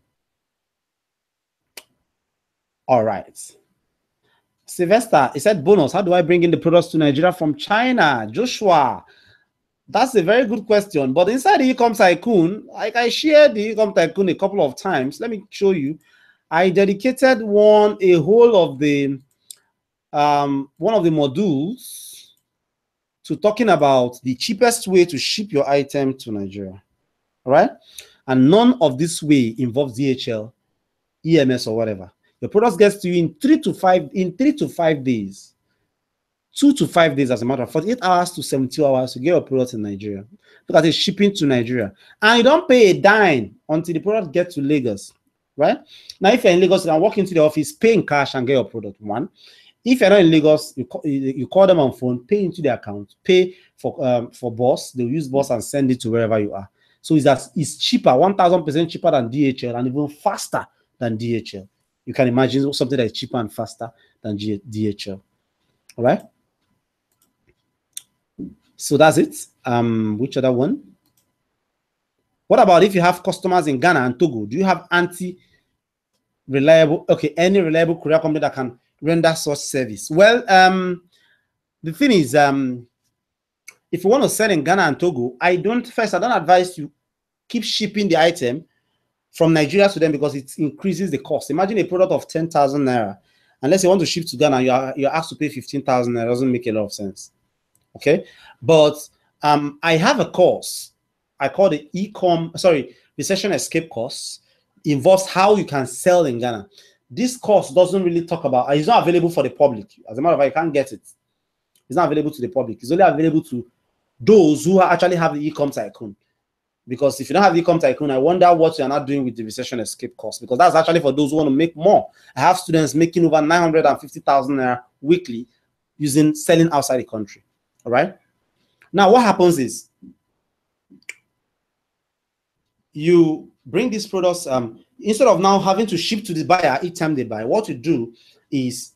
All right. Sylvester, he said, bonus, how do I bring in the products to Nigeria from China? Joshua, that's a very good question. But inside the Ecom Tycoon, like I shared the Ecom Tycoon a couple of times. Let me show you. I dedicated one of the modules to talking about the cheapest way to ship your item to Nigeria. All right. And none of this way involves DHL, EMS, or whatever. Your product gets to you in 3 to 5 days. 2 to 5 days, as a matter of 48 hours to 72 hours to get your product in Nigeria. Look at it, shipping to Nigeria. And you don't pay a dime until the product gets to Lagos. Right? Now, if you're in Lagos, you can walk into the office, pay in cash, and get your product. One. If you're not in Lagos, you call them on phone, pay into their account, pay for boss. They'll use boss and send it to wherever you are. So it's cheaper, 1,000% cheaper than DHL, and even faster than DHL. You can imagine something that is cheaper and faster than DHL. All right. So that's it. Which other one? What about if you have customers in Ghana and Togo? Do you have any reliable courier company that can render such service? Well, the thing is, if you want to sell in Ghana and Togo, I don't advise you keep shipping the item from Nigeria to them because it increases the cost. Imagine a product of 10,000 naira. Unless you want to ship to Ghana, you're asked to pay 15,000 naira. It doesn't make a lot of sense. Okay, but I have a course I call the recession escape course. It involves how you can sell in Ghana. This course doesn't really talk about. It's not available for the public. As a matter of fact, you can't get it. It's not available to the public. It's only available to those who actually have the e-com tycoon. Because if you don't have the e-com tycoon, I wonder what you're not doing with the recession escape course. Because that's actually for those who want to make more. I have students making over 950,000 naira weekly selling outside the country. All right. Now, what happens is you bring these products, instead of now having to ship to the buyer each time they buy, what you do is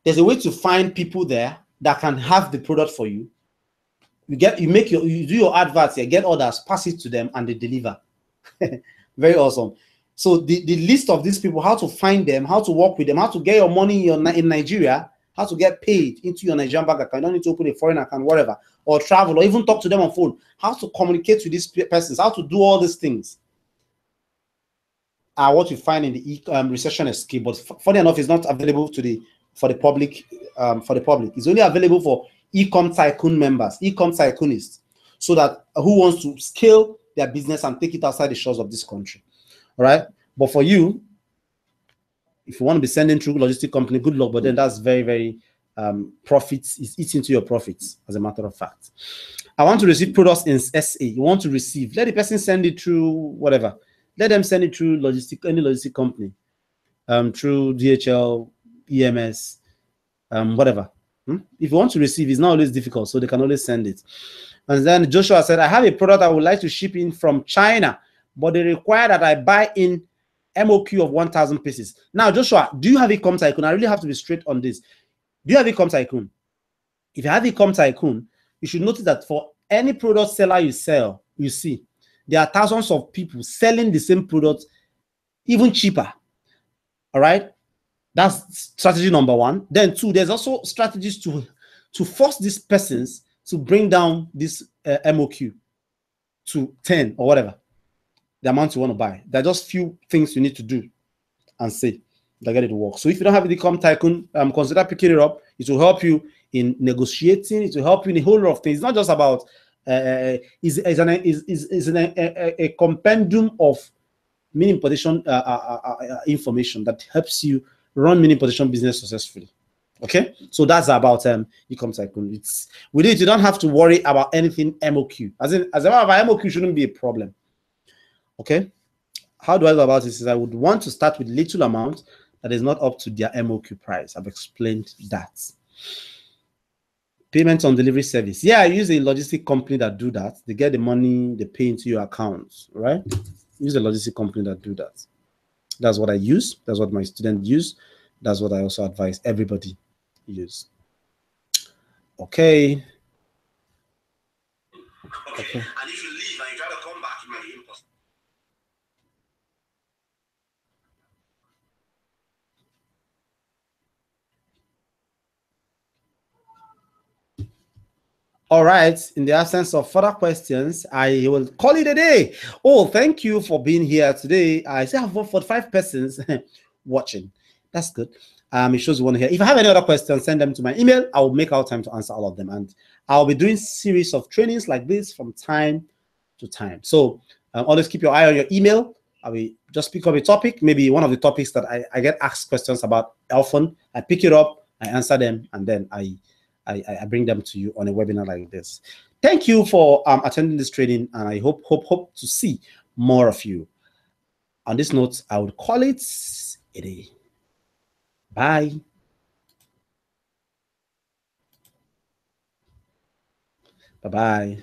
there's a way to find people there that can have the product for you. You do your adverts here, get orders, pass it to them, and they deliver. Very awesome. So the list of these people, how to find them, how to work with them, how to get your money in Nigeria, how to get paid into your Nigerian bank account. You don't need to open a foreign account, whatever, or travel, or even talk to them on phone. How to communicate with these persons, how to do all these things are what you find in the recession escape. But funny enough, it's not available for the public. It's only available for e-com tycoon members, e-com tycoonists, so that who wants to scale their business and take it outside the shores of this country. All right. But for you, if you want to be sending through logistic company, good luck. But then that's very, very profits. It's eating into your profits, as a matter of fact. I want to receive products in SA. You want to receive, let the person send it through whatever. Let them send it through any logistic company, through DHL, EMS, whatever. If you want to receive, it's not always difficult, so they can always send it. And then Joshua said, I have a product I would like to ship in from China, but they require that I buy in MOQ of 1,000 pieces. Now, Joshua, do you have e-com tycoon? I really have to be straight on this. Do you have e-com tycoon? If you have e-com tycoon, you should notice that for any product seller you see, there are thousands of people selling the same product, even cheaper. All right. That's strategy number one. Then two, there's also strategies to force these persons to bring down this MOQ to 10 or whatever, the amount you want to buy. There are just few things you need to do and say that get it to work. So if you don't have the e-com tycoon, consider picking it up. It will help you in negotiating. It will help you in a whole lot of things. It's not just about is a compendium of mini importation information that helps you run mini importation business successfully. Okay, so that's about e-com tycoon. It's with it, you don't have to worry about anything MOQ. As a matter of fact, MOQ shouldn't be a problem. Okay, how do I go about this? Is I would want to start with little amount that is not up to their MOQ price. I've explained that. Payments on delivery service. Yeah, I use a logistic company that do that. They get the money, they pay into your account, right? Use a logistic company that do that. That's what I use. That's what my students use. That's what I also advise everybody use. Okay. Okay. And if you leave and you try to come back, it might be impossible. All right. In the absence of further questions, I will call it a day. Oh, thank you for being here today. I still have 45 persons watching. That's good. It shows you want to hear. If I have any other questions, send them to my email. I will make out time to answer all of them. And I'll be doing series of trainings like this from time to time. So always keep your eye on your email. I will just pick up a topic, maybe one of the topics that I get asked questions about often. I pick it up, I answer them, and then I bring them to you on a webinar like this. Thank you for attending this training, and I hope to see more of you. On this note, I would call it a day. Bye. Bye-bye.